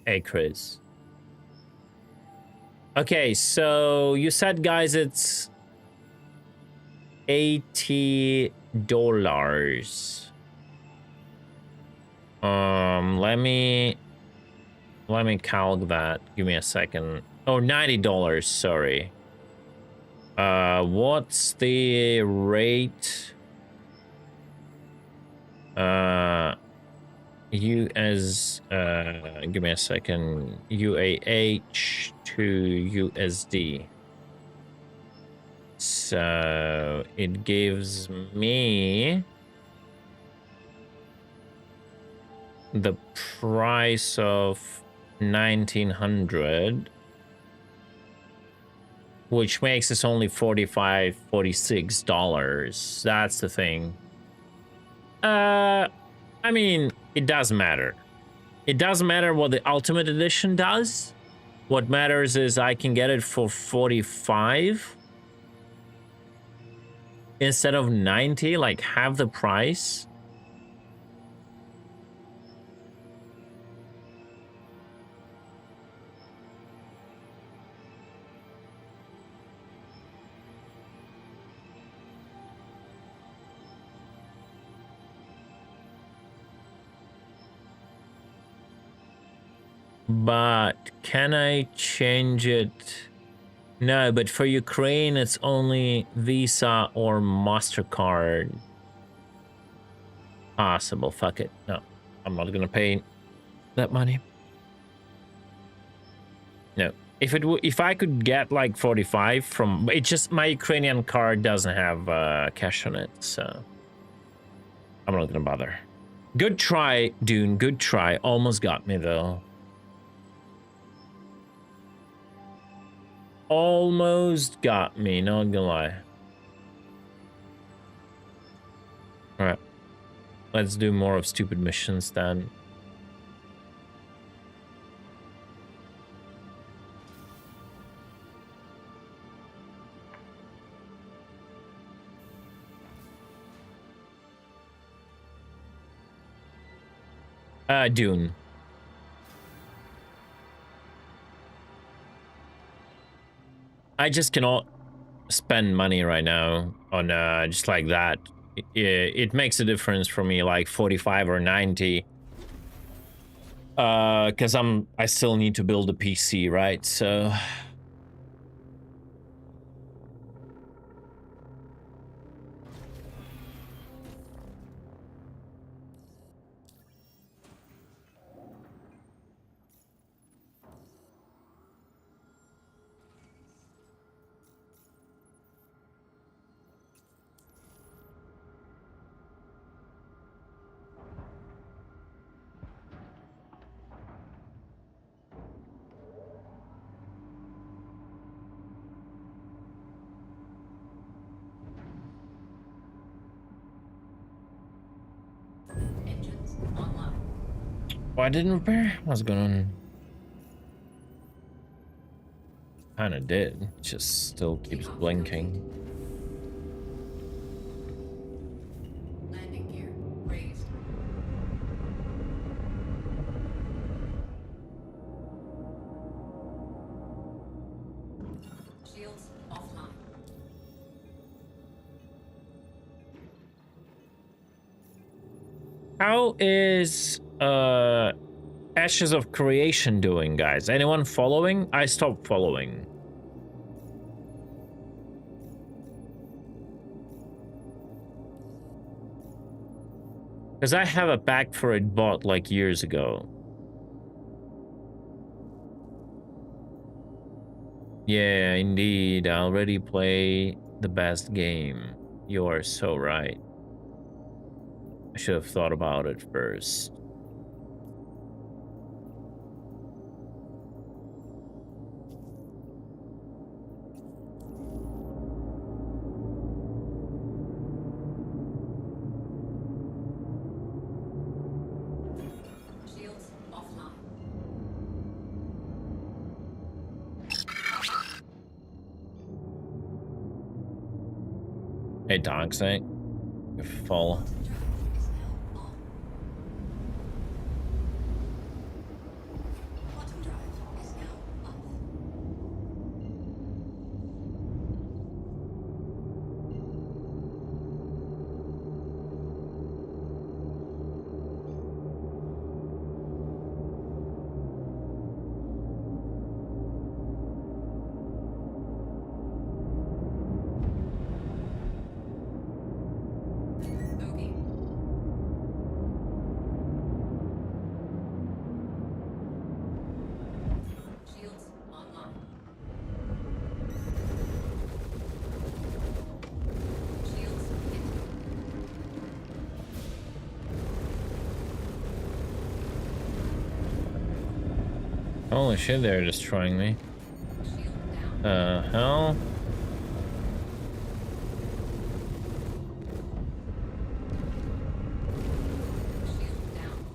Hey, Chris. Okay, so you said, guys, it's $80. Let me calc that. Give me a second. Oh, $90, sorry. What's the rate? US, give me a second. UAH to USD. So it gives me the price of 1900, which makes this only $45, $46. That's the thing. I mean, it doesn't matter. It doesn't matter what the Ultimate Edition does. What matters is I can get it for 45 instead of 90, like half the price. But can I change it? No, but for Ukraine, it's only Visa or MasterCard possible. Fuck it. No, I'm not gonna pay that money. No. If I could get like 45 from, it just, my Ukrainian card doesn't have cash on it, so I'm not gonna bother. Good try, Dune. Good try. Almost got me though. Almost got me, not gonna lie. Alright. Let's do more of stupid missions then. Dune. I just cannot spend money right now on just like that. It makes a difference for me, like 45 or 90. Because I still need to build a PC, right? So Engines online. why didn't repair? What's going on? Kinda did. Just still keeps blinking. Landing gear raised. Shields offline. How is Ashes of Creation doing, guys? Anyone following? I stopped following. Because I have a pack for it bought like years ago. Yeah, indeed. I already play the best game. You are so right. I should have thought about it first. Shields offline. Hey, Toxic. You fall. Quantum drive is now on. Quantum drive is now up. Bogey. Shields online. Shields hit. Holy shit, they're destroying me. Shield down. Hell? Shield down.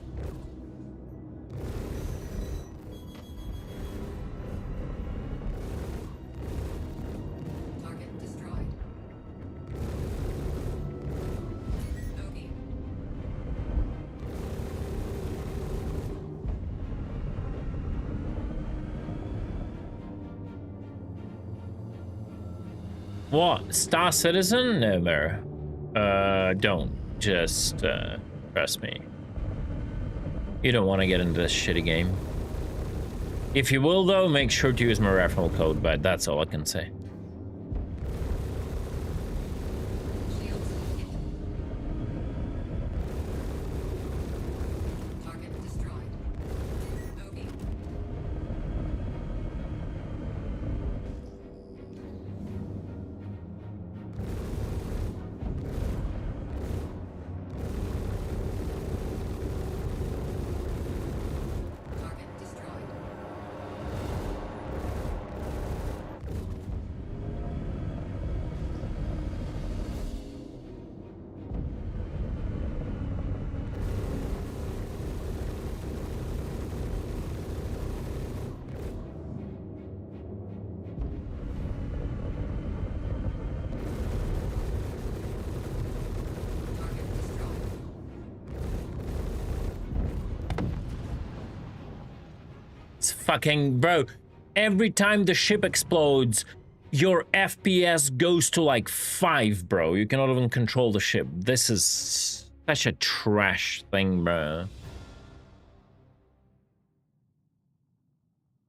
Target destroyed. Bogey. What? Star Citizen? Never. Don't. Just, trust me. You don't want to get into this shitty game. If you will, though, make sure to use my referral code, but that's all I can say. Shields hit. Target destroyed. Bogey. Target destroyed. fucking bro. Every time the ship explodes, your FPS goes to like 5, bro. You cannot even control the ship. This is such a trash thing, bro.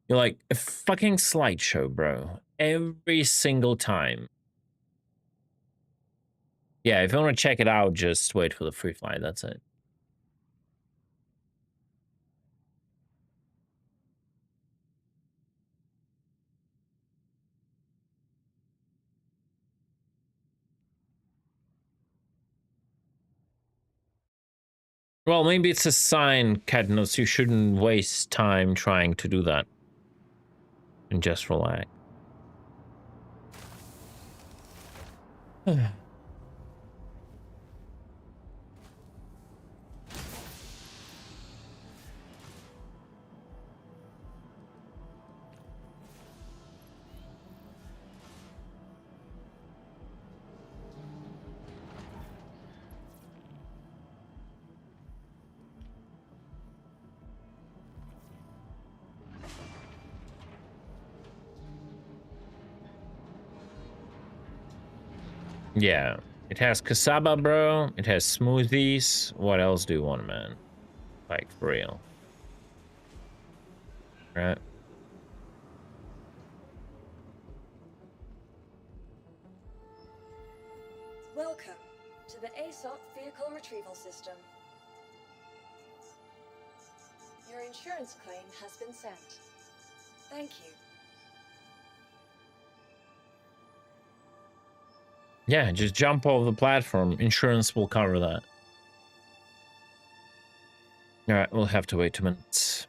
You're like a fucking slideshow, bro. Every single time. Yeah, if you want to check it out, just wait for the free flight. That's it. Well, maybe it's a sign, Cadnos, you shouldn't waste time trying to do that. And just relax. Yeah, it has cassava, bro. It has smoothies. What else do you want, man? Like, for real. Right? Welcome to the ASOP Vehicle Retrieval System. Your insurance claim has been sent. Thank you. Yeah, just jump off the platform. Insurance will cover that. Alright, we'll have to wait 2 minutes.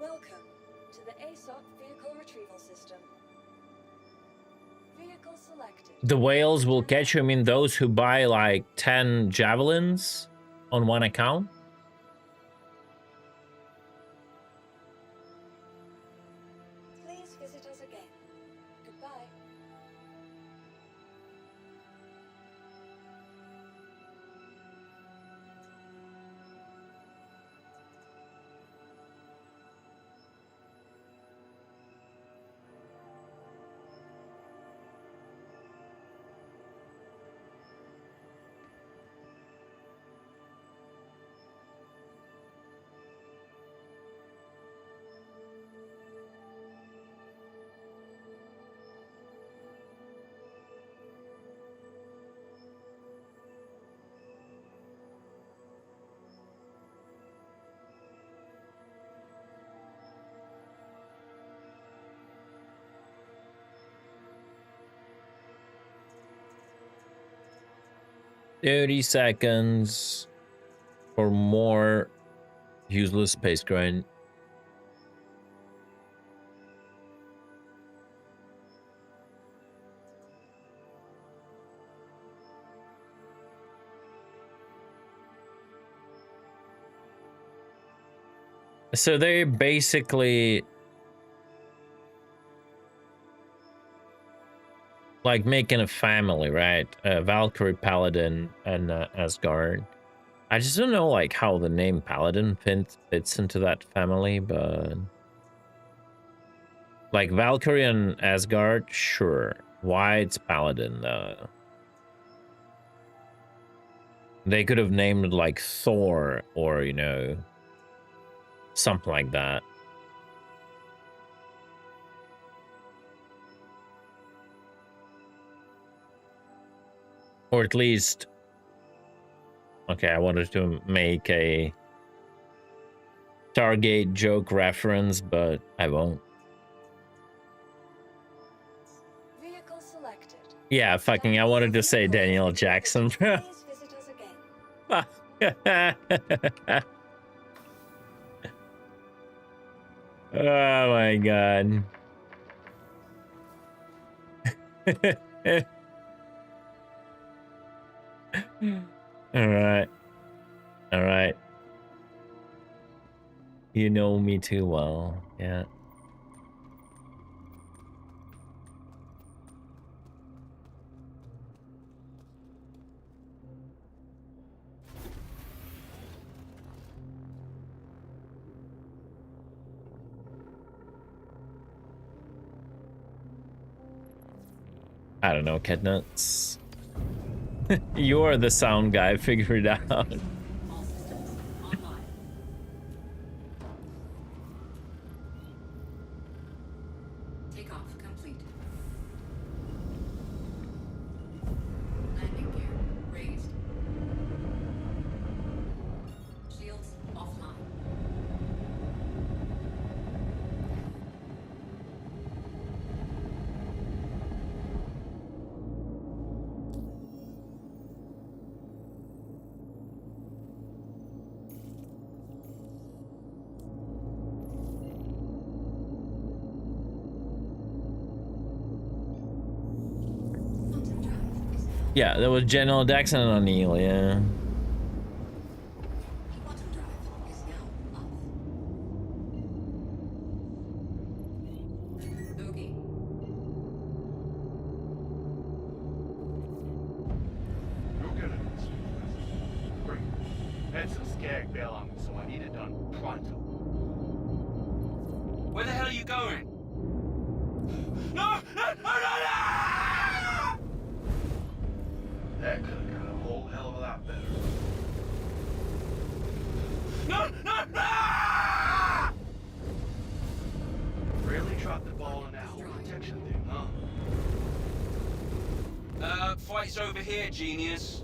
Welcome to the ASOP Vehicle Retrieval System. Vehicle selected. The whales will catch you. I mean, those who buy like 10 javelins on one account. Please visit us again. Goodbye. $30 for more useless space grind. So they're basically like making a family, right? Valkyrie, Paladin, and Asgard. I just don't know like how the name Paladin fits into that family, but like Valkyrie and Asgard, sure. Why it's Paladin though? They could have named it like Thor or, you know, something like that. Or at least, okay, I wanted to make a Stargate joke reference, but I won't. Vehicle selected. Yeah, fucking, I wanted to say Daniel Jackson, bro. Please visit us again. Oh my god. All right. All right. You know me too well. Yeah. I don't know, kid nuts. You're the sound guy, figure it out. All systems online. Takeoff complete. Landing gear raised. Shields offline. Quantum drive is now. Yeah, that was General Jackson and O'Neill, yeah. Quantum drive is now up. Bogey. You'll get it. Great. Had some skag bail on me, so I need it done pronto. Where the hell are you going? No! No! No! No! That could have gone a whole hell of a lot better. No! No! No! Really dropped the ball in that whole protection thing, huh? Fight's over here, genius.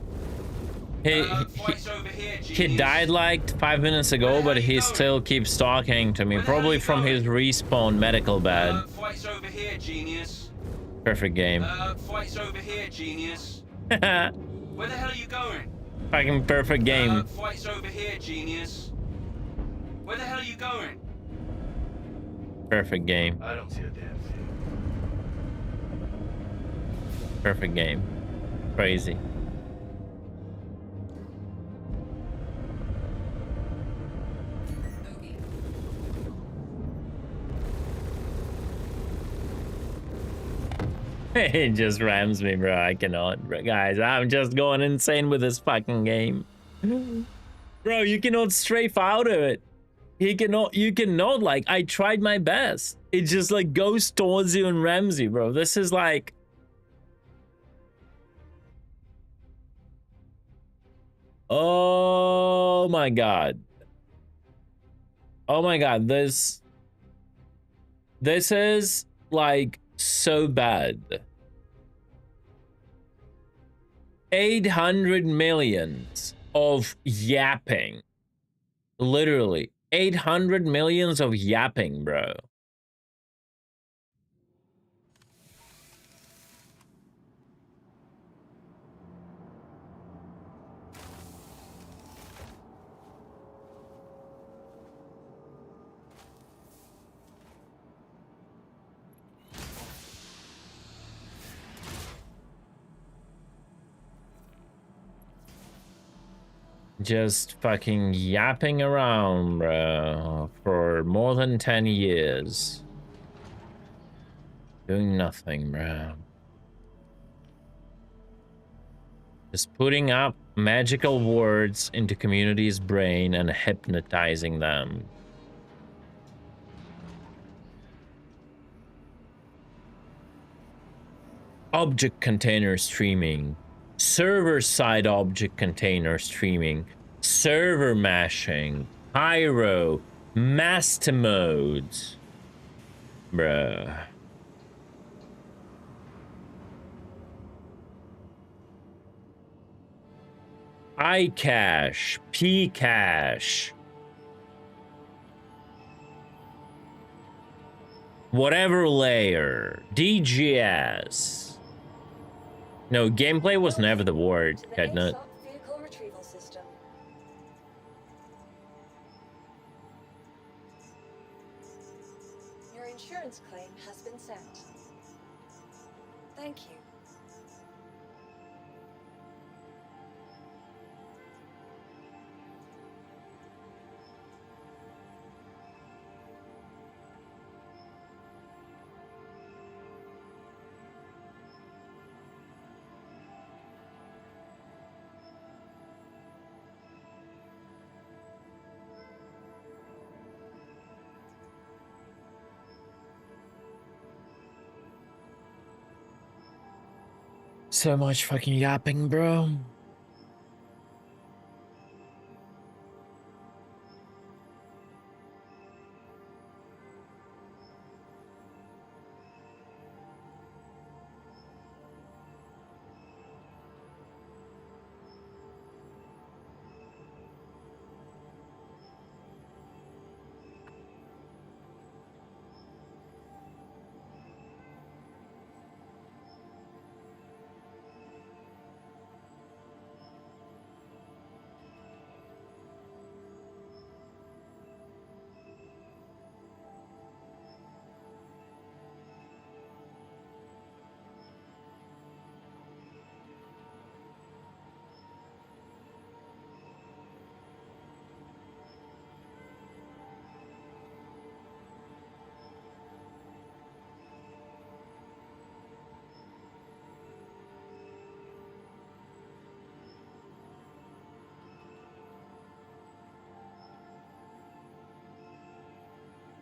He, Fight's over here, genius. he died like 5 minutes ago, but he still keeps talking to me. Probably from his respawn medical bed. Fight's over here, genius. Perfect game. Fight's over here, genius. Fucking Where the hell are you going? perfect game. Fight's over here, genius. Where the hell are you going? Perfect game. I don't see a damn thing. Perfect game. Crazy. Bogey. It just rams me, bro. I cannot. Bro, guys, I'm just going insane with this fucking game. Bro, you cannot strafe out of it. You cannot, like, I tried my best. It just, like, goes towards you and rams you, bro. This is like... Oh my god. Oh my god, this is, like, so bad. 800 millions of yapping. Literally 800 millions of yapping, bro. Just fucking yapping around, bro, for more than 10 years. Doing nothing, bro. Just putting up magical words into community's brain and hypnotizing them. Object container streaming. Server-side object container streaming, server mashing, pyro, master modes. Bruh. iCache, Pcache. Whatever layer, DGS. No, gameplay was never the word, To the Catnut. ASOP vehicle retrieval system. Your insurance claim has been sent. Thank you. So much fucking yapping, bro.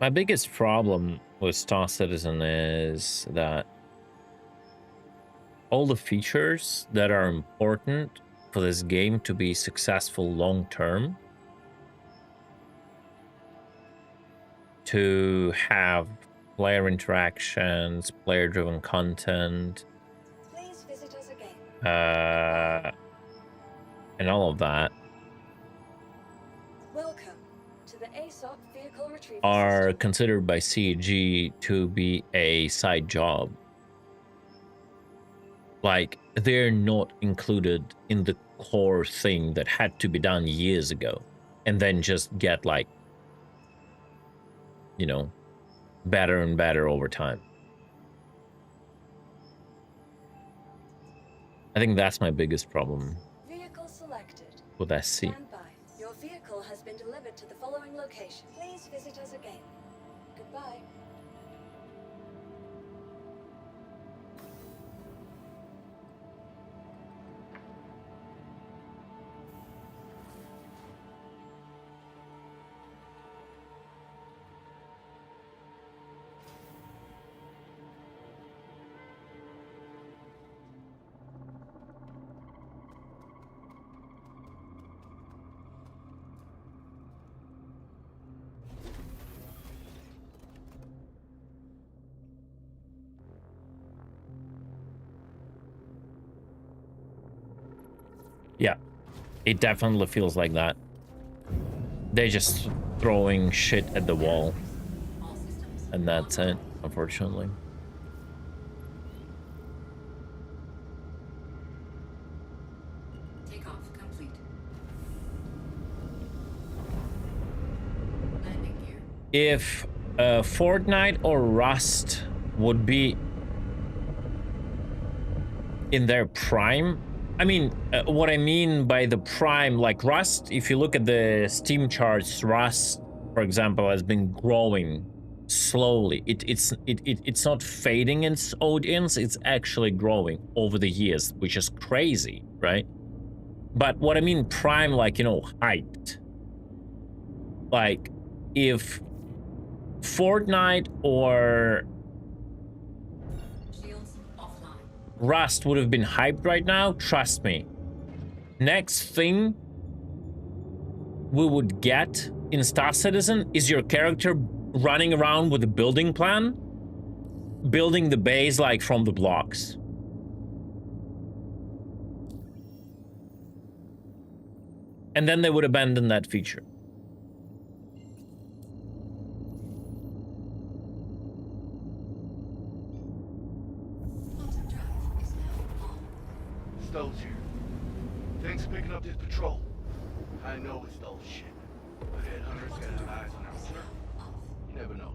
My biggest problem with Star Citizen is that all the features that are important for this game to be successful long term, to have player interactions, player driven content, Please visit us again. and all of that Welcome to the ASOP vehicle retrieval are system. considered by CG to be a side job. Like, they're not included in the core thing that had to be done years ago, and then just get, like, you know, better and better over time. I think that's my biggest problem Vehicle selected. with SC. Stand by. Your vehicle has been delivered to the following location. Please visit us again. Goodbye. Yeah, it definitely feels like that. They're just throwing shit at the wall, All systems and that's it, unfortunately. takeoff complete. Landing gear. If Fortnite or Rust would be in their prime, I mean, what I mean by the prime, like Rust, if you look at the Steam charts, Rust, for example, has been growing slowly. It's not fading in its audience, it's actually growing over the years, which is crazy, right? But what I mean prime, like, you know, hyped. Like, if Fortnite or Shields offline. Rust would have been hyped right now, trust me. Next thing we would get in Star Citizen is your character running around with a building plan, building the base like from the blocks. And then they would abandon that feature. Quantum drive is now on. picking up this patrol. I know it's dull shit, but headhunters gotta have eyes on our return. You never know.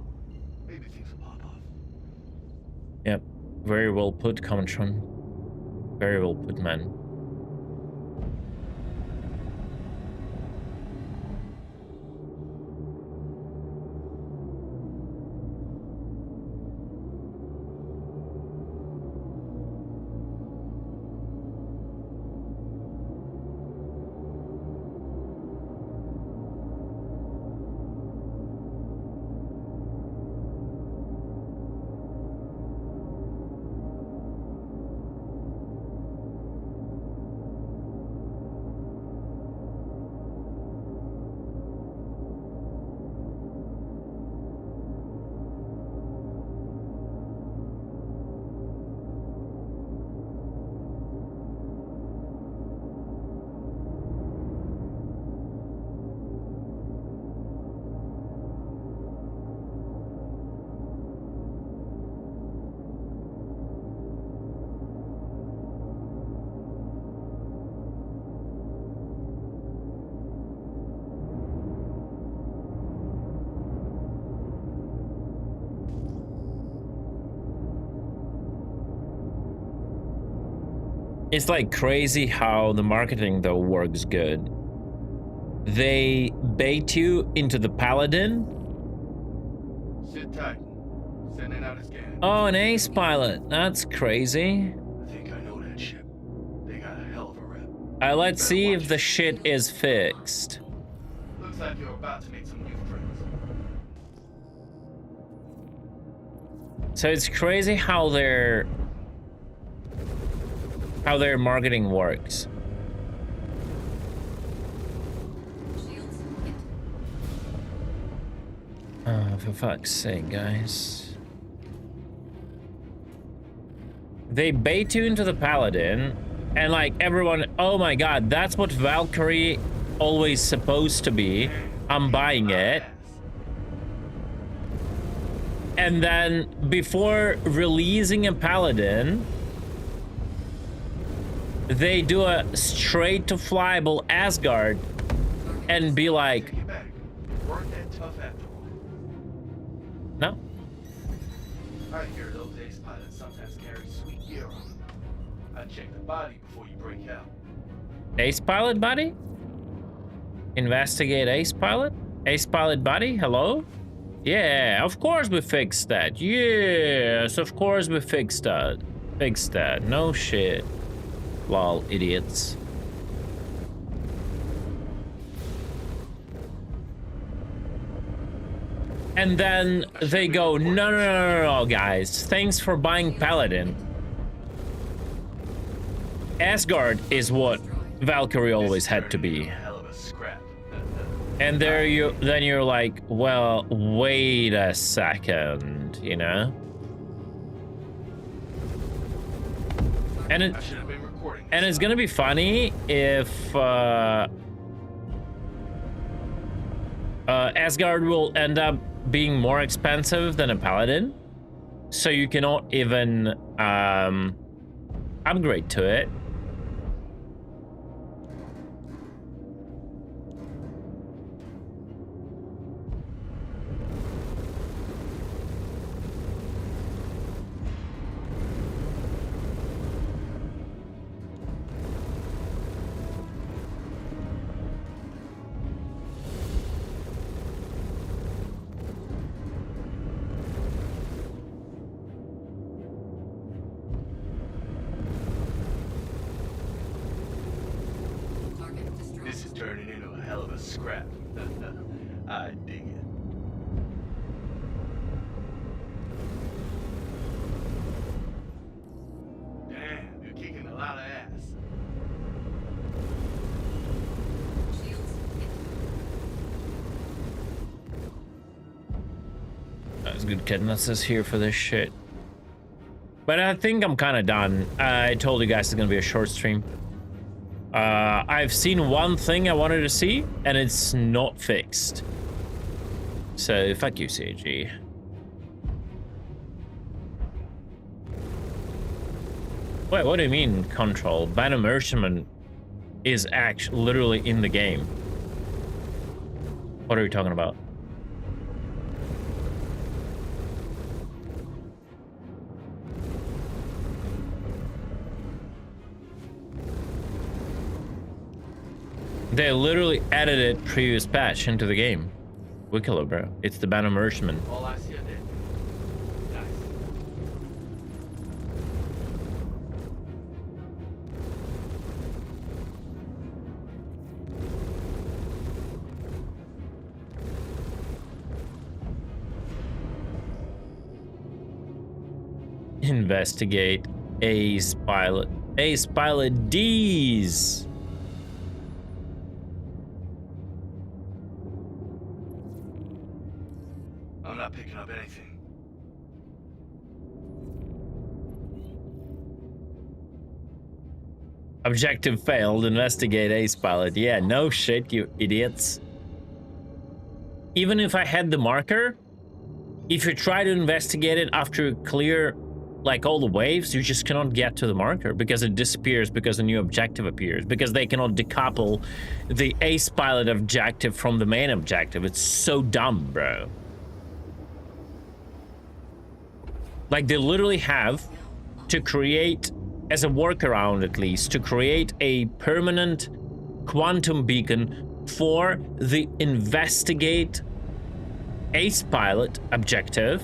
Maybe things will pop off. Yep. Very well put, Comentron. Very well put, man. It's like crazy how the marketing though works good. They bait you into the Paladin. Sit tight. Sending out a scan. Oh, an ace pilot. That's crazy. I think I know that ship. They got a hell of a rep. Let's see if the shit is fixed. Looks like you're about to make some new friends. So it's crazy how their marketing works. Shields hit. Oh, for fuck's sake, guys. They bait you into the Paladin, and like everyone, oh my god, that's what Valkyrie always supposed to be. I'm buying it. And then before releasing a Paladin, they do a straight to flyable Asgard and be like, Take it back. Weren't that tough after all? no. I hear those ace pilots sometimes carry sweet gear on them. I'd check the body before you break out. Ace pilot buddy? Investigate ace pilot? Ace pilot buddy, hello? Yeah, of course we fixed that. Yes, of course we fixed that. Fixed that, no shit. Lol, idiots. And then they go, no, guys. Thanks for buying Paladin. Asgard is what Valkyrie always had to be. Hell of a scrap. And there then you're like, well, wait a second, you know? And I should have been recording. And it's gonna be funny if Asgard will end up being more expensive than a Paladin, so you cannot even upgrade to it. Target destroyed. This is turning into a hell of a scrap. I dig it. Damn, you're kicking a lot of ass. Shields hit. That's good, Cadmus is here for this shit. But I think I'm kind of done. I told you guys it's gonna be a short stream. I've seen one thing I wanted to see, and it's not fixed. So, fuck you, CG. Wait, what do you mean, control? Ban immersion. is actually literally in the game. What are you talking about? They literally added it previous patch into the game. Wicklow, bro. It's the ban immersion. All I see are dead. Nice. Investigate Ace Pilot. Ace Pilot D's. I'm not picking up anything. Objective failed. Investigate Ace Pilot. Yeah, no shit, you idiots. Even if I had the marker, if you try to investigate it after you clear like all the waves, you just cannot get to the marker because it disappears, because a new objective appears, because they cannot decouple the Ace Pilot objective from the main objective. It's so dumb, bro. Like, they literally have to create, as a workaround at least, to create a permanent quantum beacon for the investigate Ace Pilot objective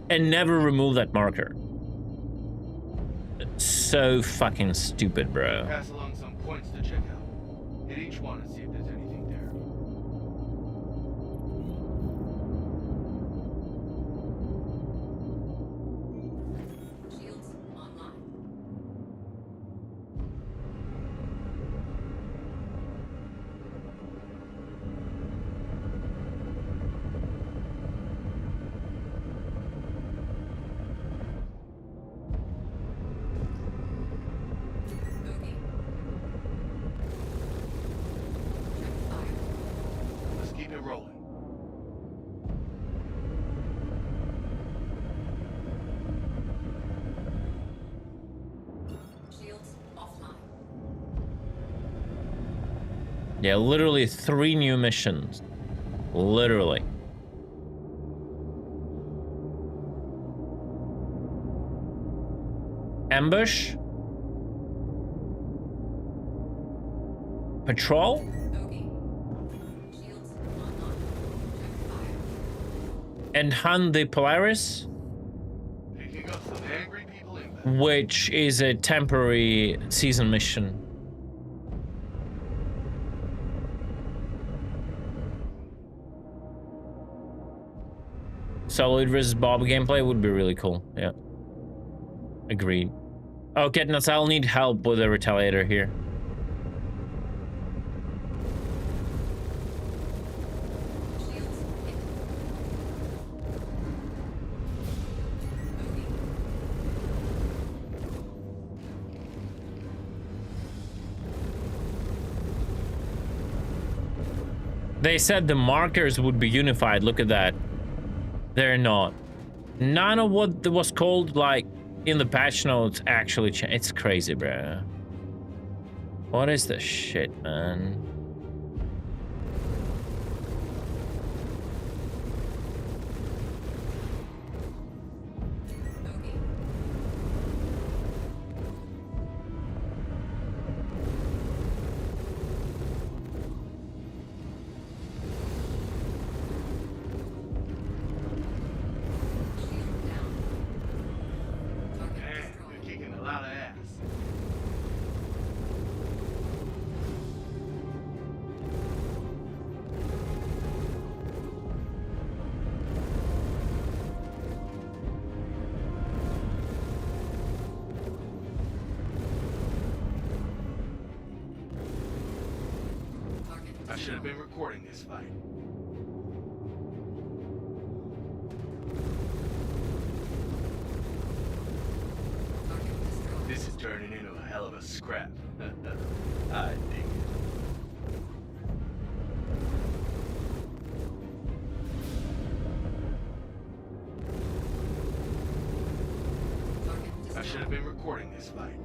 and never remove that marker. So fucking stupid, bro. Pass along some points to check out. Hit each one and see if there's anything there. Shields online. Bogey. Check fire. Let's keep it rolling. Shields offline. Yeah, literally 3 new missions. Literally. Ambush. Patrol. Bogey. Shields online. Check fire. And hunt the Polaris, Picking up some angry people in. which is a temporary season mission. Solid versus Bob gameplay would be really cool. Yeah. Agreed. Oh, Katniss, I'll need help with a retaliator here. Shields hit. Bogey. They said the markers would be unified. Look at that. They're not. None of what was called like in the patch notes actually changed. It's crazy, bro. What is this shit, man? Bogey. Shield down. Target Man, destroyed. you're kicking a lot of ass. Target I should have been destroyed. recording this fight. Target destroyed. This is turning into a hell of a scrap. I dig it. Target I should destroyed. have been recording this fight.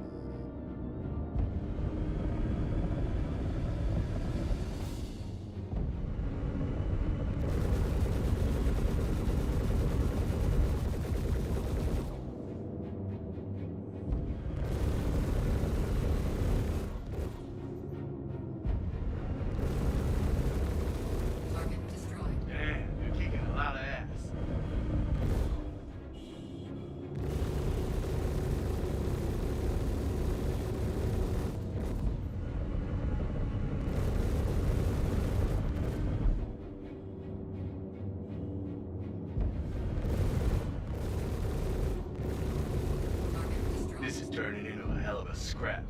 scrap.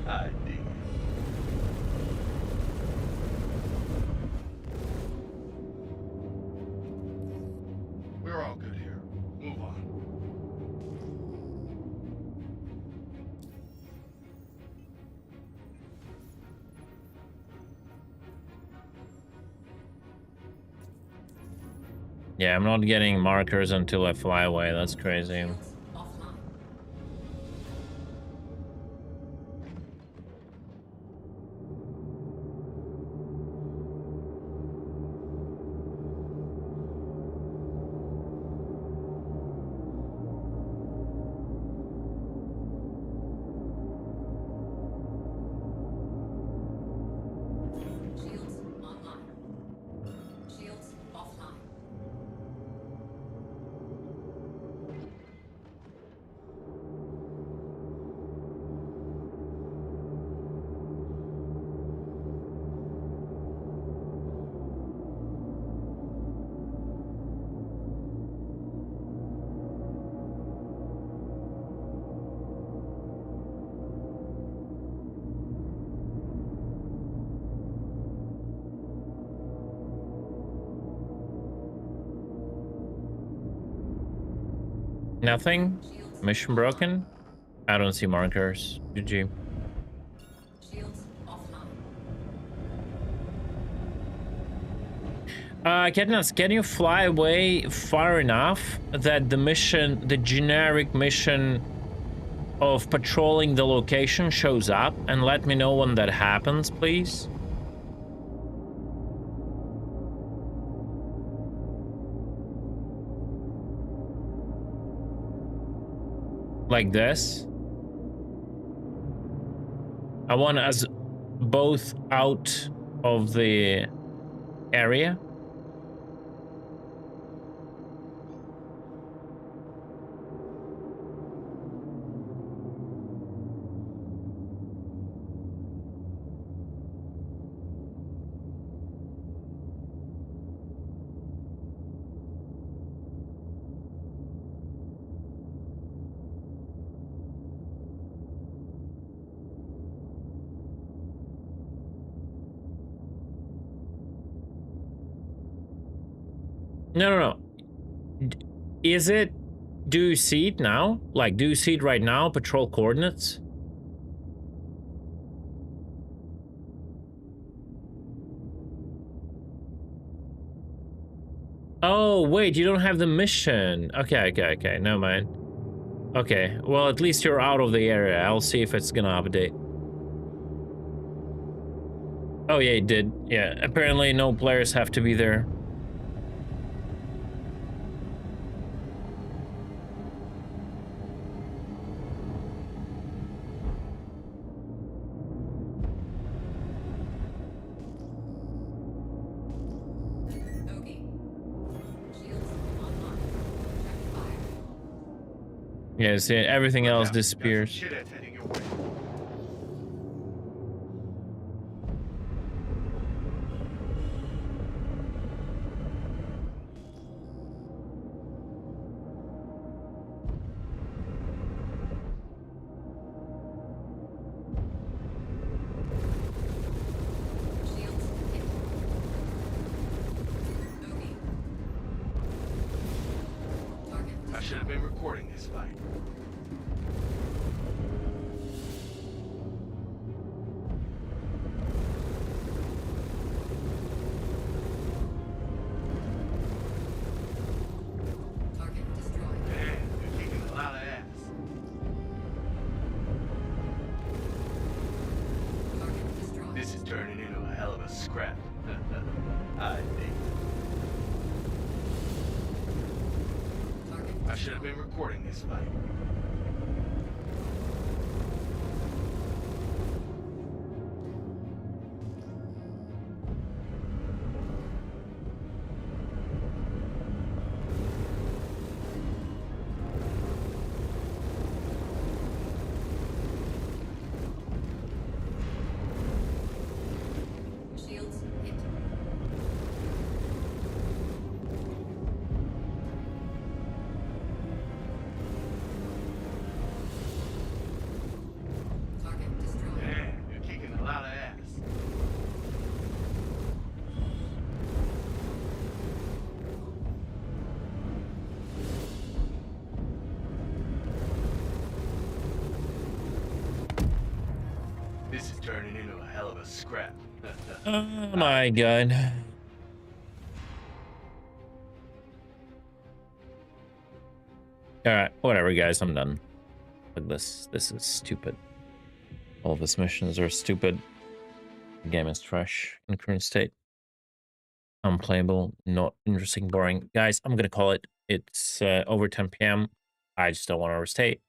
I dig it. We're all good here. Move on. Yeah, I'm not getting markers until I fly away. That's crazy. Shields offline. Shields online. Shields offline. Nothing? Shields Mission broken? I don't see markers. GG. Shields offline. Katniss, can you fly away far enough that the mission, the generic mission of patrolling the location shows up, and let me know when that happens, please? Like this. I want us both out of the area. No. Is it... Do you see it now? Like, do you see it right now? Patrol coordinates? Oh, wait, you don't have the mission. Okay. Never mind. Okay, well, at least you're out of the area. I'll see if it's gonna update. Oh, yeah, it did. Yeah, apparently no players have to be there. Okay. Shields online. Check fire. Yeah, see, everything else Look out. Got some disappears. shitheads heading your way. Shields hit. Okay. Target I should have been recording this fight. Target destroyed. Man, you're kicking a lot of ass. Target destroyed. This is turning into a hell of a scrap. I think. Target I should have been recording this fight. Shields hit. of a scrap. Oh my god. Alright, whatever guys, I'm done. Look, this is stupid. All these missions are stupid. The game is trash in current state. Unplayable, not interesting, boring. Guys, I'm gonna call it. It's over 10 p.m. I just don't want to overstay.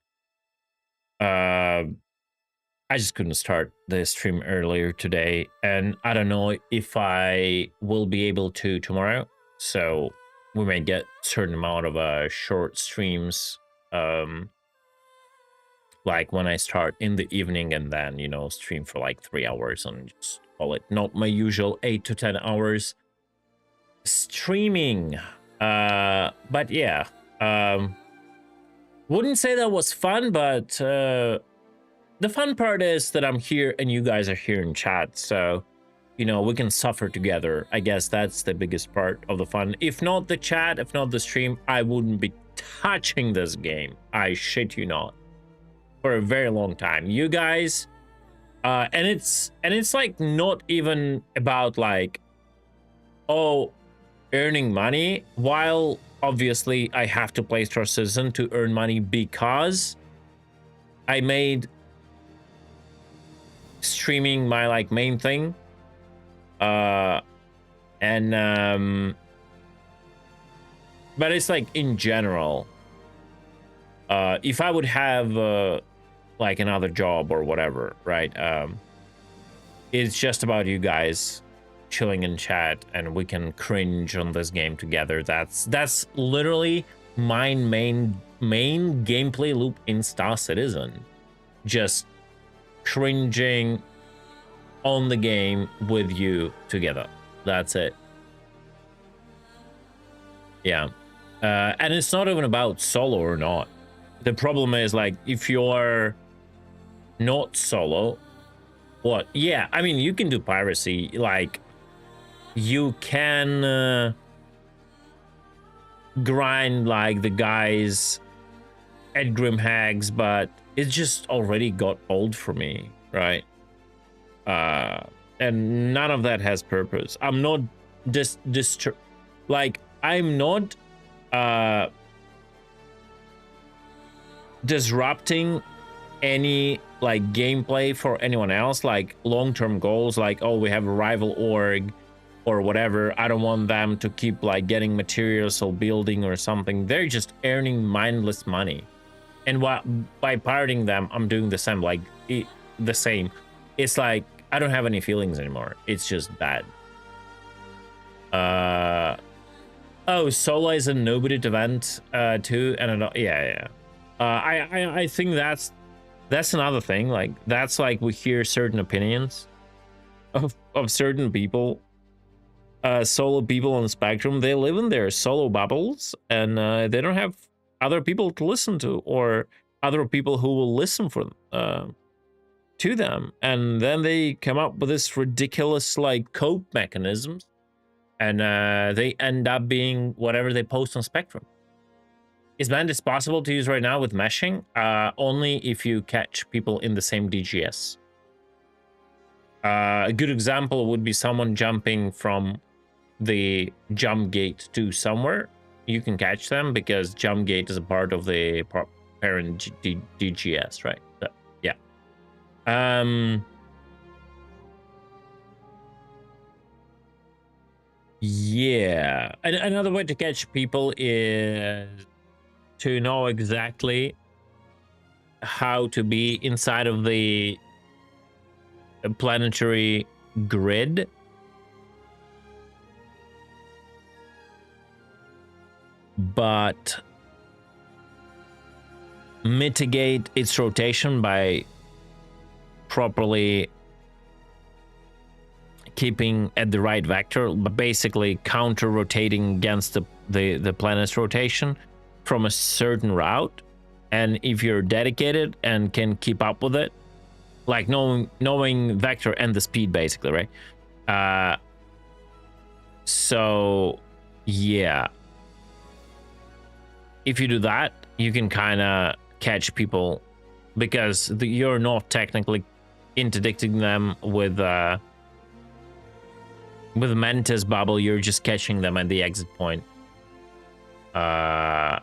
I just couldn't start the stream earlier today, and I don't know if I will be able to tomorrow. So we may get certain amount of short streams, like when I start in the evening and then, you know, stream for like 3 hours and just call it not my usual 8 to 10 hours streaming. But yeah, wouldn't say that was fun, but the fun part is that I'm here and you guys are here in chat, so you know, we can suffer together. I guess that's the biggest part of the fun. If not the chat, if not the stream, I wouldn't be touching this game. I shit you not. For a very long time. You guys, and it's like not even about like, oh, earning money, while obviously I have to play Star Citizen to earn money because I made streaming my like main thing. But it's like in general, if I would have like another job or whatever, right? It's just about you guys chilling in chat and we can cringe on this game together. That's literally my main gameplay loop in Star Citizen. Just cringing on the game with you together. That's it. Yeah. And it's not even about solo or not. The problem is like if you're not solo, what? Yeah, I mean, you can do piracy. Like you can grind like the guys at Grimhags, but it just already got old for me, right? And none of that has purpose. I'm not I'm not disrupting any like gameplay for anyone else, like long-term goals, like, oh, we have a rival org or whatever. I don't want them to keep like getting materials or building or something. They're just earning mindless money, and by pirating them, I'm doing the same. Like the same. It's like I don't have any feelings anymore. It's just bad. Oh, solo is a nobody event too, and yeah. I think that's another thing. Like that's like we hear certain opinions of certain people, solo people on the spectrum. They live in their solo bubbles, and they don't have other people to listen to or other people who will listen for to them, and then they come up with this ridiculous like cope mechanisms, and they end up being whatever they post on Spectrum. Is Bandits possible to use right now with meshing? Only if you catch people in the same DGS. A good example would be someone jumping from the jump gate to somewhere. You can catch them because jump gate is a part of the parent DGS, right? So, yeah. Yeah. And another way to catch people is to know exactly how to be inside of the planetary grid. But mitigate its rotation by properly keeping at the right vector, but basically counter rotating against the planet's rotation from a certain route. And if you're dedicated and can keep up with it, like knowing vector and the speed, basically, right? So yeah, if you do that, you can kind of catch people because you're not technically interdicting them with Mantis bubble, you're just catching them at the exit point. I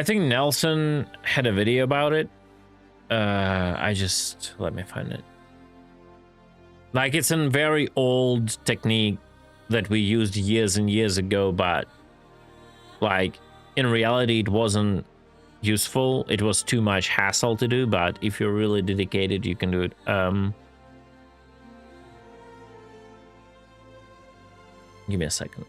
think Nelson had a video about it. Let me find it. Like, it's a very old technique that we used years and years ago, but like in reality it wasn't useful. It was too much hassle to do, but if you're really dedicated, you can do it. Give me a second.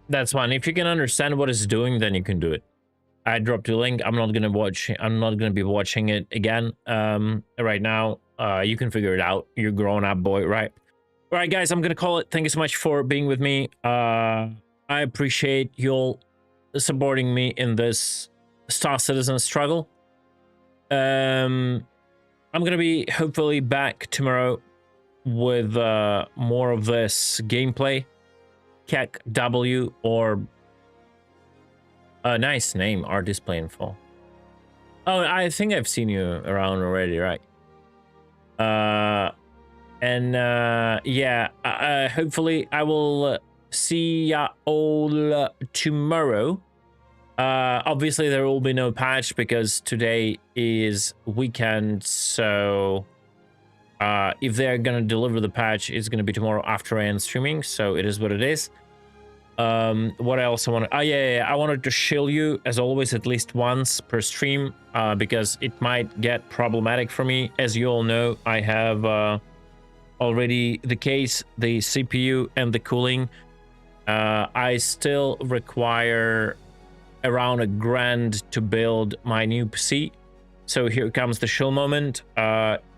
That's fine. If you can understand what it's doing, then you can do it. I dropped a link. I'm not gonna be watching it again right now. You can figure it out. You're a grown-up boy, right? All right, guys, I'm gonna call it. Thank you so much for being with me. I appreciate you all supporting me in this Star Citizen struggle. I'm gonna be hopefully back tomorrow with more of this gameplay. Kek W, or a nice name, our display info. Oh, I think I've seen you around already, right? Yeah, hopefully I will see ya all tomorrow. Obviously there will be no patch because today is weekend, so if they're gonna deliver the patch, it's gonna be tomorrow after I end streaming, so it is what it is. What else I want to... I wanted to shill you, as always, at least once per stream, because it might get problematic for me. As you all know, I have already the case, the CPU, and the cooling. I still require around $1,000 to build my new PC. So here comes the shill moment.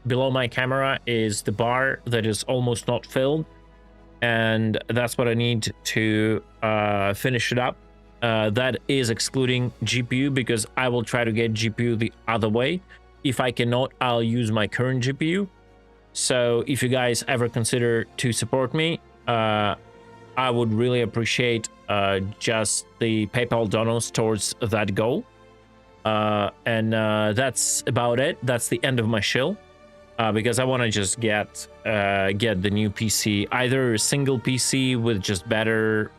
Below my camera is the bar that is almost not filled, and that's what I need to finish it up. That is excluding GPU, because I will try to get GPU the other way. If I cannot, I'll use my current GPU. So if you guys ever consider to support me, I would really appreciate just the PayPal donos towards that goal. That's about it. That's the end of my shill. Because I want to just get the new PC, either a single PC with just better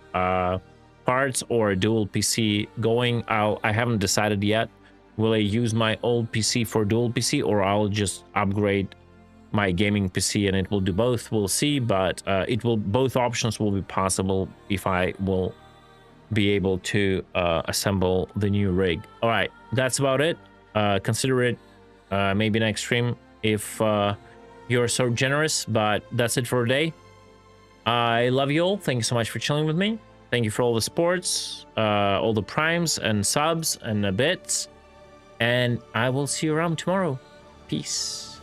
parts, or a dual PC going. I haven't decided yet. Will I use my old PC for dual PC, or I'll just upgrade my gaming PC and it will do both? We'll see, but both options will be possible if I will be able to assemble the new rig. All right, that's about it. Consider it maybe next stream if you're so generous, but that's it for today. I love you all. Thank you so much for chilling with me. Thank you for all the supports, all the primes and subs and bits, and I will see you around tomorrow. Peace.